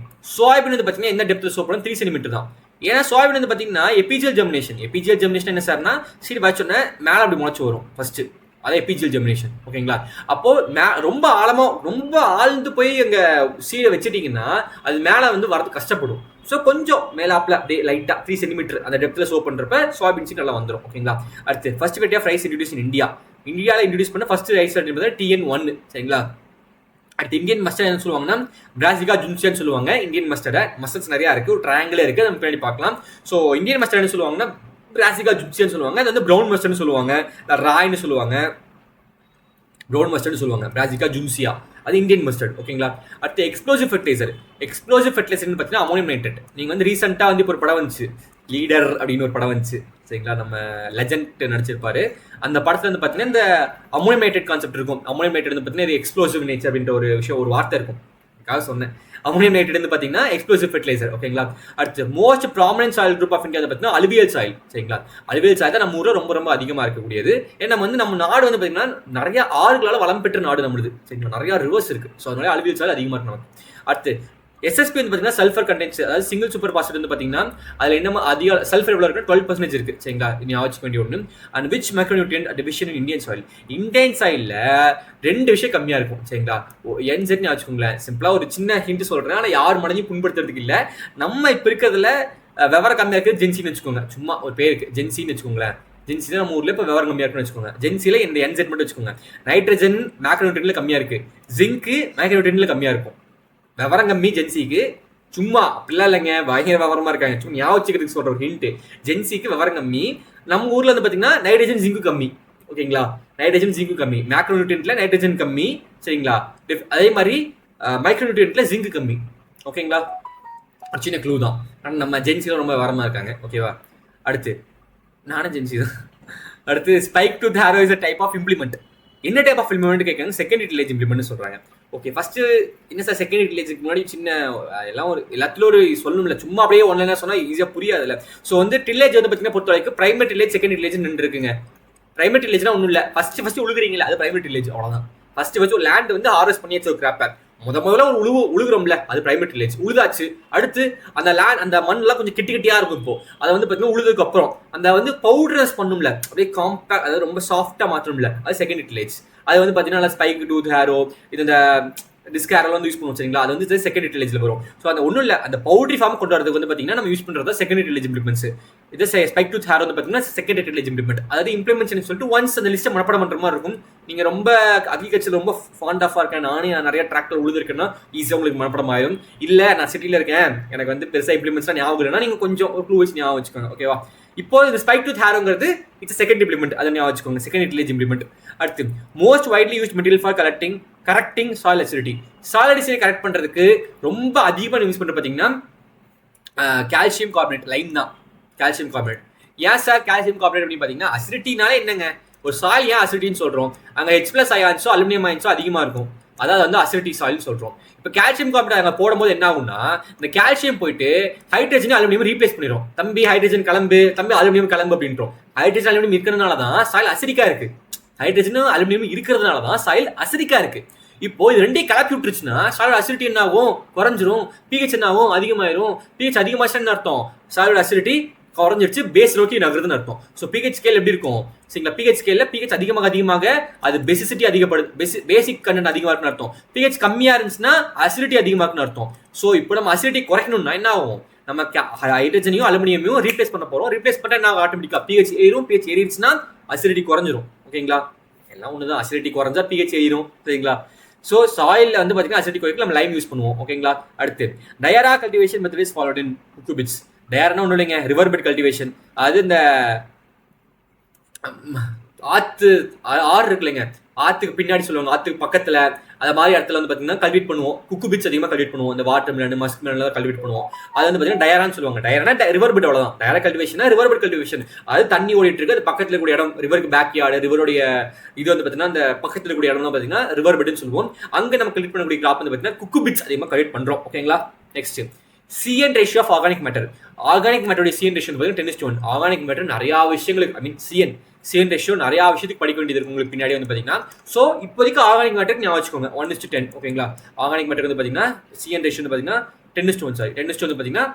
வந்து பார்த்தீங்கன்னா எந்த டெப்த்தில் சோ பண்ணணும், 3 சென்டிமீட்டர் தான். ஏன்னா சோயாபீன் வந்து பார்த்தீங்கன்னா எபிஜியல் ஜெர்மினேஷன் என்ன சார்னா சீடு வச்சோன்னே மேலே அப்படி முளைச்சு வரும் ஃபர்ஸ்ட், அதான் எபிஜியல் ஜெர்மினேஷன். ஓகேங்களா? அப்போ ரொம்ப ஆழ்ந்து போய் அங்க சீடை வச்சுட்டீங்கன்னா அது மேலே வந்து வரது கஷ்டப்படும். ஸோ கொஞ்சம் மேலாப்ல அப்படியே லைட்டாக 3 சென்டிமீட்டர் அந்த டெப்த்தில் சோ பண்ணுறப்ப சோயாபீன் சீட் நல்லா வந்துடும். ஓகேங்களா? அடுத்து first variety of rice introduce in இந்தியாவில் இன்ட்ரடியூஸ் பண்ண ஃபர்ஸ்ட் ரைஸ் TN1. சரிங்களா? அடுத்து இந்தியன் மஸ்டர்ட் என்ன சொல்லுவாங்கன்னா பிராசிகா ஜுன்சியான்னு சொல்லுவாங்க. இந்தியன் மஸ்டர்ட்ஸ் நிறையா இருக்குது, ஒரு ட்ரையாங்கிளே இருக்குது, நம்ம பின்னாடி பார்க்கலாம். ஸோ இந்தியன் மஸ்டர்ட் என்ன சொல்லுவாங்கன்னா பிராசிகா ஜுன்சியான்னு சொல்லுவாங்க. அது வந்து ப்ரௌன் மஸ்டர்ட்னு சொல்லுவாங்க, ராய்னு சொல்லுவாங்க, ப்ரௌன் மஸ்டர்ட்னு சொல்லுவாங்க, பிராசிகா ஜுன்சியா அது இந்தியன் மஸ்டர்ட். ஓகேங்களா? அடுத்து எக்ஸ்ப்ளோசிவ் ஃபெர்டிலைசர்னு பார்த்தீங்கன்னா அமோனியம் நைட்ரேட். நீங்கள் வந்து ரீசெண்டாக வந்து இப்போ ஒரு படம் வந்துச்சு, லீடர் அப்படின்னு ஒரு படம் வந்துச்சு. சரிங்களா? நம்ம லெஜண்ட் நடிச்சிருப்பாரு. அந்த படத்தில் வந்து பார்த்தீங்கன்னா இந்த அமோனியம் நைட்ரேட் கான்செப்ட் இருக்கும். அமோனியம் நைட்ரேட் வந்து பார்த்தீங்கன்னா இது எக்ஸ்ப்ளோசிவ் நேச்சர் அப்படின்ற ஒரு விஷயம், ஒரு வார்த்தை இருக்கும், அதுக்காக சொன்னேன். அமோனியம் நைட்ரேட் வந்து பார்த்தீங்கன்னா எக்ஸ்ப்ளோசிவ் ஃபெர்டிலைசர். ஓகேங்களா? அடுத்து most prominent soil group of India பார்த்தீங்கன்னா அலுவியல் சாயில். சரிங்களா? அலுவியல் சாயில் தான் நம்ம ஊரில் ரொம்ப அதிகமாக இருக்கக்கூடியது. ஏன்னா வந்து நம்ம நாடு வந்து பார்த்தீங்கன்னா நிறைய ஆறுகளால் வளம் பெற்ற நாடு நம்மளுது. சரிங்களா? நிறைய ரிவர்ஸ் இருக்கு. ஸோ அதனால அலுவியல் சாயில் அதிகமாக இருக்கு நமக்கு. அடுத்து எஸ்எஸ்பி வந்து பார்த்தீங்கன்னா சல்ஃபர் கண்டென்ட்ஸ், அதாவது சிங்கிள் சூப்பர் பாஸ்பேட் வந்து பார்த்தீங்கன்னா அதில் என்ன அதிக சல்ஃபர் எவ்வளோ இருக்கு, 12% இருக்கு. சரிங்களா? இனி ஆச்சு 21. And which micronutrient division in Indian soil. Indian சாயிலில் 2 விஷயம் கம்மியாக இருக்கும். சரிங்களா? என்செட்னு வச்சுக்கோங்களேன். சிம்பிளாக ஒரு சின்ன ஹிண்ட் சொல்கிறேன், ஆனால் யார் மனதையும் புண்படுத்துறதுக்கு இல்லை. நம்ம இப்போ இருக்கிறதுல விவரம் கம்மியாக இருக்குது ஜென்சின்னு வச்சுக்கோங்க, சும்மா ஒரு பேருக்கு ஜென்சின்னு வச்சுக்கோங்களேன். ஜென்சி தான் நம்ம ஊரில் இப்போ விவரம் கம்மியாக இருக்குன்னு வச்சுக்கோங்க. ஜென்சியில் இந்த என்செட் மட்டும் வச்சுக்கோங்க. நைட்ரஜன் மேக்ரோநியூட்ரியன்ட்ல கம்மியாக இருக்குது, ஜிங்க்கு மேக்ரோநியூட்ரியன்ட்ல கம்மியாக இருக்கும். விவரம் கம்மி ஜென்சிக்கு, சும்மா அப்படிலாம் இல்லைங்க, பயங்கர விவரமா இருக்காங்க, சும்மா ஞாபகம் வச்சுக்கிறதுக்கு சொல்ற ஒரு ஹிண்ட். ஜென்சிக்கு விவரம் கம்மி. நம்ம ஊர்ல வந்து பாத்தீங்கன்னா நைட்ரஜன் ஜிங்கு கம்மி. ஓகேங்களா? நைட்ரஜன் ஜிங்கு கம்மி, மேக்ரோநியூட்ரியன்ட்ல நைட்ரஜன் கம்மி. சரிங்களா? அதே மாதிரி மைக்ரோநியூட்ரியன்ட்ல ஜிங்கு கம்மி. ஓகேங்களா? சின்ன க்ளூ தான். ஆனால் நம்ம ஜென்சியில் ரொம்ப விவரமா இருக்காங்க. ஓகேவா? அடுத்து நானும் ஜென்சி தான். அடுத்து spike tooth harrow is a type of implement. என்ன டைப் ஆஃப் இம்ப்ளிமெண்ட் கேட்காங்க, செகண்ட் இன்டெலிஜென்ஸ் இம்ப்ளிமெண்ட் சொல்றாங்க. ஓகே, ஃபர்ஸ்ட் என்ன சார் செகண்ட் டிலேஜுக்கு முன்னாடி சின்ன எல்லாம் ஒரு எல்லாத்துலயும் ஒரு சொல்லணும்ல, சும்மா அப்படியே ஒன்லைனா சொன்னா ஈஸியா புரியாதுல்ல. ஸோ வந்து டில்லேஜ் வந்து பார்த்தீங்கன்னா பொறுத்த வரைக்கும் பிரைமரி டில்லேஜ் செகண்ட் டில்லேஜ் நின்று இருக்குங்க. பிரைமரி டில்லேஜ்னா ஒன்றும் இல்லை, ஃபர்ஸ்ட் உழுகுறீங்களா அது பிரைமரி டில்லேஜ், அவ்வளோதான். ஃபர்ஸ்ட் ஒரு லேண்ட் வந்து ஹார்வெஸ்ட் பண்ணி வச்சு ஒரு கிராப்பை முதல்ல ஒரு உழுகுறோம்ல, அது பிரைமரி டில்லேஜ். உழுதாச்சு, அடுத்து அந்த லேண்ட் அந்த மண்ணெல்லாம் கொஞ்சம் கிட்டியா இருக்கும். இப்போ அதை வந்து பார்த்தீங்கன்னா உழுதுக்கு அப்புறம் அந்த வந்து பவுடரஸ் பண்ணும்ல, அப்படியே காம்பேக்ட், அதாவது ரொம்ப சாஃப்டா மாற்றணும்ல, அது செகண்ட் டில்லேஜ். அது வந்து பார்த்தீங்கன்னா ஸ்பைக் டூத் ஹேரோ, இது இந்த டிஸ்க் ஹேரோலாம் வந்து யூஸ் பண்ணுவோம் சரிங்களா, அது வந்து செகண்ட் டில்லேஜ்ல வரும். ஸோ அந்த ஒன்றும் இல்லை, அந்த பவுடரி ஃபார்ம் கொண்டு வரதுக்கு வந்து பார்த்தீங்கன்னா நம்ம யூஸ் பண்ணுறது செகண்ட் டில்லேஜ் இம்ப்ளிமெண்ட்ஸ். இது ஸ்பைக் டூத் ஹேர் வந்து பார்த்தீங்கன்னா செகண்ட் டில்லேஜ் இம்ப்ளிமெண்ட். அதாவது இம்ப்ளிமெண்ட்ஸ் சொல்லிட்டு ஒன்ஸ் அந்த லிஸ்ட்டை மனப்பாடம் பண்ணுற மாதிரி இருக்கும். நீங்க ரொம்ப அக்ரிகல்ச்சர் ரொம்ப ஃபாண்ட் ஆஃபா இருக்கேன், நானே நிறைய டிராக்டர் உழுதுருக்கேன்னா ஈஸியாக உங்களுக்கு மனப்படம் ஆயிரும். இல்லை நான் சிட்டியில் இருக்கேன், எனக்கு வந்து பெருசாக இம்ப்ளிமெண்ட்ஸ்லாம் ஞாபகம் இல்லைன்னா நீங்கள் கொஞ்சம் ஒரு க்ளூ வச்சு ஞாபகம் வச்சுக்கோங்க. ஓகேவா? இப்போ இந்த ஸ்பைக் டூத் ஹேரோங்கிறது இட்ஸ் செகண்ட் இம்ப்ளிமெண்ட், அதை ஞாபகம் வச்சுக்கோங்க, செகண்ட் டில்லேஜ் இம்ப்ளிமெண்ட். அடுத்து most widely used material for correcting soil acidity. Soil acidity correct பண்ணுறதுக்கு ரொம்ப அதிகமாக யூஸ் பண்ணுறது பார்த்தீங்கன்னா கால்சியம் கார்பனேட், லைம் தான் கால்சியம் கார்பனேட். ஏன் சார் கால்சியம் கார்பனேட் அப்படின்னு பார்த்தீங்கன்னா அசிடிட்டினால என்னங்க, ஒரு சாயில் ஏன் அசிடிட்டின்னு சொல்கிறோம், அங்கே H+ அயான்ஸோ அலுமினியம் அயான்ஸோ அதிகமாக இருக்கும், அதாவது வந்து அசிடிட்டி சாயில்னு சொல்கிறோம். இப்போ கால்சியம் கார்பனேட் அங்கே போடும்போது என்ன ஆகும்னா இந்த கால்சியம் போயிட்டு ஹைட்ரஜன் அலுமினியம் ரீப்ளேஸ் பண்ணிடும். தம்பி ஹைட்ரஜன் கிளம்பு, தம்பி அலுமினியம் கிளம்பு அப்படின்றோம். ஹைட்ரஜன் அலுமினியம் இருக்கிறதுனால தான் சாயில் அசிடிக்கா இருக்கு. ஹைட்ரஜனும் அலுமினியம் இருக்கிறதுனால தான் சாயில் அசிடிக்கா இருக்கு. இப்போ இது ரெண்டையும் கலப்பி விட்டுருச்சுன்னா சாயில் அசிடிட்டி என்ன ஆகும், குறைஞ்சிரும். pH என்ன ஆகும், அதிகமாயிரும். pH அதிகமாச்சுன்னு அர்த்தம் சாயில் அசிடிட்டி குறைஞ்சிருச்சு, பேஸ் நோக்கி நகருதுன்னு அர்த்தம். ஸோ pH ஸ்கேல் எப்படி இருக்கும் சரிங்களா, pH ஸ்கேல்ல pH அதிகமாக அது பேசிசிட்டி அதிகப்படுது, பேசிக் கண்டென்ட் அதிகமாக இருக்குன்னு அர்த்தம். pH கம்மியா இருந்துச்சுன்னா அசிடிட்டி அதிகமாக இருக்குன்னு அர்த்தம். ஸோ இப்போ நம்ம அசிடிட்டி குறைக்கணும்னா என்ன ஆகும், நம்ம ஹைட்ரஜனையும் அலுமினியமையும் ரீப்ளேஸ் பண்ண போறோம். ரீப்ளேஸ் பண்ணா என்ன ஆட்டோமேட்டிக்கா pH ஏறும். pH ஏறிடுச்சுன்னா அசிடிட்டி குறைஞ்சிரும். ஓகேங்களா, எல்லாம் ஒண்ணுதான், அசிடிட்டி குறைஞ்சா pH ஏறும் சரிங்களா. ஸோ சாயில்ல வந்து பார்த்தீங்கன்னா அசிடிட்டி குறைக்க நம்ம லைம் யூஸ் பண்ணுவோம். ஓகேங்களா. அடுத்து டயரா cultivation method is followed in cucurbits. டயர்னா ஒன்றும் இல்லைங்க, ரிவர் பெட் கல்டிவேஷன். அது இந்த ஆறு இருக்கு இல்லைங்க, ஆத்துக்கு பின்னாடி சொல்லுவாங்க, ஆத்துக்கு பக்கத்துல அந்த மாதிரி இடத்துல வந்து பார்த்தீங்கன்னா கல்டிவேட் பண்ணுவோம். குக்குபிட்ஸ் அதிகமாக கல்டிவேட் பண்ணுவோம். இந்த watermelon, muskmelon cultivate பண்ணுவோம். அது வந்து பார்த்தீங்கன்னா டயரான்னு சொல்லுவாங்க. டயர்னா ரிவர் பெட், அவ்வளோதான். டயரா கல்டிவேஷனா ரிவர் பெட் கல்டிவேஷன். அது தண்ணி ஓடிட்டு இருக்கு, அது பக்கத்தில் கூடிய இடம், ரிவருக்கு பேக் யார்டு, ரிவருடைய இது வந்து பார்த்தீங்கன்னா அந்த பக்கத்தில் கூடிய இடம் தான் பார்த்தீங்கன்னா ரிவர் பெட்னு சொல்லுவோம். அங்கே நம்ம கல்டிவேட் பண்ணக்கூடிய கிராப் வந்து பார்த்தீங்கன்னா குக்குபிட்ஸ் அதிகமாக கல்டிவேட் பண்ணுறோம். ஓகேங்களா. Next CN ratio of organic matter. Organic மேட்டருடைய CN ரேஷியோ பார்த்தீங்கன்னா 10:1. ஆர்கானிக் மேட்டர் நிறையா விஷயங்களுக்கு, ஐ மீன் CN ரேஷியோ நிறையா விஷயத்துக்கு படிக்க வேண்டியது இருக்கு உங்களுக்கு பின்னாடி வந்து பார்த்தீங்கன்னா. ஸோ இப்போதைக்கு ஆர்கானிக் மேட்டர் ஞாபகம் வச்சுக்கோங்க 1:10. ஓகேங்களா. ஆர்கானிக் மேட்டர் வந்து பார்த்தீங்கன்னா CN ரேஷியோ வந்து பார்த்தீங்கன்னா 10:1. சாரி 10:1 வந்து பார்த்தீங்கன்னா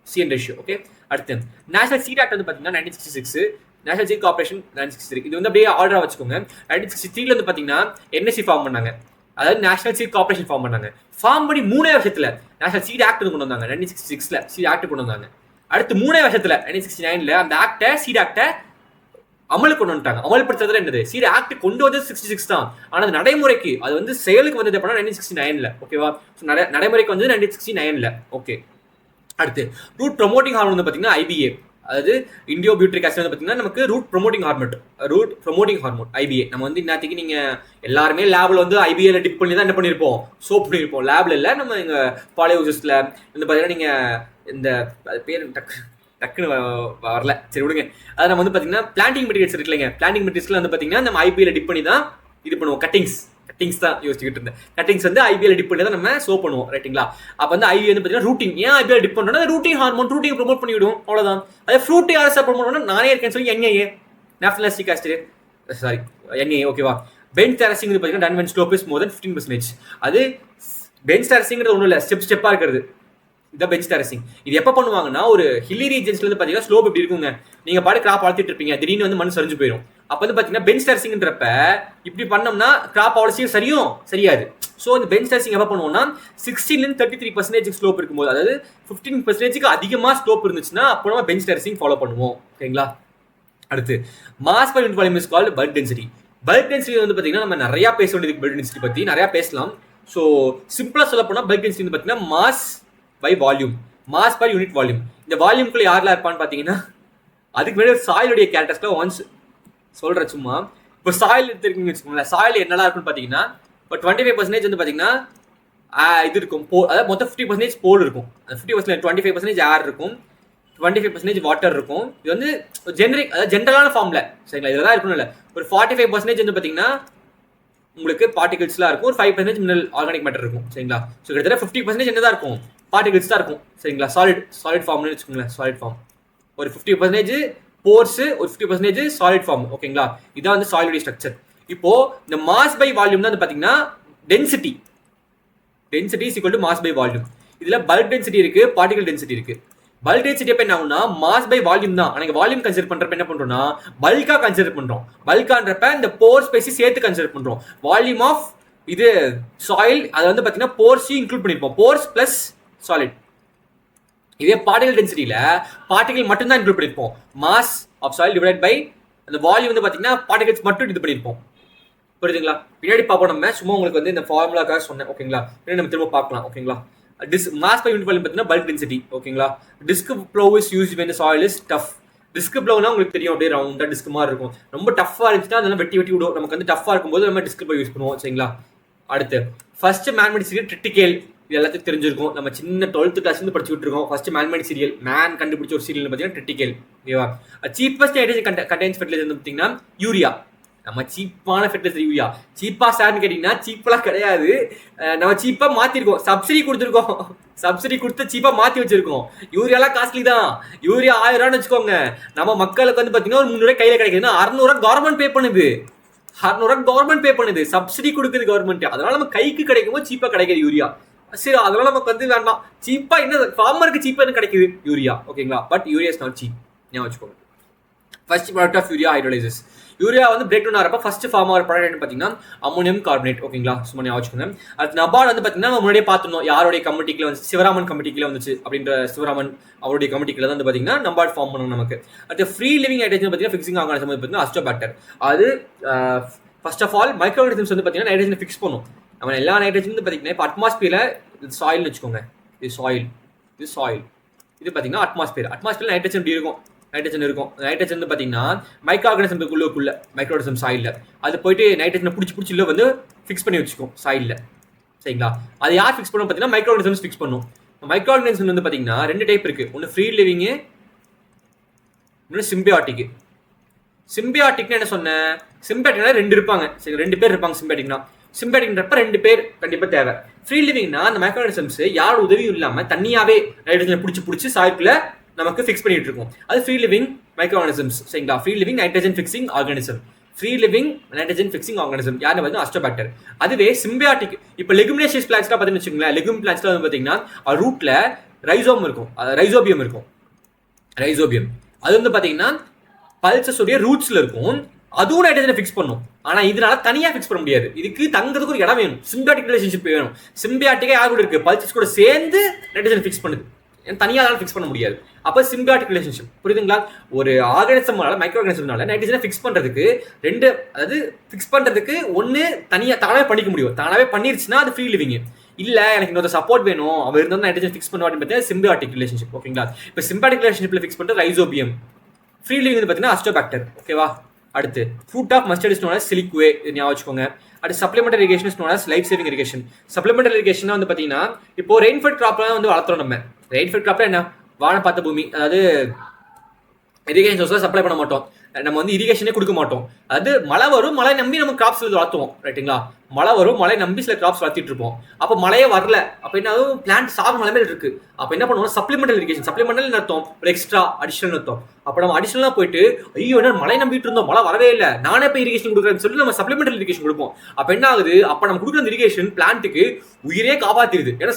CN ரேஷியோ. ஓகே. அடுத்து நேஷனல் சீட் ஆக்ட் வந்து பார்த்தீங்கன்னா 1966, நேஷனல் சீட் கார்பரேஷன் 1963. இது வந்து அப்படியே ஆர்டரா வச்சுக்கோங்க. 1963 வந்து பார்த்தீங்கன்னா NSC ஃபார்ம் பண்ணாங்க, அதாவது நேஷனல் சீட் கார்பரேஷன் ஃபார்ம் பண்ணாங்க. ஃபார்ம் பண்ணி 3 வருஷத்துல நேஷனல் சீட் ஆக்ட் கொண்டு வந்தாங்க. 1966ல சீட் ஆக்ட் கொண்டு வந்தாங்க. அடுத்து 3 வருஷத்துல 1969ல அந்த ஆக்டை சீட் ஆக்டை அமலுக்கு கொண்டு வந்துட்டாங்க. அமல்படுத்துறதுல என்னது, சீட் ஆக்ட் கொண்டு வந்தது 66 தான். ஆனால் அது நடைமுறைக்கு, அது வந்து செயலுக்கு வந்தது எப்படின்னா 1969ல. ஓகேவா. நடைமுறைக்கு வந்தது 1969ல. ஓகே. அடுத்து ரூட் ப்ரொமோட்டிங் ஹார்மோன் வந்து பார்த்தீங்கன்னா IBA, அதாவது இண்டியோ பியூட்ரிக் ஆசிட் வந்து பார்த்தீங்கன்னா நமக்கு ரூட் ப்ரொமோட்டிங் ஹார்மோன் IBA. நம்ம வந்து இன்னத்துக்கு நீங்க எல்லாருமே லேப்ல வந்து IBA டிப் பண்ணி தான் என்ன பண்ணியிருப்போம், சோப் பண்ணியிருப்போம். லேப்ல இல்லை, நம்ம இங்க பாலியோசிஸ்ல வந்து பார்த்தீங்கன்னா நீங்க இந்த பேர் டக்குன்னு வரல, சரி விடுங்க. அதை நம்ம வந்து பார்த்தீங்கன்னா பிளான்டிங் மெட்டீரியல்ஸ் இருக்கு இல்லைங்க, பிளான்டிங் மெட்டீரியல்ஸ்ல வந்து பார்த்தீங்கன்னா நம்ம IBA டிப் பண்ணி தான் இது பண்ணுவோம். கட்டிங்ஸ் தான் யோசிச்சுக்கிட்டு இருந்தேன். கட்டிங்ஸ் வந்து IBA டிப் பண்ணி தான் நம்ம சோப் பண்ணுவோம். ரைட்டுங்களா. அப்போ வந்து IBA வந்து பார்த்தீங்கன்னா ரூட்டிங், ஏன் IBA டிப் பண்ணுறோம்னா ரூட்டிங் ஹார்மோன், ரூட்டிங் ப்ரொமோட் பண்ணி விடும், அவ்வளோதான். அதே ஃப்ரூட்டி ஆர்எஸ் ப்ரொமோட் பண்ணா நானே இருக்கேன்னு சொல்லி NAA, naphthalic acid, sorry NAA. ஓகேவா. பெஞ்ச் டெரசிங் வந்து பார்த்தீங்கன்னா done when slope is more than 15%. அது பெஞ்ச் டெரசிங்கிறது ஒன்றும் இல்லை, ஸ்டெப்பாக இருக்கிறது. இந்த பெஞ்ச் டெரசிங் இது எப்போ பண்ணுவாங்கன்னா ஒரு ஹில்லி ரீஜன்ஸ்ல இருந்து பார்த்தீங்கன்னா ஸ்லோப் இப்படி இருக்குங்க, நீங்க பாட்டு கிராப் வளர்த்திட்டு இருப்பீங்க, திடீர்னு வந்து மண் சரிஞ்சு போயிடும். அப்போ வந்து பார்த்தீங்கன்னா பெஞ்ச் டெரசிங்ன்றப்ப இப்படி பண்ணோம்னா கிராப் அவ்வளோ சரியாது. ஸோ இந்த பெஞ்ச் டெரசிங் எப்போ பண்ணுவோம்னா 16 33% ஸ்லோப் இருக்கும்போது, அதாவது 15% அதிகமாக ஸ்லோப் இருந்துச்சுன்னா அப்போ நம்ம பெஞ்ச் டெரசிங் ஃபாலோ பண்ணுவோம். ஓகேங்களா. அடுத்து mass per unit volume is called bulk density. Bulk density வந்து பார்த்தீங்கன்னா நம்ம நிறையா பேச வேண்டியது, பல்க் டென்சிட்டி பற்றி நிறையா பேசலாம். ஸோ சிம்பிளாக சொல்ல போனால் பல்க் டென்சிட்டி வந்து பார்த்தீங்கன்னா mass by volume, mass per unit volume. இந்த வால்யூம்குள்ள யாரெல்லாம் இருப்பான்னு பார்த்தீங்கன்னா அதுக்கு முன்னாடி சாயிலுடைய கேரக்டர்ஸ்லாம் ஒன்ஸ் சொல்கிறேன் சும்மா. இப்போ சாயில் எடுத்துருக்கீங்கன்னு வச்சுக்கோங்களேன், சாயில் என்னெல்லாம் இருக்குன்னு பார்த்தீங்கன்னா இப்போ 25% வந்து பார்த்தீங்கன்னா இது இருக்கும், அதாவது மொத்தம் 50% போல் இருக்கும். 50% 25% ஏர் இருக்கும், 25% வாட்டர் இருக்கும். இது வந்து ஜெனரிக், அதாவது ஜென்ரலான ஃபார்ம்ல சரிங்களா, இதெல்லாம் இருக்கணும் இல்லை. ஒரு 45% வந்து பார்த்தீங்கன்னா உங்களுக்கு பார்ட்டிகல்ஸ்லாம் இருக்கும், ஒரு 5% மினரல் ஆர்கானிக் மேட்டர் இருக்கும். சரிங்களா? ஸோ கிட்டத்தட்ட 50% என்னதான் இருக்கும், பார்ட்டிகல்ஸ் தான் இருக்கும். சரிங்களா? சாலிட் ஃபார்ம்னு வச்சுக்கோங்களேன். சாலிட் ஃபார்ம் ஒரு 50% போர்ஸ், ஒரு 50% சாலிட் ஃபார்ம். ஓகேங்களா? இதான் வந்து சாலிட் ஸ்ட்ரக்சர். இப்போ இந்த மாஸ் பை வால்யூம் தான் பாத்தீங்கன்னா density is equal to mass by volume. இதுல பல்க் டென்சிட்டி இருக்கு, பார்ட்டிகல் டென்சிட்டி இருக்கு. பல்க் டென்சிட்டி எப்ப என்ன ஆகும்னா மாஸ் பை வால்யூம் தான். எனக்கு வால்யூம் கன்சிடர் பண்றப்ப என்ன பண்றோம்னா பல்கா கன்சிடர் பண்றோம். பல்கான்றப்ப இந்த போர் ஸ்பேஸ் சேர்த்து கன்சிடர் பண்றோம். வால்யூம் ஆஃப் இது சாயில், அது வந்து பாத்தீங்கன்னா போர்ஸையும் இன்க்ளூட் பண்ணிருப்போம். Pores plus solid. இதே பார்ட்டிகல் டென்சிட்டியில பார்ட்டிகல் மட்டும் தான் இன்க்ளூட் பண்ணிருப்போம். Mass of soil divide by அந்த வால்யூம் வந்து பாத்தீங்கன்னா பார்ட்டிகல்ஸ் மட்டும் இது பண்ணிருப்போம். புரியுதுங்களா? பின்னாடி பார்ப்போம். நம்ம சும்மா உங்களுக்கு வந்து இந்த ஃபார்முலாக்காக சொன்னேன். ஓகேங்களா? பின்னாடி நம்ம திரும்ப பார்க்கலாம். ஓகேங்களா? மாஸ் பை யூனிட் வால்யூம் பார்த்தீங்கன்னா பல்க் டென்சிட்டி. ஓகேங்களா? Disc plough is used when the soil is tough. Disc ப்ளோனா உங்களுக்கு தெரியும், அப்படியே ரவுண்டா டிஸ்க் மாதிரி இருக்கும். ரொம்ப டஃப்பா இருந்துச்சுன்னா அதெல்லாம் வெட்டி விடும். நமக்கு வந்து டஃப்பா இருக்கும்போது நம்ம டிஸ்க் ப்ளோ யூஸ் பண்ணுவோம். சரிங்களா? அடுத்து ஃபர்ஸ்ட் மேன்மேட் சீரியல் ட்ரிட்டிகேல். இது எல்லாத்தையும் தெரிஞ்சிருக்கும். நம்ம சின்ன 12th கிளாஸ் இருந்து படிச்சுட்டு இருக்கோம். ஃபர்ஸ்ட் மேன்மேட் சீரியல், மேன் கண்டுபிடிச்ச ஒரு சீரியல் பார்த்தீங்கன்னா ட்ரிட்டிகேல். ஓகேவா? சீப்பஸ்ட் நைட்ரஜன் கண்டெய்ன்ஸ் ஃபெர்டிலைசர் பார்த்தீங்கன்னா யூரியா. நம்ம சீப்பான ஃபெர்டிலைசர் யூரியா. சீப்பா சார்னு கேட்டீங்கன்னா சீப்பெல்லாம் கிடையாது. நம்ம சீப்பா மாத்திருக்கோம், சப்சிடி கொடுத்துருக்கோம். சப்சிடி கொடுத்து சீப்பா மாத்தி வச்சிருக்கோம். யூரியாலாம் காஸ்ட்லி தான். யூரியா 1000 ரூபான்னு வச்சுக்கோங்க. நம்ம மக்களுக்கு வந்து பாத்தீங்கன்னா ஒரு 300 கையில கிடைக்குதுன்னா 600 கவர்மெண்ட் பே பண்ணுது. 600 கவர்மெண்ட் பே பண்ணுது, சப்சிடி கொடுக்குது கவர்மெண்ட். அதனால நம்ம கைக்கு கிடைக்கும்போது சீப்பா கிடைக்குது யூரியா. சரி, அதனால நமக்கு வந்து வேண்டாம். சீப்பா என்ன ஃபார்மருக்கு சீப்பா கிடைக்குது யூரியா. ஓகேங்களா? But urea is not cheap. ஞாபகம் வச்சுக்கோங்க. First product of urea hydrolysis. Urea வந்து பிரேக் டவுன் ஆகிறப்ப ஃபர்ஸ்ட் ஃபார்ம் ஆகிற ப்ராடக்ட் என்ன பார்த்தீங்கன்னா அமோனியம் கார்பனேட். ஓகேங்களா? சும்மா ஞாபகம் வச்சுக்கோங்க. அது நபார்டு வந்து பார்த்தீங்கன்னா நம்ம முன்னாடியே பார்த்துருந்தோம். யாருடைய கமிட்டிக்கில் வந்து சிவராமன் கமிட்டிக்கில் வந்துச்சு. அப்படின்ற சிவராமன் அவருடைய கமிட்டிக்கில் தான் வந்து பார்த்தீங்கன்னா நபார்டு ஃபார்ம் பண்ணணும் நமக்கு. அடுத்து ஃப்ரீ லிவிங் ஹைட்ரஜன் பார்த்தீங்கன்னா ஃபிக்ஸிங் ஆர்கானிசம் வந்து பார்த்தீங்கன்னா அஸ்டோபாக்டர். அது first of all microorganisms வந்து பார்த்தீங்கன்னா நைட்ரஜன் ஃபிக்ஸ் பண்ணும். நம்ம எல்லா நைட்ரஜன் வந்து பார்த்தீங்கன்னா இப்போ அட்மாஸ்பியரில் இது சாயில்னு வச்சுக்கோங்க. இது சாயில், இது பார்த்தீங்கன்னா அட்மாஸ்பியர் நைட்ரஜன் இப்படி இருக்கும். நைட்ரஜன் வந்து பார்த்தீங்கன்னா மைக்ரோ ஆர்கானிசம்க்குள்ள மைக்ரோ ஆர்கானிசம் சாயில்ல அது போயிட்டு நைட்ரஜனை பிடிச்சி உள்ள வந்து ஃபிக்ஸ் பண்ணி வச்சுக்கும் சாயில்ல. சரிங்களா? அது யார் ஃபிக்ஸ் பண்ணும் பார்த்தீங்கன்னா மைக்ரோ ஆர்கானிசம்ஸ் ஃபிக்ஸ் பண்ணும். மைக்ரோ ஆர்கானிசம் வந்து பார்த்தீங்கன்னா 2 டைப் இருக்கு. ஒன்று ஃப்ரீ லிவிங், இன்னொன்று சிம்பியாட்டிக். சிம்பியாட்டிக்னா என்ன சொன்னேன்? சிம்பியாட்டிக்னா 2 இருப்பாங்க. சரி, 2 பேர் இருப்பாங்க. சிம்பியாட்டிக்ன்றப்ப 2 பேர் கண்டிப்பாக தேவை. ஃப்ரீ லிவிங்னா அந்த மைக்ரோ ஆர்கானிசம்ஸ் யாரோட உதவியும் இல்லாமல் தனியாவே நைட்ரஜனை பிடிச்சி சாயில்குள்ள நமக்கு ஃபிக்ஸ் பண்ணிட்டு இருக்கோம். அது ஃப்ரீ லிவிங் மைக்ரோ ஆர்கானிசம்ஸ். சரிங்களா? Free living nitrogen fixing organism. யாரு வந்து அஸ்டோபாக்டர். அதுவே சிம்பியாட்டிக் இப்போ லெகுமினேஷியஸ் பிளான்ட்ஸ்லாம் பார்த்தீங்கன்னு வச்சுக்கோங்களேன். லெகும் பிளான்ட்ஸ்ல வந்து பார்த்தீங்கன்னா ரூட்ல ரைசோபியம் இருக்கும். அது வந்து பார்த்தீங்கன்னா பல்சஸ் உடைய ரூட்ஸ்ல இருக்கும். அதுவும் நைட்ரஜனை ஃபிக்ஸ் பண்ணும். ஆனா இதனால தனியா ஃபிக்ஸ் பண்ண முடியாது. இதுக்கு தங்கிறதுக்கு ஒரு இடம் வேணும். சிம்பியாட்டிக் ரிலேஷன்ஷிப் வேணும். சிம்பியாட்டிக்கா யார் கூட இருக்கு? பல்சஸ் கூட சேர்ந்து நைட்ரஜன் ஃபிக்ஸ் பண்ணுது. தனியாக ஃபிக்ஸ் பண்ண முடியாது. அப்போ சிம்பியாட்டிக் ரிலேஷன்ஷிப். புரியுதுங்களா? ஒரு ஆர்கானிசம்னால மைக்ரோ ஆர்கானிசம்னால நைட்ரஜனை ஃபிக்ஸ் பண்றதுக்கு ஒன்று தனியாக தானாவே பண்ணிக்க முடியும். தானாவே பண்ணிருச்சுன்னா அது ஃப்ரீ லிவிங். இல்ல எனக்கு இன்னொரு சப்போர்ட் வேணும், அவர் இருந்தா நைட்ரஜன் ஃபிக்ஸ் பண்ணுவான்னு பார்த்தீங்கன்னா சிம்பியாட்டிக் ரிலேஷன்ஷிப். ஓகேங்களா? இப்போ சிம்பியாட்டிக் ரிலேஷன்ஷிப்ல ஃபிக்ஸ் பண்றது ரைசோபியம். ஃப்ரீ லிவிங் வந்து பார்த்தீங்கன்னா அஸ்டோபாக்டர். ஓகேவா? அடுத்து fruit of mustard is known as siliqua. ஞாபகம் வச்சுக்கோங்க. அடுத்து supplementary irrigation is known as life saving irrigation. Supplementary irrigation வந்து பார்த்தீங்கன்னா இப்போ ரெயின்ஃபெட் கிராப்லாம் வந்து வளர்த்துறோம். நம்ம ரெயின்ஃபெட் கிராப்ல என்ன வானம் பார்த்த பூமி, அதாவது இரிகேஷன் சோர்ஸ்ல சப்ளை பண்ண மாட்டோம். நம்ம வந்து இரிகேஷனே கொடுக்க மாட்டோம். அது மழை வரும், மழை நம்பி நம்ம கிராப்ஸ் வளர்த்துவோம். ரைட்டுங்களா? மழை வரும், மழை நம்பி சில கிராப்ஸ் வளர்த்திட்டு இருப்போம். அப்போ மழையே வரல, அப்போ என்ன ஆகும்? பிளான்ட் சாகும் நிலைமையில இருக்கு. அப்போ என்ன பண்ணுவோம்? Supplemental irrigation. சப்ளிமெண்டல் அர்த்தம் ஒரு எக்ஸ்ட்ரா அடிஷனல் அர்த்தம். அப்போ நம்ம அடிஷனலா போயிட்டு ஐயோ என்ன மழை நம்பிட்டு இருந்தோம், மழை வரவே இல்லை, நானே போய் இரிகேஷன் கொடுக்குறேன்னு சொல்லி நம்ம சப்ளிமெண்டல் இரிகேஷன் கொடுப்போம். அப்போ என்ன ஆகுது? அப்போ நம்ம கொடுக்குற இரிகேஷன் பிளான்ட்டுக்கு உயிரே காப்பாத்திடுது. ஏன்னா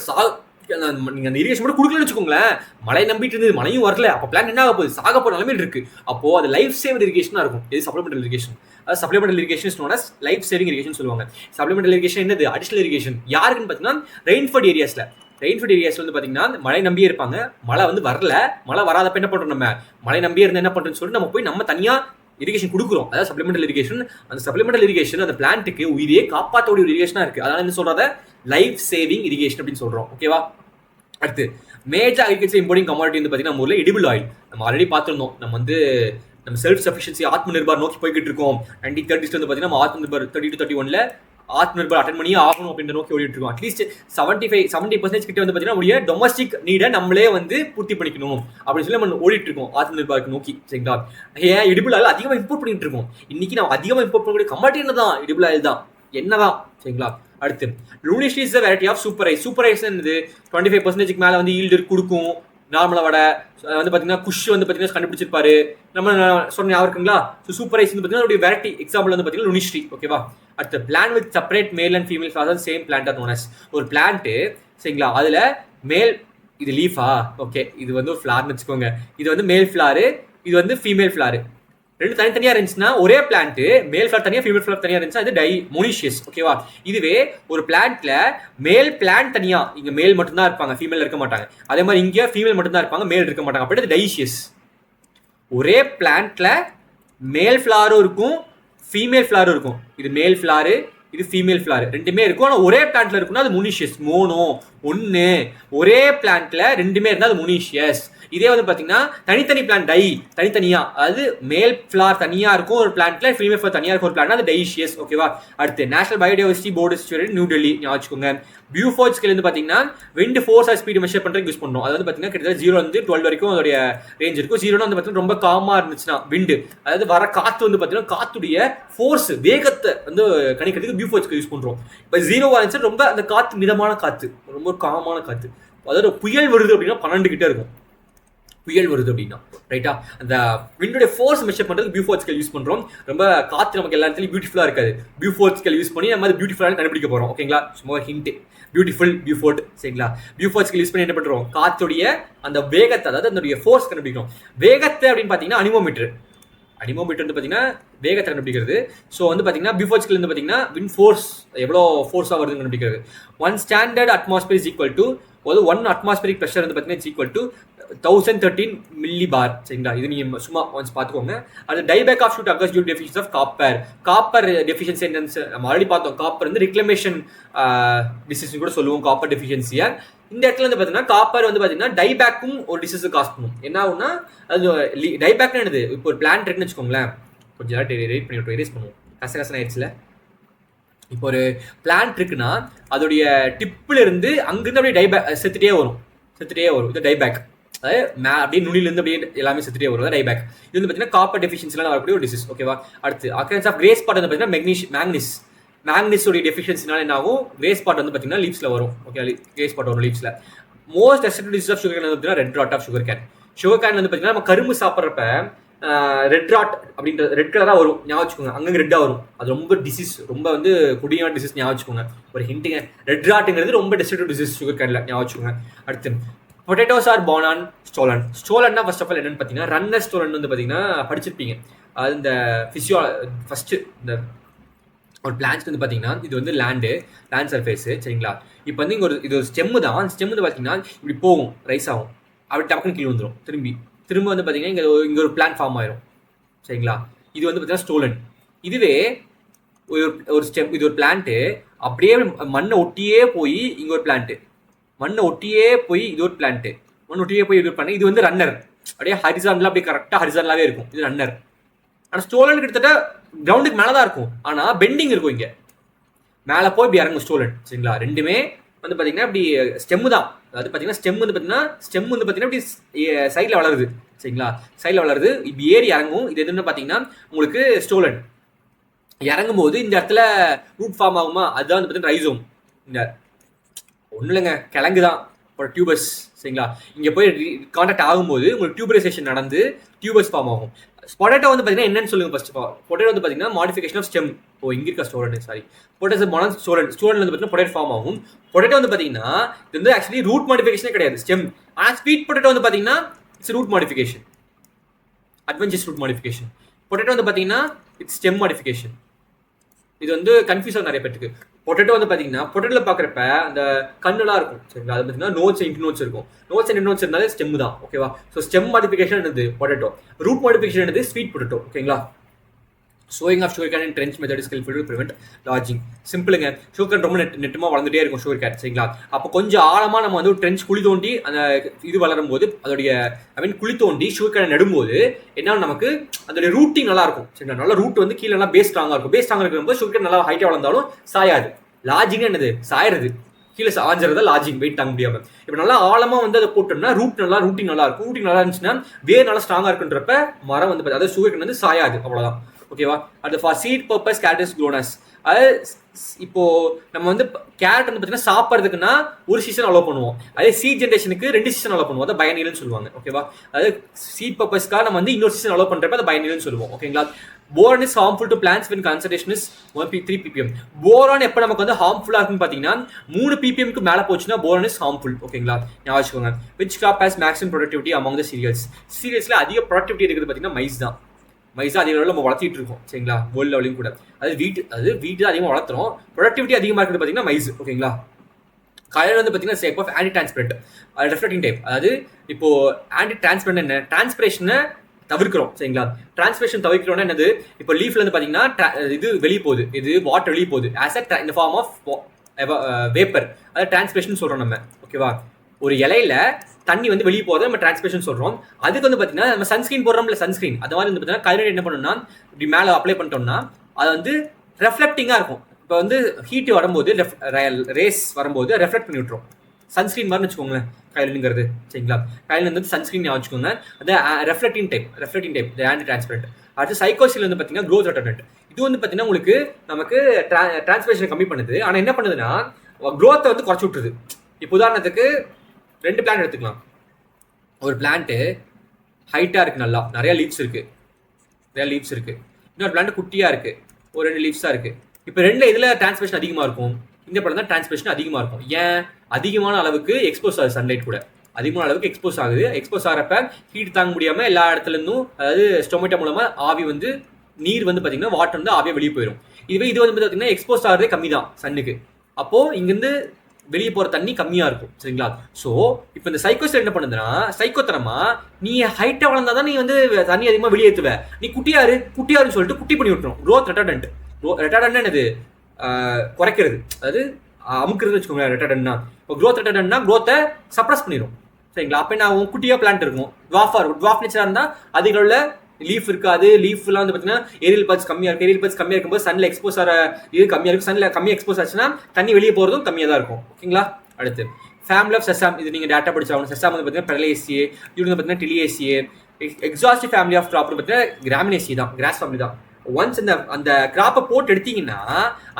நீங்க அந்த இரிகேஷன் மட்டும் கொடுக்கலன்னு வச்சுக்கோங்களேன், மழை நம்பிட்டு இருந்தது, மழையும் வரல, அப்போ பிளான் என்ன ஆக போகுது? சாக போற நிலைமையில் இருக்கு. அப்போ அது லைஃப் சேவர் இரிகேஷனா இருக்கும். இது சப்ளிமெண்டல் இரிகேஷன். அது supplemental irrigation is known as life saving irrigation சொல்லுவாங்க. சப்ளிமெண்டல் இரிகேஷன் என்னது? Additional irrigation. யாருக்குன்னு பார்த்தீங்கன்னா ரெயின்ஃபெட் ஏரியாஸ்ல வந்து பார்த்தீங்கன்னா மழை நம்பியே இருப்பாங்க. மழை வந்து வரல, மழை வராதப்ப என்ன பண்றோம்? நம்ம மழை நம்பியே இருந்தா என்ன பண்றோம்னு சொல்லிட்டு நம்ம போய் நம்ம தனியா இரிகேஷன் கொடுக்குறோம். அதாவது சப்ளிமெண்டல் இரிகேஷன். அந்த சப்ளிமெண்டல் இரிகேஷன் அந்த பிளான்ட்டுக்கு உயிரியே காப்பாற்றக்கூடிய ஒரு இரிகேஷனா இருக்கு. அதனால என்ன சொல்றத லைஃப் சேவிங் இரிகேஷன் அப்படின்னு சொல்றோம். ஓகேவா? அடுத்து மேஜர் அக்ரிகல்ச்சர் இம்போர்ட்டிங் கமாடிட்டி வந்து பார்த்தீங்கன்னா நம்ம ஊரில் எடிபிள் ஆயில். நம்ம ஆல்ரெடி பார்த்துருந்தோம். நம்ம செல்ஃப் சஃபிஷியன்சி ஆத்ம நிர்பார் நோக்கி போய்கிட்டு இருக்கோம். 1930s வந்து பார்த்தீங்கன்னா நம்ம ஆத்ம நிர்பார் 30 to 31 ஆத்ம நிர்பார் அட்டன் பண்ணியே ஆகணும் அப்படின்ற நோக்கி ஓடிட்டு இருக்கோம். அட்லீஸ்ட் 70% கிட்ட வந்து பார்த்தீங்கன்னா நம்மளுடைய டொமஸ்டிக் நீடை நம்மளே வந்து பூர்த்தி பண்ணிக்கணும் அப்படின்னு சொல்லி நம்ம ஓடிட்டு இருக்கோம் ஆத்ம நிர்பாருக்கு நோக்கி. சரிங்களா? ஏன் எடிபிள் ஆயில் அதிகமாக இம்போர்ட் பண்ணிட்டு இருக்கோம். இன்னைக்கு நம்ம அதிகமாக இம்போர்ட் பண்ணக்கூடிய கமாடிட்டி தான் எடிபிள் ஆயில் தான். என்னதான் சரிங்களா. அடுத்து லூனிஸ்ட்ரி is variety of super rice. Super rice 25% மேலே வந்து ஈல்டு கொடுக்கும். நார்மலா விட வந்து பாத்தீங்கன்னா குஷ் வந்து பாத்தீங்கன்னா கண்டுபிடிச்சிருப்பாரு நம்ம சொன்ன ஞாபகம் இருக்குங்களா. ஸோ சூப்பர் ரைஸ் வந்து பாத்தீங்கன்னா வெரைட்டி எக்ஸாம்பிள் வந்து பாத்தீங்கன்னா லுனிஸ்ட்ரி. ஓகேவா. அடுத்து plant with separate male and female flowers same plant are known as. ஒரு பிளான்ட் சரிங்களா, அதுல மேல் இது லீஃபா, ஓகே இது வந்து ஒரு ஃபிளார்னு வச்சுக்கோங்க. இது வந்து மேல் ஃபிளாரு, இது வந்து ஃபீமேல் ஃபிளாரு. ரெண்டு தனித்தனியா இருந்துச்சுன்னா ஒரே பிளான்ட் மேல் ஃபிளவர் தனியா ஃபீமேல் ஃபிளவர் தனியா இருந்துச்சு, அது மோனிஷியஸ். ஓகேவா. இதுவே ஒரு பிளான்ட்ல மேல் பிளான்ட் தனியா, இங்க மேல் மட்டும் தான் இருப்பாங்க, ஃபீமேல் இருக்க மாட்டாங்க. அதே மாதிரி இங்க ஃபீமேல் மட்டும் தான் இருப்பாங்க, மேல் இருக்க மாட்டாங்க. அப்படி டைஷியஸ். ஒரே பிளான்ட்ல மேல் ஃபிளவரும் இருக்கும் ஃபீமேல் ஃபிளவரும் இருக்கும். இது மேல் ஃபிளவரு, இது ஃபீமேல் ஃபிளவர் ரெண்டுமே இருக்கும். ஆனால் ஒரே பிளான்ட்ல இருக்குன்னா அது மோனிஷியஸ். மோனோ ஒன்று, ஒரே பிளான்ட்ல ரெண்டுமே இருந்தால் அது மோனிஷியஸ். இதே வந்து பாத்தீங்கன்னா தனித்தனி பிளான்ட் டை தனித்தனியா, அதாவது மேல் ஃபிளவர் தனியா இருக்கும் ஒரு பிளான்ட்ல, ஃபீமேல் ஃபிளவர் தனியா இருக்கும் ஒரு பிளான்ட், அது டைஷியஸ். ஓகேவா. அடுத்து national biodiversity board situated new Delhi. ஞாபகம். பியூஃபோர்ட் ஸ்கேல் வந்து பாத்தீங்கன்னா wind fours or speed measure பண்றதுக்கு யூஸ் பண்ணுவோம். அது வந்து பாத்தீங்கன்னா கிட்டத்தட்ட 0 வந்து 12 வரைக்கும் அதோட ரேஞ்ச் இருக்கும். 0 வந்து பாத்தீங்கன்னா ரொம்ப காமா இருந்துச்சுன்னா விண்டு, அதாவது வர காத்து வந்து பாத்தீங்கன்னா காத்துடைய ஃபோர்ஸ் வேகத்தை வந்து கணிக்கிறதுக்கு பியூஃபோர்ட் ஸ்கேல் யூஸ் பண்றோம். இப்போ 0 இருந்துச்சு ரொம்ப அந்த காத்து மிதமான காத்து, ரொம்ப காமான காத்து. அதாவது புயல் வருது அப்படின்னா 12 கிட்ட இருக்கும். புயல் வருது அப்படின்னா ரைட்டா, அந்த விண்டோட ஃபோர்ஸ் மெஷர் பண்றது பியூஃபோர்ட் ஸ்கேல் யூஸ் பண்றோம். ரொம்ப காத்து நமக்கு எல்லா இடத்துலயும் பியூட்டிஃபுல்லா இருக்காது, பியூஃபோர்ட் ஸ்கேல் யூஸ் பண்ணி நம்ம பியூட்டிஃபுல்லான கண்டுபிடிக்க போறோம். ஓகேங்களா. சும்மா ஹிண்ட், பியூட்டிஃபுல் பியூஃபோர்ட். சரிங்களா. பியூஃபோர்ட் ஸ்கேல் யூஸ் பண்ணி என்ன பண்றோம், காத்துடைய அந்த வேகத்தை, அதாவது அதனுடைய ஃபோர்ஸ் கண்டுபிடிக்கிறோம். வேகத்தை அப்படின்னு பாத்தீங்கன்னா அனிமோமீட்டர். அனிமோமீட்டர் வந்து பாத்தீங்கன்னா வேகத்தை கண்டுபிடிக்கிறது. ஸோ வந்து பாத்தீங்கன்னா பியூஃபோர்ட் ஸ்கேல் வந்து பாத்தீங்கன்னா விண்ட் ஃபோர்ஸ் எவ்வளோ ஃபோர்ஸா வருதுன்னு கண்டுபிடிக்கிறது. 1 standard atmosphere is equal to, அதாவது 1 அட்மாஸ்பியரிக் ப்ரெஷர் வந்து பாத்தீங்கன்னா is equal to 1013 millibar. சரிங்களா. இது நீங்க சும்மா ஒன்ஸ் பார்த்துக்கோங்க. அது dieback of shoot occurs due to deficiency of copper. Copper deficiency என்னன்னு நம்ம ஆல்ரெடி பார்த்தோம். காப்பர் வந்து ரிக்ளமேஷன் டிசீஸ் கூட சொல்லுவோம் காப்பர் டெஃபிஷியன்சியா. இந்த இடத்துல வந்து பாத்தீங்கன்னா காப்பர் வந்து பாத்தீங்கன்னா டைபேக்கும் ஒரு டிசீஸ் காஸ் பண்ணும். என்ன ஆகும்னா அது டைபேக்னு என்னது, இப்போ ஒரு பிளான்ட் இருக்குன்னு வச்சுக்கோங்களேன், கொஞ்சம் ரேட் பண்ணி எரேஸ் பண்ணுவோம், கசகசன ஆயிடுச்சுல. இப்போ ஒரு பிளான்ட் இருக்குன்னா அதோடைய டிப்ல இருந்து அங்கிருந்து அப்படியே டைபேக் செத்துட்டே வரும். இது டைபேக். அதாவது அப்படியே நுனிலிருந்து அப்படியே எல்லாமே செத்துட்டே வரும், டைபேக். இது வந்து பார்த்தீங்கன்னா காப்பர் டெஃபிஷியன்சிலாம் வரக்கூடிய ஒரு டிசீஸ். ஓகேவா. அடுத்து அக்கரன்ஸ் ஆஃப் கிரே ஸ்பாட் வந்து பார்த்தீங்கன்னா மேக்னீஸோடைய டெஃபிஷியன்சினால என்ன ஆகும், கிரே ஸ்பாட் வந்து பார்த்தீங்கன்னா லீவ்ஸ்ல வரும். ஓகே, கிரே ஸ்பாட் வரும் லீவ்ஸ்ல. Most restricted disease of sugarcane வந்து பார்த்தீங்கன்னா red rot of sugarcane. Sugarcane வந்து பார்த்தீங்கன்னா நம்ம கரும்பு சாப்பிட்றப்ப ரெட் ராட் அப்படின்ற ரெட் கலராக வரும், ஞாபகம் வச்சுக்கோங்க. அங்கங்கே ரெட்டாக வரும், அது ரொம்ப டிசீஸ், ரொம்ப வந்து கொடியான டிசீஸ், ஞாபகம் வச்சுக்கோங்க. ஒரு ஹிண்ட்டுங்க, ரெட் ராட்டுங்கிறது ரொம்ப டெஸ்ட்ரக்டிவ் டிசீஸ் சுகர் கேன்ல, ஞாபகம் வச்சுக்கோங்க. அடுத்து potatoes are born on stolen. ஸ்டோலன்னா ஃபர்ஸ்ட் ஆஃப் ஆல் என்னன்னு பார்த்தீங்கன்னா ரன்னர் ஸ்டோலன் வந்து பார்த்தீங்கன்னா படிச்சிருப்பீங்க. அது இந்த ஃபர்ஸ்ட் இந்த ஒரு பிளான்ட் வந்து பார்த்தீங்கன்னா இது வந்து லேண்ட் சர்ஃபேஸ். சரிங்களா. இப்போ வந்து இங்கே இது ஒரு ஸ்டெம்மு தான். அந்த ஸ்டெம்மு வந்து பார்த்தீங்கன்னா இப்படி போகும், ரைஸ் ஆகும், அப்படி டக்குன்னு கீழே வந்துடும். திரும்ப வந்து பார்த்தீங்கன்னா இங்கே ஒரு பிளான் ஃபார்ம் ஆயிரும். சரிங்களா. இது வந்து பார்த்தீங்கன்னா ஸ்டோலன். இதுவே ஒரு ஸ்டெம், இது ஒரு பிளான்ட்டு அப்படியே மண்ணை ஒட்டியே போய் இங்கே ஒரு பிளான்ட்டு, மண்ணை ஒட்டியே போய் இது ஒரு பிளான்ட்டு, மண் ஒட்டியே போய் இது பண்ண, இது வந்து ரன்னர். அப்படியே ஹரிசான்லாம் அப்படியே கரெக்டாக ஹரிசான்லாவே இருக்கும், இது ரன்னர். ஆனால் ஸ்டோலன் கிட்டத்தட்ட கிரவுண்டுக்கு மேலே தான் இருக்கும், ஆனால் பெண்டிங் இருக்கும், இங்கே மேலே போய் இப்படி இறங்கும் ஸ்டோலன். சரிங்களா. ரெண்டுமே வந்து பார்த்தீங்கன்னா இப்படி ஸ்டெம்மு தான். அதாவது பார்த்தீங்கன்னா ஸ்டெம் வந்து பார்த்தீங்கன்னா இப்படி சைடில் வளருது. சரிங்களா. சைடில் வளருது, இப்படி ஏறி இறங்கும். இது எதுன்னு பார்த்தீங்கன்னா உங்களுக்கு ஸ்டோலன். இறங்கும் போது இந்த இடத்துல ரூட் ஃபார்ம் ஆகுமா, அதுதான் வந்து பார்த்தீங்கன்னா ரைசோம். இந்த ஒன்றும் இல்லைங்க, கிழங்கு தான், ஒரு டியூபர்ஸ். சரிங்களா. இங்கே போய் கான்டாக்ட் ஆகும்போது உங்களுக்கு டியூபரைசேஷன் நடந்து டியூபர்ஸ் ஃபார்ம் ஆகும். பொட்டேட்டோ வந்து பார்த்தீங்கன்னா என்னன்னு சொல்லுங்க ஃபர்ஸ்ட் ஆஃப் ஆல். பொட்டேட்டோ வந்து பார்த்தீங்கன்னா மாடிஃபிகேஷன் ஆஃப் ஸ்டெம். இங்கே இருக்க ஸ்டோலன், சாரி, பொட்டேட்டோ ஸ்டோலன் வந்து பார்த்தீங்கன்னா பொட்டேட்டோ ஃபார்ம் ஆகும். பொட்டேட்டோ வந்து பார்த்தீங்கன்னா இது வந்து ஆக்சுவலி ரூட் மாடிஃபிகேஷனே கிடையாது, ஸ்டெம். ஆனால் ஸ்வீட் பொட்டேட்டோ வந்து பார்த்தீங்கன்னா it's root modification, adventures root modification. Potato வந்து பார்த்தீங்கன்னா இட்ஸ் ஸ்டெம் மாடிஃபிகேஷன். இது வந்து கன்ஃபியூஸ் ஆகும் நிறைய பேருக்கு. பொட்டேட்டோ வந்து பார்த்தீங்கன்னா பொட்டேட்டோல பார்க்குறப்ப அந்த கண்ணுலாம் இருக்கும். சரிங்களா. அது பார்த்தீங்கன்னா நோட்ஸ் இன்ட் நோட்ஸ் இருக்கும். நோட்ஸ் அண்ட் நோட்ஸ் இருந்தாலே ஸ்டெம் தான். ஓகேவா. ஸோ ஸ்டெம் மாடிஃபிகேஷன் என்னது பொட்டேட்டோ, ரூட் மாடிஃபிகேஷன் என்னது ஸ்வீட் பொட்டேட்டோ. ஓகேங்களா. Sowing of sugarcane in trench method is helpful to prevent lodging. சிம்பிளுங்க, சுகர் கேன் ரொம்ப நெட்டமாக வளர்ந்துட்டே இருக்கும் சுகர் கேன். சரிங்களா. அப்போ கொஞ்சம் ஆழமாக நம்ம வந்து ஒரு ட்ரென்ச் குழி தோண்டி அந்த இது வளரும் போது அதோடைய குழி தோண்டி சுகர் கேனை நடும்போது என்ன நமக்கு அதோடைய ரூட்டிங் நல்லா இருக்கும். சரிங்களா. நல்லா ரூட் வந்து கீழே நல்லா பேஸ் ஸ்ட்ராங்காக இருக்கும். பேஸ் ஸ்ட்ராங்காக இருக்கும்போது சுகர் கேன் நல்லா ஹைட்டாக வளர்ந்தாலும் சாயாது. லார்ஜிங் என்னது, சாயறது, கீழே சாஞ்சிறதா லார்ஜிங், வெயிட் தாங்க முடியாமல். இப்போ நல்லா ஆழமாக வந்து அதை போட்டோம்னா ரூட்டிங் நல்லா இருக்கும். ரூட்டிங் நல்லா இருந்துச்சுன்னா வேர் நல்லா ஸ்ட்ராங்காக இருக்குன்றப்ப மரம் வந்து அதாவது சுகர் கேன் வந்து சாயாது, அவ்வளோதான். ஓகேவா. அது for seed purpose cut is க்ரோனஸ். அது இப்போ நம்ம வந்து கேரட் வந்து பார்த்தீங்கன்னா சாப்பிட்றதுக்குன்னா ஒரு சீசன் அலோவ் பண்ணுவோம். அதே சீட் ஜென்ரேஷனுக்கு 2 சீசன் அலோவ் பண்ணுவோம். அதை பயனியல்னு சொல்லுவாங்க. ஓகேவா? அதாவது சீட் பர்பஸ்க்காக நம்ம வந்து இன்னொரு சீசன் அலோவ் பண்றப்ப அதை பயனியல்னு சொல்லுவோம். ஓகேங்களா? Boron is harmful to plants when concentration is 3 ppm. Boron எப்போ நமக்கு வந்து ஹார்ம்ஃபுல்லா இருக்குன்னு பார்த்தீங்கன்னா 3 ppmக்கு மேலே போச்சுன்னா போரான் இஸ் ஹார்ம்ஃபுல். ஓகேங்களா? ஞாபகம் வச்சுக்கோங்க. which crop has maximum productivity among the cereals? cerealsல அதிக ப்ரொடக்டிவிட்டி இருக்குது பார்த்தீங்கன்னா மைஸ் தான். மைஸா அதிக லெவலில் நம்ம வளர்த்திட்டு இருக்கோம். சரிங்களா? வேர்ல்டு லெவலையும் கூட அது வீட்டு தான் அதிகமாக வளர்த்துறோம். ப்ரொடக்டிவிட்டி அதிகமாக இருக்குது பார்த்தீங்கன்னா மைஸ். ஓகேங்களா? கலர் வந்து பார்த்தீங்கன்னா shape of anti transparent reflecting type. அதாவது இப்போ ஆன்டி டிரான்ஸ்பரண்ட் என்ன, டிரான்ஸ்பிரேஷனை தவிர்க்கிறோம். சரிங்களா? டிரான்ஸ்பிரேஷன் தவிர்க்கிறோம்னா என்னது, இப்போ லீஃப்ல இருந்து பார்த்தீங்கன்னா இது வெளியே போகுது, இது வாட்டர் வெளியே போகுது ஆஸ் அ இந்த ஃபார்ம் ஆஃப் வேப்பர். அதாவது டிரான்ஸ்பிரேஷன் சொல்கிறோம் நம்ம. ஓகேவா? ஒரு இலையில தண்ணி வந்து வெளியே போகுது, நம்ம டிரான்ஸ்பிரேஷன் சொல்கிறோம். அதுக்கு வந்து பார்த்தீங்கன்னா நம்ம சன்ஸ்கிரீன் போடுறோம்ல, சன்ஸ்கிரீன் அது மாதிரி வந்து பார்த்தீங்கன்னா கலர் என்ன பண்ணணும்னா இப்படி மேலே அப்ளை பண்ணிட்டோம்னா அது வந்து ரெஃப்ளெக்டிங்காக இருக்கும். இப்போ வந்து ஹீட் வரும்போது ரேஸ் வரும்போது ரெஃப்ளெக்ட் பண்ணி விட்டுரும். சன்ஸ்கிரீன் மாதிரி வச்சுக்கோங்களேன் கைலுங்கிறது. சரிங்களா? கைலில் வந்து சன்ஸ்கிரீன் வச்சுக்கோங்க. அது ரெஃப்ளெக்டிங் டைப் ஆன்டி டிரான்ஸ்பரண்ட். அடுத்து சைக்கோசில் வந்து பார்த்தீங்கன்னா க்ரோத் ரெட்டர்னட். இது வந்து பார்த்தீங்கன்னா உங்களுக்கு நமக்கு டிரான்ஸ்பிரேஷன் கம்மி பண்ணுது. ஆனால் என்ன பண்ணுதுன்னா க்ரோத்தை வந்து குறைச்சி விட்டுருது. இப்போ உதாரணத்துக்கு 2 பிளான்ட் எடுத்துக்கலாம். ஒரு பிளான்ட்டு ஹைட்டாக இருக்குது, நல்லா நிறையா லீவ்ஸ் இருக்குது, இன்னொரு பிளான்ட் குட்டியாக இருக்குது, ஒரு 2 லீவ்ஸாக இருக்குது. இப்போ 2 இதில் டிரான்ஸ்பிரேஷன் அதிகமாக இருக்கும். இந்த படம் தான் டிரான்ஸ்பிரேஷன் அதிகமாக இருக்கும். ஏன்? அதிகமான அளவுக்கு எக்ஸ்போஸ் ஆகுது, சன்லைட் கூட அதிகமான அளவுக்கு எக்ஸ்போஸ் ஆகுது. எக்ஸ்போஸ் ஆகிறப்ப ஹீட் தாங்க முடியாமல் எல்லா இடத்துலேருந்தும், அதாவது ஸ்டொமேட்டோ மூலமாக ஆவி வந்து நீர் வந்து பார்த்தீங்கன்னா வாட்டர் வந்து ஆவியாக வெளியே போயிடும். இதுவே இது வந்து பார்த்தீங்கன்னா எக்ஸ்போஸ் ஆகிறதே கம்மி தான் சன்னுக்கு. அப்போது இங்கேருந்து வெளியே போகிற தண்ணி கம்மியாக இருக்கும். சரிங்களா? ஸோ இப்போ இந்த சைக்கோசில் என்ன பண்ணுதுன்னா, சைக்கோத்தனமா நீ ஹைட்டாக வளர்ந்தா தான் நீ வந்து தண்ணி அதிகமாக வெளியேற்றுவ, நீ குட்டியாருன்னு சொல்லிட்டு குட்டி பண்ணி விட்டுரும். க்ரோத் ரெட்டார்டன்ட். என்னது? குறைக்கிறது, அதாவது அமுக்குறதுன்னு வச்சுக்கோங்க. ரெட்டார்டன்ட்னா இப்போ க்ரோத் ரெட்டார்டன்ட்னா க்ரோத்தை சப்ரஸ் பண்ணிடும். சரிங்களா? அப்போ என்ன ஆகும்? குட்டியாக பிளான்ட் இருக்கும், டுவாஃப் நேச்சராக இருந்தால் அதிக உள்ள லீஃப் இருக்காது. லீஃப்லாம் வந்து பார்த்தீங்கன்னா ஏரியல் பர்ட்ஸ் கம்மியாக இருக்கும். ஏரியல் பர்ட்ஸ் கம்மியாக இருக்கும்போது சன்ல எக்ஸ்போஸ் ஆகிற இது கம்மியாக இருக்கும். சன்ல கம்மியாக எக்ஸ்போஸ் ஆச்சுன்னா தண்ணி வெளியே போகிறதும் கம்மியாக தான் இருக்கும். ஓகேங்களா? அடுத்து ஃபேமிலி ஆஃப் செசாம். இது நீங்கள் டேட்டா படிச்சாகணும். செசாம் வந்து பார்த்தீங்கன்னா பெரலேசியே, இது வந்து பார்த்தீங்கன்னா டிலியேசியே. எக்ஸாஸ்டிவ் ஃபேமிலி ஆஃப் கிராப் பார்த்தீங்கன்னா கிராமினேசி தான், கிராஸ் ஃபேமிலி தான். ஒன்ஸ் அந்த கிராப்பை போட்டு எடுத்தீங்கன்னா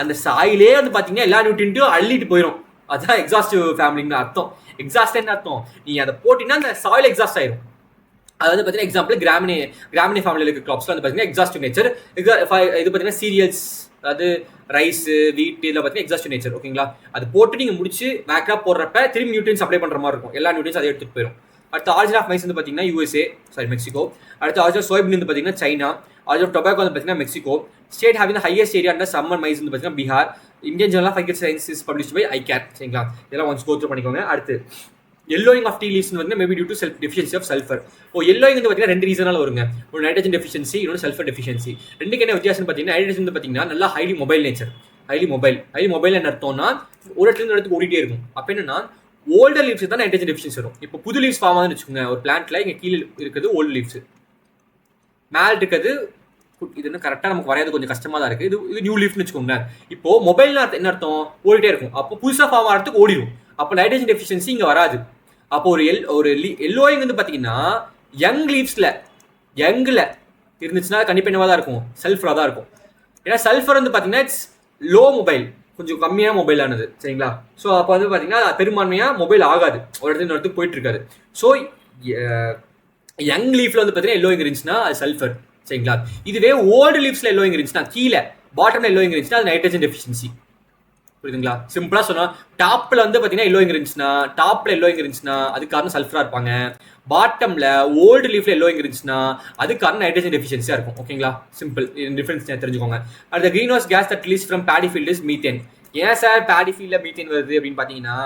அந்த சாயிலே வந்து பார்த்தீங்கன்னா எல்லா நியூட்ரியன்ட்டும் அள்ளிட்டு போயிடும். அதுதான் எக்ஸாஸ்டிவ் ஃபேமிலின்னு அர்த்தம். எக்ஸாஸ்ட் என்ன அர்த்தம்? நீங்கள் அதை போட்டிங்கன்னா அந்த சாயில் எக்ஸாஸ்ட் ஆயிடும். அது வந்து பார்த்தீங்கன்னா எக்ஸாம்பிள் கிராமினே ஃபேமிலியில் இருக்க கிராப்ஸ்லாம் வந்து பார்த்தீங்கன்னா எக்ஸாஸ்டிவ் நேச்சர். இது பார்த்தீங்கன்னா சீரியல்ஸ், அதாவது ரைஸு, வீட், இதில் பார்த்தீங்கன்னா எக்ஸாஸ்டிவ் நேச்சர். ஓகேங்களா? அது போட்டு நீங்கள் முடிச்சு பேக்கப் போடுறப்ப திரும்பி நியூட்ரியன்ஸ் அப்ளை பண்ணுற மாதிரி இருக்கும். எல்லா நியூட்ரியன்ஸ் அதை எடுத்துகிட்டு போயிடும். அடுத்து ஆரிஜின் ஆஃப் மைஸ் வந்து பார்த்தீங்கன்னா மெக்சிகோ. அடுத்து ஆரிஜின் ஆஃப் சோயாபீன் வந்து பார்த்தீங்கன்னா சைனா. ஆரிஜின் ஆஃப் டொபாக்கோ வந்து பார்த்தீங்கன்னா Mexico. State having highest area under summer maize வந்து பார்த்தீங்கன்னா Bihar. Indian journal of agriculture science is published by ICAR. சரிங்களா? இதெல்லாம் ஒன்ஸ் கோ த்ரூ பண்ணிக்கோங்க. அடுத்து yellowing of tea leaves வந்து maybe due to deficiency of sulphur. yellowing வந்து பார்த்தீங்கன்னா 2 ரீசனால வருங்க. ஒரு நைட்ரஜன் டெஃபிஷியன்சி, இன்னொரு சல்ஃபர் டெஃபிஷியன்சி. ரெண்டுக்கு என்ன வித்தியாசம் பார்த்தீங்கன்னா, நைட்ரஜன் வந்து பார்த்தீங்கன்னா நல்லா highly mobile nature. Highly mobile என்ன அர்த்தம்னா ஒரு இடத்துல இருந்து இடத்துக்கு ஓடிட்டே இருக்கும். அப்போ என்னன்னா ஓல்டர் லீவ்ஸ் தான் நைட்ரஜன் டெஃபிஷியன்சி வரும். இப்போ புது லீவ்ஸ் ஃபார்ம் ஆகுதுன்னு வச்சுக்கோங்க. ஒரு பிளான்ட்ல இங்கே கீழே இருக்கிறது ஓல்டு லீவ்ஸ், மேலே இருக்கிறது இது என்ன கரெக்டாக நமக்கு வரையாது, கொஞ்சம் கஷ்டமாக தான் இருக்குது. இது நியூ லீஃப்னு வச்சுக்கோங்களேன். இப்போ மொபைல்னா என்ன அர்த்தம்? ஓடிட்டே இருக்கும். அப்போ புதுசாக ஃபார்ம் ஆகிறதுக்கு ஓடிடும். அப்போ நைட்ரஜன் டெஃபிஷியன்சி இங்கே வராது. அப்போ ஒரு எல்லோயிங் வந்து பார்த்தீங்கன்னா யங்கில் இருந்துச்சுன்னா கண்டிப்பாக என்னவாக தான் இருக்கும்? சல்ஃபராக தான் இருக்கும். ஏன்னா சல்ஃபர் வந்து பார்த்தீங்கன்னா இட்ஸ் லோ மொபைல், கொஞ்சம் கம்மியான மொபைல் ஆனது. சரிங்களா? ஸோ அப்போ வந்து பார்த்தீங்கன்னா பெரும்பான்மையாக மொபைல் ஆகாது, ஒரு இடத்துக்கு போயிட்டு இருக்காது. ஸோ யங் லீஃப்ல வந்து பார்த்தீங்கன்னா எல்லோயிங் இருந்துச்சுன்னா அது சல்ஃபர். சரிங்களா? இதுவே ஓல்டு லீவ்ஸ்ல எல்லோயிங் இருந்துச்சுன்னா, கீழே பாட்டம்ல எல்லோயிங் இருந்துச்சுன்னா அது நைட்ரஜன் டெஃபிஷியன்சி. புரியுதுங்களா? சிம்பிளா சொன்னா டாப்ல வந்து பாத்தீங்கன்னா எல்லோயிங் இருந்துச்சுன்னா அதுக்கு காரணம் சல்ஃபரா இருப்பாங்க. பாட்டம்ல ஓல்டு லீஃப்ல எல்லோயிங் இருந்துச்சுன்னா அதுக்கு காரணம் நைட்ரஜன் டெஃபிஷியன்சியா இருக்கும். ஓகேங்களா? சிம்பிள் டிஃபரன்ஸ் தெரிஞ்சுக்கோங்க. அடுத்த green house case that release from Bedi field is methane. ஏன் சார் பேடி ஃபீல்ட்ல மீத்தேன் வருது அப்படின்னு பாத்தீங்கன்னா,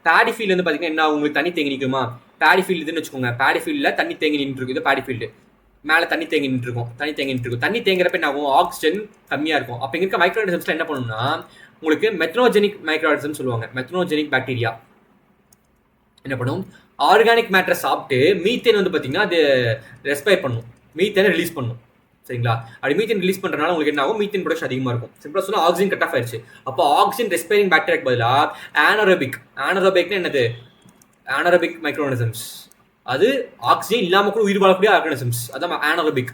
பேடி ஃபீல்ட் வந்து பாத்தீங்கன்னா என்ன, உங்களுக்கு தண்ணி தேங்கி நிற்குமா? பேடி ஃபீல்டு இதுன்னு வச்சுக்கோங்க. பேடி ஃபீல்ட்ல தண்ணி தேங்கி நின்று இருக்கு. இது பேடி ஃபீல்டு மேலே தண்ணி தேங்கி நின்று இருக்கும். தண்ணி தேங்குறப்ப என்ன ஆகும்? ஆக்சிஜன் கம்மியாக இருக்கும். அப்போ இங்கே இருக்க மைக்ரோ ஆர்கானிசம்ஸ்ல என்ன பண்ணணும்னா உங்களுக்கு மெத்னோஜெனிக் மைக்ரோ ஆர்கானிசம் சொல்லுவாங்க. மெத்னோஜெனிக் பாக்டீரியா என்ன பண்ணும்? ஆர்கானிக் மேட்டரை சாப்பிட்டு மீத்தேன் வந்து பார்த்தீங்கன்னா அது ரெஸ்பைர் பண்ணும், மீத்தேனை ரிலீஸ் பண்ணும். சரிங்களா? அப்படி மீத்தேன் ரிலீஸ் பண்ணுறதுனால உங்களுக்கு என்ன ஆகும்? மீத்தேன் ப்ரொடக்ஷன் அதிகமாக இருக்கும். சிம்பிளாக சொன்னால் ஆக்சிஜன் கட் ஆஃப் ஆயிடுச்சு. அப்போ ஆக்சிஜன் ரெஸ்பைரிங் பாக்டீரியாக்கு பதிலாக ஆனரோபிக்னா என்னது? ஆனரோபிக் மைக்ரோ ஆர்கானிசம்ஸ், அது ஆக்சிஜன் இல்லாமல் கூட உயிர் வாழக்கூடிய ஆர்கானிசம்ஸ், அதான் ஆனரோபிக்.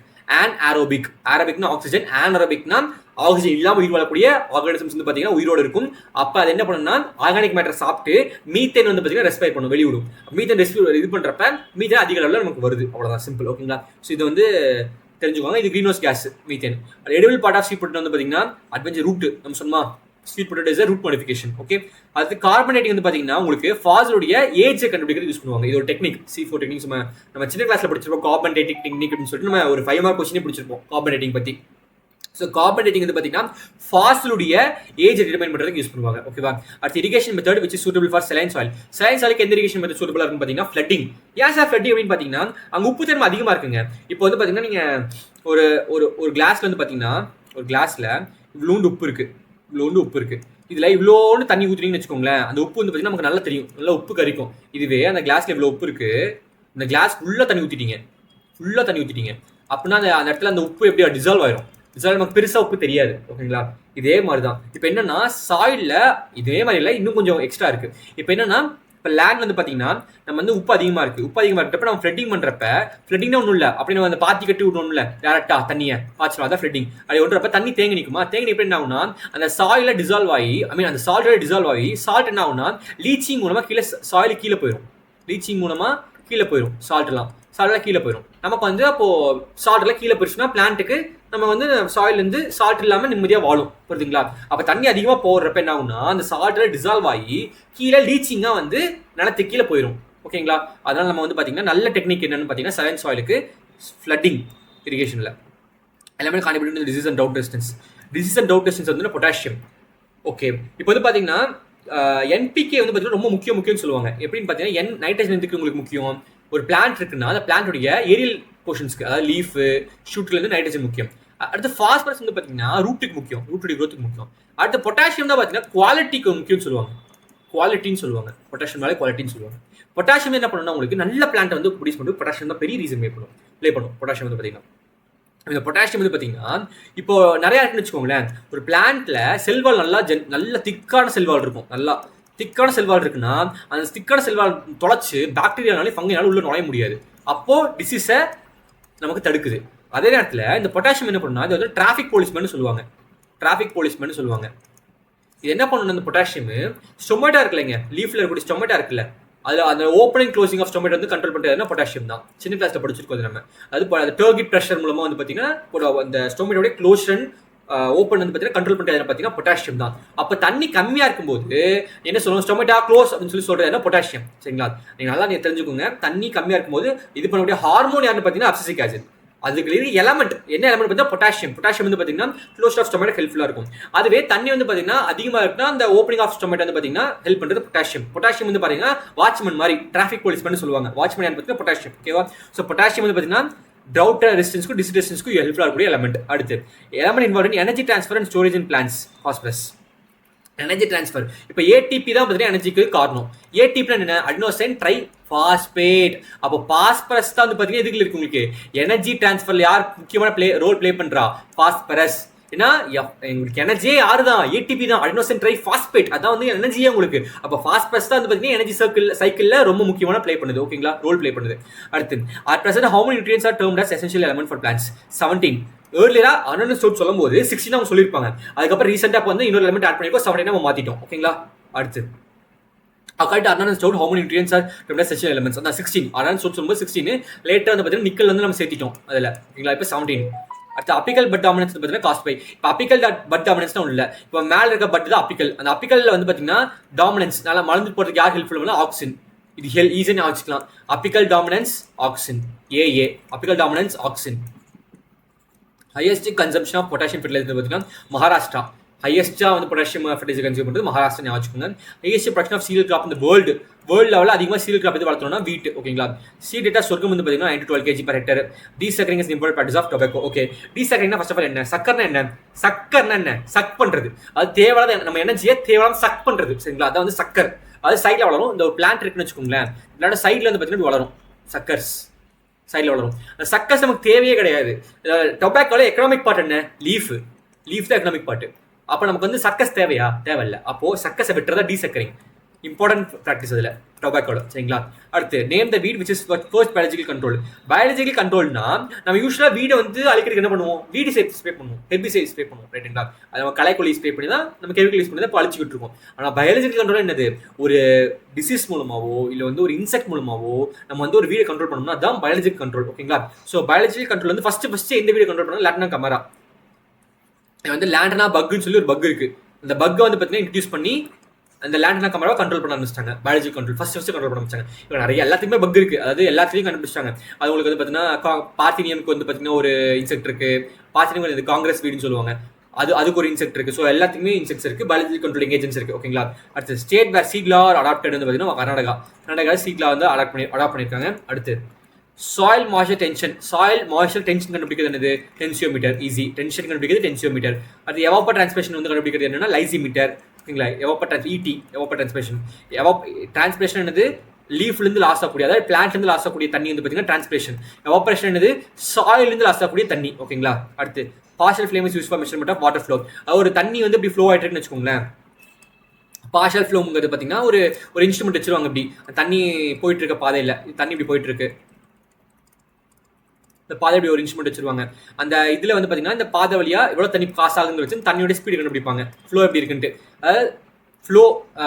ஆரோபிக். ஆரோபிக்னா ஆக்சிஜன், ஆனரோபிக்னா ஆக்சிஜன் இல்லாமல் உயிர் வாழக்கூடிய ஆர்கானிசம்ஸ் வந்து பார்த்தீங்கன்னா உயிரோடு இருக்கும். அப்போ அது என்ன பண்ணுன்னா ஆர்கானிக் மேட்டர் சாப்பிட்டு மீத்தேன் வந்து பார்த்தீங்கன்னா ரெஸ்பைர் பண்ணும், வெளியிடும். மீத்தேன் ரெஸ்பைர் இது பண்ணுறப்ப மீத்தேன் அதிக அளவில் நமக்கு வருது. அவ்வளோதான், சிம்பிள். ஓகேங்களா? ஸோ இது வந்து தெரிஞ்சுக்கோங்க. இது green house gas methane. Edible part of sweet potato வந்து பார்த்தீங்கன்னா அட்வென்ச்சர் ரூட் நம்ம சொன்னோமா, sweet potato is root modification. Okay, அது கார்பனேட்டிங் வந்து பார்த்தீங்கன்னா உங்களுக்கு ஃபாஸ்ஃபேட்டுடைய ஏஜை கண்டுபிடிக்கிறது யூஸ் பண்ணுவாங்க. இது ஒரு டெக்னிக், C4 டெக்னிக்ஸ். நம்ம சின்ன கிளாஸ்ல படிச்சிருப்போம் கார்பன் டேட்டிங் டெக்னிக் அப்படின்னு சொல்லிட்டு நம்ம ஒரு 5 மார்க் கொஸ்டினே படிச்சிருப்போம் கார்பன் டேட்டிங் பத்தி. ஸோ கார்பன் டேட்டிங் வந்து பார்த்தீங்கன்னா ஃபாஸ்ஃபேட்டுடைய ஏஜ் டிட்டர்மைன் பண்ணுறதுக்கு யூஸ் பண்ணுவாங்க. ஓகேவா? அடுத்து irrigation method which is suitable for saline soil. Saline சாயிலுக்கு எந்த இரிகேஷன் மெத்தட் சூட்டபிளா இருக்குன்னு பார்த்தீங்கன்னா ஃப்ளட்டிங். ஏன் சார் ஃப்ளட்டிங் அப்படின்னு பார்த்தீங்கன்னா அங்கே உப்பு தன்மை அதிகமாக இருக்குங்க. இப்போ வந்து பார்த்தீங்கன்னா நீங்கள் ஒரு ஒரு கிளாஸ்ல வந்து பார்த்தீங்கன்னா ஒரு கிளாஸ்ல இவ்வளோண்டு உப்பு இருக்கு, இவ்வளோண்டு உப்பு இருக்கு. இதுல இவ்வளோன்னு தண்ணி ஊற்றுறீங்கன்னு வச்சுக்கோங்களேன், அந்த உப்பு வந்து பார்த்தீங்கன்னா நமக்கு நல்லா தெரியும், நல்லா உப்பு கறிக்கும். இதுவே அந்த கிளாஸ்ல இவ்வளோ உப்பு இருக்கு, இந்த கிளாஸ் ஃபுல்லாக தண்ணி ஊற்றிட்டீங்க, ஃபுல்லாக தண்ணி ஊற்றிட்டீங்க அப்படின்னா அந்த இடத்துல அந்த உப்பு எப்படி டிசால்வ் ஆயிரும். டிசால்வ் நமக்கு பெருசாக உப்பு தெரியாது. ஓகேங்களா? இதே மாதிரி தான் இப்போ என்னன்னா சாயில்ல இதே மாதிரி இல்லை, இன்னும் கொஞ்சம் எக்ஸ்ட்ரா இருக்கு. இப்போ என்னன்னா இப்போ லேண்ட் வந்து பார்த்தீங்கன்னா நம்ம வந்து உப்பு அதிகமாக இருக்குது, உப்பு அதிகமாக இருக்கிறப்ப நம்ம ஃப்ளட்டிங் பண்ணுறப்ப ஃப்ளட்டிங்னா ஒன்றும் இல்லை, அப்படி நம்ம அந்த பாத்தி கட்டி விடணும் இல்லை, டேரக்டா தண்ணியை பாய்ச்சலாம், அதான் ஃப்ளட்டிங். அது ஒன்றப்ப தண்ணி தேங்கி நிற்குமா, தேங்கி எப்படி என்ன ஆகுனா அந்த சாயில டிசால்வ் ஆகி அந்த சால்ட்டோட டிசால்வ் ஆகி சால்ட் என்ன ஆகுனா லீச்சிங் மூலமாக கீழே சாயில் கீழே போயிடும், லீச்சிங் மூலமாக கீழே போயிடும், சால்ட்லாம் கீழே போயிடும். நமக்கு வந்து அப்போ சால்ட் எல்லாம் கீழே போயிடுச்சுன்னா பிளான்ட்டுக்கு நம்ம வந்து சாயிலேருந்து சால்ட் இல்லாமல் நிம்மதியாக வாழும். புரியுதுங்களா? அப்போ தண்ணி அதிகமாக போடுறப்ப என்ன ஆகுனா அந்த சால்ட்டில் டிசால்வ் ஆகி கீழே லீச்சிங்காக வந்து நிலத்துக்கு கீழே போயிடும். ஓகேங்களா? அதனால நம்ம வந்து பார்த்தீங்கன்னா நல்ல டெக்னிக் என்னன்னு பார்த்தீங்கன்னா செலைன் சாயிலுக்கு ஃப்ளட்டிங் இரிகேஷனில் எல்லாமே contribute disease and doubt resistance. Disease and doubt resistance வந்து பொட்டாசியம். ஓகே, இப்போ வந்து பார்த்தீங்கன்னா என்பிகே வந்து பார்த்தீங்கன்னா ரொம்ப முக்கியம்னு சொல்லுவாங்க. எப்படின்னு பார்த்தீங்கன்னா நைட்ரஜன் எதுக்கு உங்களுக்கு முக்கியம்? ஒரு பிளான்ட் இருக்குன்னா அந்த பிளான்ட்டுடைய ஏரியல் போர்ஷன்ஸ்க்கு, அதாவது லீஃப் ஷூட்லேருந்து நைட்ரஜன் முக்கியம். அடுத்து ஃபாஸ்பரஸ் வந்து பார்த்தீங்கன்னா ரூட்டுக்கு முக்கியம், ரூட்டுடைய க்ரோத்துக்கு முக்கியம். அடுத்து பொட்டாசியம் தான் பார்த்தீங்கன்னா குவாலிட்டிக்கு முக்கியம்னு சொல்லுவாங்க, குவாலிட்டின்னு சொல்லுவாங்க. பொட்டாசியம்னாலே குவாலிட்டின்னு சொல்லுவாங்க. பொட்டாசியம் என்ன பண்ணணும்னா உங்களுக்கு நல்ல பிளான்ட் வந்து ப்ரொடியூஸ் பண்ணுறது பொட்டாசியம் தான் பெரிய ரீசன் ப்ளே பண்ணும். பொட்டாசியம் வந்து பார்த்தீங்கன்னா இந்த பொட்டாசியம் வந்து பார்த்தீங்கன்னா இப்போ நிறையா இருக்குன்னு வச்சுக்கோங்களேன். ஒரு பிளான்ட்ல செல்வால் நல்ல திக்கான செல்வால் இருக்கும், நல்லா திக்கான செல்வால் இருக்குன்னா அந்த திக்கான செல்வால் தொலைச்சு பாக்டீரியானாலே ஃபங்கைனால உள்ள நுழைய முடியாது. அப்போ டிசீஸை நமக்கு தடுக்குது. அதே நேரத்தில் இந்த பொட்டாசியம் என்ன பண்ணுன்னா அது வந்து டிராஃபிக் போலீஸ்மேன் சொல்லுவாங்க, டிராஃபிக் போலீஸ்மேன் சொல்லுவாங்க. இது என்ன பண்ணணும், அந்த பொட்டாசியம் ஸ்டொமேட்டா இருக்குல்லங்க, லீஃப்ல இருக்கக்கூடிய ஸ்டொமேட்டா இருக்குல்ல, அதில் அந்த ஓப்பனிங் க்ளோசிங் ஆஃப் ஸ்டொமேட்டோ வந்து கண்ட்ரோல் பண்ணுறதுனா பொட்டாசியம் தான். சின்ன கிளாஸில் படிச்சிருக்கோம் நம்ம. அது டர்கிட் ப்ரெஷர் மூலமாக வந்து பார்த்தீங்கன்னா அந்த ஸ்டொமேட்டோடைய க்ளோஷன் ஓப்பன் வந்து பார்த்தீங்கன்னா கண்ட்ரோல் பண்ணுறது பார்த்தீங்கன்னா பொட்டாசியம் தான். அப்போ தண்ணி கம்மியாக இருக்கும்போது என்ன சொல்லுவோம், ஸ்டொமேட்டா க்ளோஸ் அப்படின்னு சொல்லி சொல்கிறது என்ன பொட்டாசியம். சரிங்களா? நீங்கள் நல்லா தெரிஞ்சுக்கோங்க. தண்ணி கம்மியாக இருக்கும்போது இது பண்ணக்கூடிய ஹார்மோன் யாருன்னு பார்த்தீங்கன்னா அப்சிசிக் ஆசிட். அதுக்கு எலமெண்ட் என்ன எலமெண்ட் பார்த்தீங்கன்னா பொட்டாசியம். பொட்டாசியம் வந்து பார்த்தீங்கன்னா க்ளோஸ் ஆஃப் ஸ்டொமேட்டோ ஹெல்ப்ஃபுல்லாக இருக்கும். அதுவே தண்ணி வந்து பார்த்தீங்கன்னா அதிகமாக இருக்குன்னா அந்த ஓப்பனிங் ஆஃப் ஸ்டொமேட்டோ வந்து பார்த்தீங்கன்னா ஹெல்ப் பண்ணுறது பொட்டாசியம். பொட்டாசியம் வந்து பார்த்தீங்கன்னா வாட்ச்மேன் மாதிரி, டிராஃபிக் போலீஸ்மேன் சொல்லுவாங்க. வாட்ச்மேன் பார்த்தீங்கன்னா பொட்டாசியம். ஓகேவா? ஸோ பொட்டாசியம் வந்து பார்த்தீங்கன்னா drought resistance disease resistance helpful ஆகக்கூடிய எலமெண்ட். அடுத்து element involve in energy transfer and storage in plants. Phosphorus energy transfer. இப்போ ஏடிபி தான் பார்த்தீங்கன்னா எனர்ஜிக்கு காரணம். ஏடிபி என்ன? Adenosine try phosphate. அப்போ பாஸ்பரஸ் தான் வந்து பார்த்தீங்கன்னா இதுக்கு இருக்கு உங்களுக்கு எனர்ஜி ட்ரான்ஸ்ஃபர்ல யார் முக்கியமான ரோல் பிளே பண்றா? பாஸ்பரஸ். ஏன்னா உங்களுக்கு எனர்ஜியே யாரு தான்? ஏடிபி தான், அடினோசின் ட்ரை பாஸ்பேட். அதான் வந்து எனர்ஜியே உங்களுக்கு. அப்போ பாஸ்பரஸ் தான் வந்து பார்த்தீங்கன்னா எனர்ஜி சைக்கிள்ல ரொம்ப முக்கியமான பிளே பண்ணுது. ஓகேங்களா? ரோல் பிளே பண்ணுது. அடுத்து at present how many nutrients are termed as essential element for plants? 17. ஏர்லியரா Annas ஸ்டோட் சொல்லும்போது 16 அவங்க சொல்லியிருப்பாங்க. அதுக்கப்புறம் ரீசெண்டாக வந்து இன்னொரு எலிமெண்ட் ஆட் பண்ணிருக்கோம், 17 நம்ம மாத்திட்டோம். ஓகேங்களா? அடுத்து according to Arnold Stout how many nutrients are termed as essential elements? அந்த 16 Arnold Stout சொல்லும்போது 16. லேட்டர் வந்து பார்த்தீங்கன்னா நிக்கல் வந்து நம்ம சேர்த்திட்டோம் அதில். ஓகேங்களா? இப்போ 17. அடுத்து அப்பிக்கல் பட் டாமினன்ஸ் பார்த்தீங்கன்னா காஸ்ட் பை. இப்போ அப்பிக்கல் பட் டாமினன்ஸ் தான் இல்லை. இப்போ மேலே இருக்க பட் தான் அப்பிக்கல். அந்த அப்பிக்கல்ல வந்து பார்த்தீங்கன்னா டாமினன்ஸ் நல்லா மலர்ந்து போகிறதுக்கு யார் ஹெல்ப்ஃபுல்? ஆக்சின். இது ஈஸியாக ஆச்சுக்கலாம். Apical dominance auxin. ஏஏ apical dominance auxin. Highest consumption of potassium fertilizer பார்த்தீங்கன்னா மகாராஷ்டிரா. ஹையஸ்டா வந்து பொட்டாசியம் ஃபெர்டிலைசர் கன்சியூம் பண்ணுறது மகாராஷ்டிரா ஞாபகம் வச்சுக்கோங்க. Highest production of cereal crop இந்த வேர்ல்டு லெவலில் அதிகமாக சீரியல் கிராப் வந்து வளர்த்தோம்னா வீட். ஓகேங்களா? சீட் டேட்டா சொர்க்கம் வந்து பார்த்தீங்கன்னா 9 to 12 kg per hectare. Desuckering is important practice of tobacco. Okay, டீசக்கரிங்னா ஃபர்ஸ்ட் ஆஃப் ஆல் என்ன? சக்கர்னா என்ன? சக்கர்னா என்ன? சக் பண்ணுறது. அது தேவையான நம்ம எனர்ஜியை தேவையான சக் பண்ணுறது. சரிங்களா? அதான் வந்து சக்கர். அது சைடில் வளரும். இந்த ஒரு பிளான்ட் இருக்குன்னு வச்சுக்கோங்களேன், பிளான்ட் சைடில் வந்து பார்த்தீங்கன்னா வளரும் சக்கர்ஸ். சைடில் வளரும். அந்த சக்கர்ஸ் நமக்கு தேவையே கிடையாது. டொபாக்கோல எக்கனாமிக் பார்ட் என்ன? லீஃப் தான் எக்கனாமிக் பார்ட். அப்போ நமக்கு வந்து சக்கஸ் தேவையா? தேவையில்லை. அப்போ சக்கஸை வெட்டுறதா டீசக்கரிங். இம்பார்ட்டன்ட் ப்ராக்டிஸ் அதில் டொபாக்கோல. சரிங்களா? அடுத்து name the weed which is first biological control. Biological கண்ட்ரோல்னா நம்ம யூஸ்வலாக வீடை வந்து அழிக்கிறதுக்கு என்ன பண்ணுவோம்? வீடு ஸ்ப்ரே பண்ணுவோம், ஹெர்பிசைட் ஸ்ப்ரே பண்ணுவோம், ரைட்டுங்களா? அது நம்ம களைக்கொல்லி ஸ்ப்ரே பண்ணி தான், நம்ம கெமிக்கல் யூஸ் பண்ணி தான் இப்போ அழிச்சிக்கிட்டு இருக்கோம். ஆனால் பயாலஜிக்கல் கண்ட்ரோல் என்னது? ஒரு டிசீஸ் மூலமாவோ இல்லை வந்து ஒரு இன்செக்ட் மூலமாவோ நம்ம வந்து ஒரு வீடை கண்ட்ரோல் பண்ணோம்னா அதுதான் பயாலஜிக்கல் கண்ட்ரோல். ஓகேங்களா? ஸோ பயாலஜிக்கல் கண்ட்ரோல் வந்து ஃபர்ஸ்ட் எந்த வீடை கண்ட்ரோல் பண்ணால் லாட்டினா கமரா வந்து லேண்டனா பக்குன்னு சொல்லி ஒரு பக் இருக்கு. அந்த பக்கை வந்து பார்த்தீங்கன்னா இன்ட்ரடியூஸ் பண்ணி அந்த லேண்டனா கமராவை கண்ட்ரோல் பண்ண ஆரம்பிச்சிட்டாங்க. பயாலஜிக்கல் கண்ட்ரோல் ஃபர்ஸ்ட் கண்ட்ரோல் பண்ண ஆரம்பிச்சாங்க. இப்போ நிறைய எல்லாத்துக்குமே பக் இருக்கு, அதாவது எல்லாத்துலையும் கண்டுபிடிச்சாங்க. அது உங்களுக்கு வந்து பார்த்தீங்கன்னா பார்த்தினியம்க்கு வந்து பார்த்தீங்கன்னா ஒரு இன்செக்ட் இருக்கு. பார்த்தினியம் வந்து காங்கிரஸ் வீடுன்னு சொல்லுவாங்க. அதுக்கு ஒரு இன்செக்ட் இருக்கு. ஸோ எல்லாத்துக்குமே இன்செக்ட்ஸ் இருக்கு, பயாலஜிக்கல் கண்ட்ரோலிங் ஏஜென்ட்ஸ் இருக்கு. ஓகேங்களா? அடுத்து state where seed law adopted வந்து பார்த்தீங்கன்னா கர்நாடகா சீட் லா வந்து அடாப்ட் பண்ணியிருக்காங்க. அடுத்து சாயில் மாய்ச்சர் டென்ஷன் கண்டுபிடிக்கிறது என்னது? டென்சியோமீட்டர். ஈஸி. டென்ஷன் கண்டுபிடிக்கிறது டென்சியோமீட்டர். அது எவாப்பர் டிரான்ஸ்மிஷன் வந்து கண்டுபிடிக்கிறது என்னன்னா லைசிமீட்டர். ஓகேங்களா? எவாப்பர் டிரான்ஸ்மிஷன். டிரான்ஸ்பிரேஷன் என்னது? லீஃப்லேருந்து லாஸ் ஆகக்கூடிய, அதாவது பிளான்ட்லேருந்து லாஸ் ஆகக்கூடிய தண்ணி வந்து பார்த்தீங்கன்னா டிரான்ஸ்பிரேஷன். எவாப்பரேஷன் என்னது? சாயிலிருந்து லாஸ் ஆகக்கூடிய தண்ணி. ஓகேங்களா? அடுத்து Parshall flume is use for measurement of water flow. ஒரு தண்ணி வந்து இப்படி ஃப்ளோ ஆகிட்டு இருக்குன்னு வச்சுக்கோங்களேன். பார்ஷியல் ஃப்ளோங்கிறது பார்த்தீங்கன்னா ஒரு இன்ஸ்ட்ருமெண்ட் வச்சிருவாங்க. இப்படி தண்ணி போயிட்டு இருக்க பாதையில் தண்ணி இப்படி போயிட்டு இருக்கு, இந்த பாதை இப்படி ஒரு இன்ஸ்ட்ருமெண்ட் வச்சிருவாங்க. அந்த இதில் வந்து பார்த்தீங்கன்னா இந்த பாதை வழியாக எவ்வளோ தண்ணி பாஸ் ஆகுதுன்னு வச்சு தண்ணியோட ஸ்பீடு கண்டுபிடிப்பாங்க, ஃப்ளோ எப்படி இருக்குன்ட்டு. அதாவது ஃப்ளோ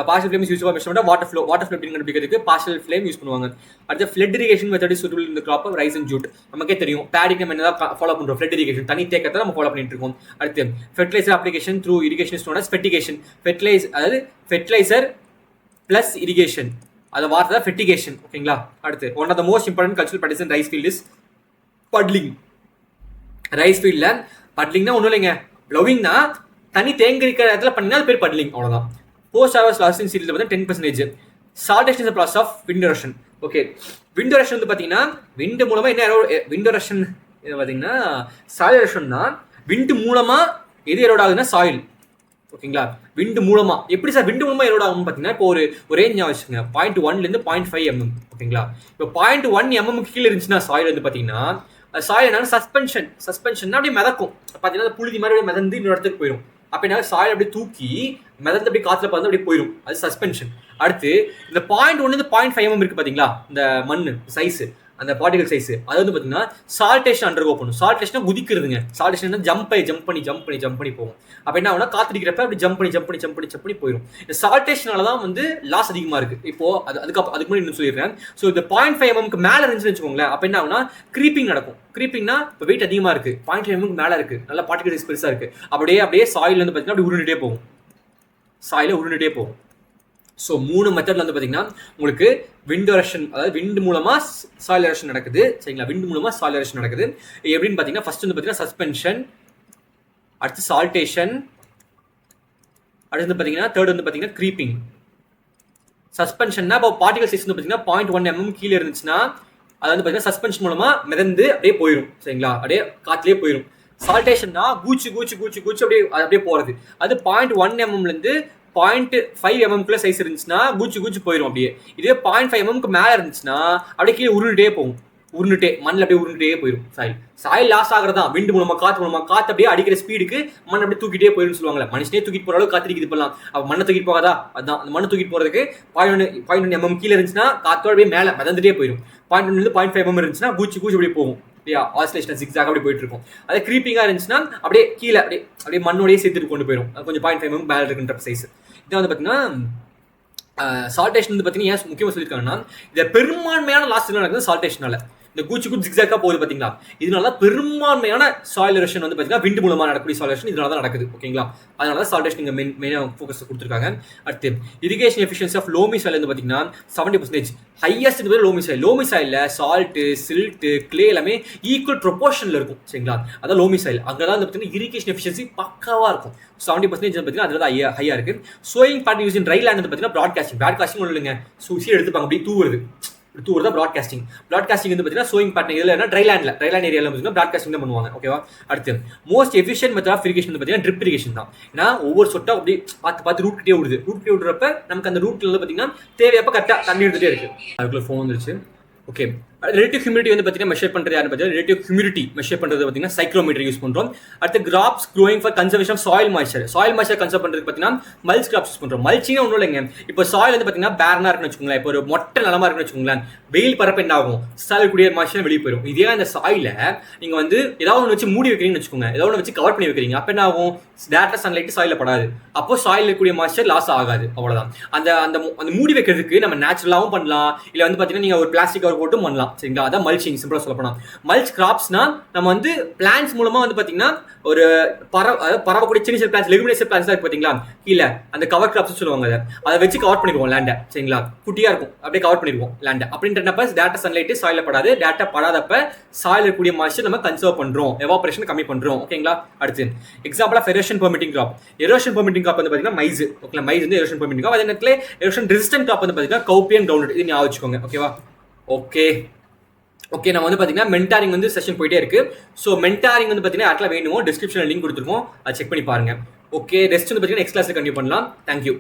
பார்ஷியல் ஃப்ளேம் யூஸ் பண்ண வாட்டர் ஃப்ளோ எப்படி கண்டுபிடிக்கிறதுக்கு பார்ஷியல் ஃப்ளேம் யூஸ் பண்ணுவாங்க. அடுத்து flood irrigation method is suitable in the crop of rice and jute. நமக்கே தெரியும் பேடிக்கு நம்ம என்னதான் ஃபாலோ பண்ணுறோம்? ஃப்ளட் இரிகேஷன், தண்ணி தேக்கத்தை நம்ம ஃபாலோ பண்ணிட்டு இருக்கோம். அடுத்து fertilizer application through irrigation is known as fertigation. அதாவது ஃபெர்டிலைசர் பிளஸ் இரிகேஷன், அதை வார்த்தை தான் ஃபெர்டிகேஷன். ஓகேங்களா? அடுத்து one of the most important cultural practice in rice field is puddling. Rice ஃபீல்டில் பட்லிங்னா ஒன்றும் இல்லைங்க, ப்ளவிங்னா தண்ணி தேங்கி இருக்கிற இடத்துல பண்ணினா அது பேர் பட்லிங். அவ்வளோதான். போஸ்ட் ஹார்வெஸ்ட் லாஸ்டிங் சீரியல் வந்து 10%. Saltation is process of wind erosion. Okay, wind erosion வந்து பார்த்தீங்கன்னா விண்டு மூலமாக என்ன விண்ட் எரோஷன் பார்த்தீங்கன்னா சாயில் எரோஷன்னா விண்டு மூலமாக எது எரோட் ஆகுதுன்னா சாயில். ஓகேங்களா? விண்டு மூலமாக எப்படி சார் விண்டு மூலமாக எரோட் ஆகும்னு பார்த்தீங்கன்னா இப்போ ஒரு ரேஞ்ச் வச்சுங்க 0.1 0.5 mm. ஓகேங்களா? இப்போ 0.1 mm கீழே இருந்துச்சுன்னா சாயில் வந்து பார்த்தீங்கன்னா சாயில் என்னன்னா சஸ்பென்ஷன் அப்படியே மிதக்கும். பார்த்தீங்கன்னா புழுதி மாதிரி அப்படியே மிதந்து இன்னொரு இடத்துக்கு போயிடும். அப்போ என்ன சாயில் அப்படியே தூக்கி மிதந்து அப்படியே காற்றுல பார்த்து அப்படியே போயிடும், அது சஸ்பென்ஷன். அடுத்து இந்த 0.1 0.5 mm இருக்கு பார்த்தீங்களா, இந்த மண் சைஸு, அந்த பார்ட்டிகல் சைஸ், அது வந்து பார்த்தீங்கன்னா சால்டேஷன் அண்டர்கோ பண்ணும். சால்டேஷனா குதிக்கிறதுங்க. சால்டேஷன் ஜம்ப் பண்ணி போகும். அப்போ என்ன ஆகுனா காத்திருக்கிறப்ப அப்படி ஜம்ப் பண்ணி போயிடும். இந்த சால்டேஷனால தான் வந்து லாஸ் அதிகமாக இருக்கு. இப்போ அதுக்கு முன்னாடி இன்னும் சொல்லிடுறேன். ஸோ இந்த 0.5 mm மேலே இருந்துச்சுன்னு வச்சுக்கோங்களேன், அப்போ என்ன ஆகுனா கிரீப்பிங் நடக்கும். கிரீப்பிங்னா இப்போ வெயிட் அதிகமாக இருக்கு, 0.5 mm மேலே இருக்கு, நல்ல பார்ட்டிகல் சைஸ் பெருசாக இருக்கு, அப்படியே சாயில் வந்து பார்த்தீங்கன்னா அப்படி உருண்டுட்டே போகும், சாயில உருண்டுட்டே போகும். ஸோ 3 மெத்தட்ல வந்து பார்த்தீங்கன்னா உங்களுக்கு விண்ட் எரோஷன், அதாவது விண்ட் மூலமாக சாயில் எரோஷன் நடக்குது. சரிங்களா? விண்ட் மூலமாக சாயில் எரோஷன் நடக்குது. எப்படின்னு பார்த்தீங்கன்னா ஃபர்ஸ்ட் வந்து பார்த்தீங்கன்னா சஸ்பென்ஷன், அடுத்து சால்டேஷன், அடுத்து வந்து பார்த்தீங்கன்னா தேர்ட் வந்து பார்த்தீங்கன்னா க்ரீப்பிங். சஸ்பென்ஷன்னா இப்போ பார்ட்டிகல் சைஸ் வந்து பார்த்தீங்கன்னா 0.1 mm கீழே இருந்துச்சுன்னா அது வந்து பார்த்தீங்கன்னா சஸ்பென்ஷன் மூலமாக மிதந்து அப்படியே போயிடும். சரிங்களா? அப்படியே காற்றுலேயே போயிடும். சால்டேஷன்னா கூச்சு அப்படியே போகிறது. அது 0.1 mmலேருந்து 0.5 mmக்குள்ள சைஸ் இருந்துச்சுன்னா கூச்சு போயிடும் அப்படியே. இதே 0.5 mmக்கு மேலே இருந்துச்சுன்னா அப்படியே கீழே உருண்டுட்டே மண்ணில் அப்படியே உருண்டுட்டே போயிடும். சாயில் லாஸ் ஆகிறதா விண்டு மூலமாக காற்று அப்படியே அடிக்கிற ஸ்பீடுக்கு மண் அப்படியே தூக்கிட்டே போயிடும்னு சொல்லுவாங்களே. மனுஷனே தூக்கிட்டு போகிற அளவுக்கு காத்திரிக்குது பண்ணலாம். அப்போ மண்ணை தூக்கிட்டு போகாதா? அதுதான் அந்த மண்ணை தூக்கிட்டு போகிறதுக்கு 0.1 mm கீழே இருந்துச்சுன்னா காற்றோட அப்படியே மேலே மிதந்துட்டே போயிடும். 0.1 0.5 mm இருந்துச்சுன்னா கூச்சு அப்படியே போகும். ஆசிலேஷன் சிக்ஸாக அப்படி போயிட்டு இருக்கும். அதே க்ரீப்பிங்காக இருந்துச்சுன்னா அப்படியே கீழே அப்படியே மண்ணோடய சேர்த்துட்டு கொண்டு போயிடும். கொஞ்சம் 0.5 mm மேலே இருக்குன்ற சைஸ். இதை வந்து பார்த்தீங்கன்னா சால்டேஷன் வந்து பார்த்தீங்கன்னா ஏன் முக்கியமாக சொல்லியிருக்காங்கன்னா இதை பெரும்பான்மையான லாஸ் நடக்குது சால்டேஷனால. இந்த கூச்சு ஜிக்ஸாக்கா போகுது பார்த்தீங்களா, இதனால பெரும்பான்மையான சாயில் எரோஷன் வந்து பார்த்தீங்கன்னா விண்டு மூலமாக நடக்கக்கூடிய சாயில் எரோஷன் இதனால தான் நடக்குது. ஓகேங்களா? அதனால தான் சால்டேஷன் இங்கே மெயினாக ஃபோக்கஸ் கொடுத்துருக்காங்க. அடுத்து irrigation efficiency of loamy soil வந்து பார்த்தீங்கன்னா 70%. ஹையஸ்ட் வந்து லோமி சாயிலில் சால்ட்டு, சில்ட்டு, கிளே எல்லாமே ஈக்குவல் ப்ரொபோர்ஷனில் இருக்கும். சரிங்களா? அதான் லோமி சாயில். அங்கே தான் வந்து பார்த்தீங்கன்னா இரிகேஷன் எஃபிஷியன்சி பக்காவாக இருக்கும். 70% பார்த்தீங்கன்னா அதில் தான் ஹையாக இருக்குது. Sowing pattern use in try land வந்து பார்த்தீங்கன்னா ப்ராட்காஸ்டிங் ஒன்றும் இல்லைங்க, சூசி எடுத்துப்பாங்க அப்படியே தூவுறது ப்ராட்காஸ்டிங் வந்து பார்த்தீங்கன்னா சோயிங் பேட்டர்ன். இதில் என்ன ட்ரை லேண்ட் ஏரியாவில் பார்த்தீங்கன்னா ப்ராட்காஸ்டிங் தான் பண்ணுவாங்க. ஓகேவா? அடுத்து most efficient method of irrigation வந்து பார்த்தீங்கன்னா ட்ரிப் இரிகேஷன் தான். ஏன்னா ஒவ்வொரு சொட்டா அப்படி பார்த்து ரூட்கிட்டே விடுறப்ப நமக்கு அந்த ரூட்ல பார்த்தீங்கன்னா தேவையப்ப கரெக்டாக தண்ணி எடுத்துகிட்டே இருக்கு. அதுக்குள்ள ஃபோன் வந்துருச்சு. ஓகே, ரிலேட்டிவ் ஹியூமிடிட்டி வந்து பார்த்தீங்கன்னா மெஷர் பண்ணுறது யாருன்னு பார்த்தீங்கன்னா ரிலேட்டிவ் ஹியூமிடிட்டி மெஷர் பண்ணுறது பார்த்தீங்கன்னா சைக்ரோமீட்டர் யூஸ் பண்ணுறோம். அடுத்து crops growing for conservation of soil moisture conserve பண்ணுறதுக்கு பார்த்தீங்கன்னா மல்ச் கிராப்ஸ் யூஸ் பண்ணுறோம். மல்ச்சிங்னா ஒன்றும் இல்லைங்க, இப்போ சாயில் வந்து பார்த்தீங்கன்னா பேரனாக இருக்குன்னு வச்சுக்கோங்களேன், இப்போ ஒரு மொட்டை நிலமா இருக்குன்னு வச்சுக்கோங்களேன், வெயில் பரப்ப என்ன ஆகும், சாயில் கூடிய மாய்ச்சர் வெளியே போயிடும். இதே அந்த சாயில நீங்கள் வந்து ஏதாவது ஒன்று வச்சு மூடி வைக்கிறீங்கன்னு வச்சுக்கோங்க, ஏதாவது ஒன்று வச்சு கவர் பண்ணி வைக்கிறீங்க, அப்போ என்ன ஆகும், டேரக்டாக சன்லைட் சாயில படாது, அப்போ சாயில் கூடிய மாய்ச்சர் லாஸ் ஆகாது. அவ்வளோதான். அந்த அந்த மூடி வைக்கிறதுக்கு நம்ம நேச்சுரலாகவும் பண்ணலாம், இல்லை வந்து பார்த்தீங்கன்னா நீங்கள் ஒரு பிளாஸ்டிக் கவர் போட்டும் பண்ணலாம். சரிங்களா, அதான் மல்ச்சிங் சிம்பிளா சொல்ல போனா. மல்ச் கிராப்ஸ்னா நம்ம வந்து பிளான்ஸ் மூலமா வந்து பாத்தீங்கன்னா ஒரு பரவக்கூடிய சின்ன சின்ன பிளான்ஸ், லெகுமினேசியஸ் பிளான்ஸ் தான் பாத்தீங்களா கீழ அந்த கவர் கிராப்ஸ் சொல்லுவாங்க, அதை வச்சு கவர் பண்ணிடுவோம் லேண்டை. சரிங்களா, குட்டியா இருக்கும், அப்படியே கவர் பண்ணிடுவோம் லேண்டை. அப்படின்றப்ப டேரக்டா சன்லைட் சாயில படாது, டேரக்டா படாதப்ப சாயில இருக்கக்கூடிய மாய்ச்சர் நம்ம கன்சர்வ் பண்றோம், எவாபரேஷன் கம்மி பண்றோம். ஓகேங்களா. அடுத்து example of erosion permitting crop. Erosion permitting crop வந்து பாத்தீங்கன்னா மைஸ். ஓகே, மைஸ் வந்து எரோஷன் பெர்மிட்டிங் கிராப். அதே நேரத்தில் எரோஷன் ரெசிஸ்டன்ட் கிராப் வந்து பாத்தீங்கன்னா கௌபியன் கிரவுண்ட். இது ஞாபகம் வச்சுக்கோங்க. ஓகேவா. ஓகே நம்ம வந்து பார்த்தீங்கன்னா மென்டாரிங் வந்து செஷன் போயிட்டே இருக்கு. ஸோ மென்டாரிங் வந்து பார்த்தீங்கன்னா யாருக்கெல்லாம் வேணுமோ டிஸ்கிரிப்ஷனில் லிங்க் கொடுத்துருக்கோம், அதை செக் பண்ணி பாருங்க. ஓகே, ரெஸ்ட் வந்து பார்த்தீங்கன்னா நெக்ஸ்ட் கிளாஸில் கண்டினியூ பண்ணலாம். தேங்க்யூ.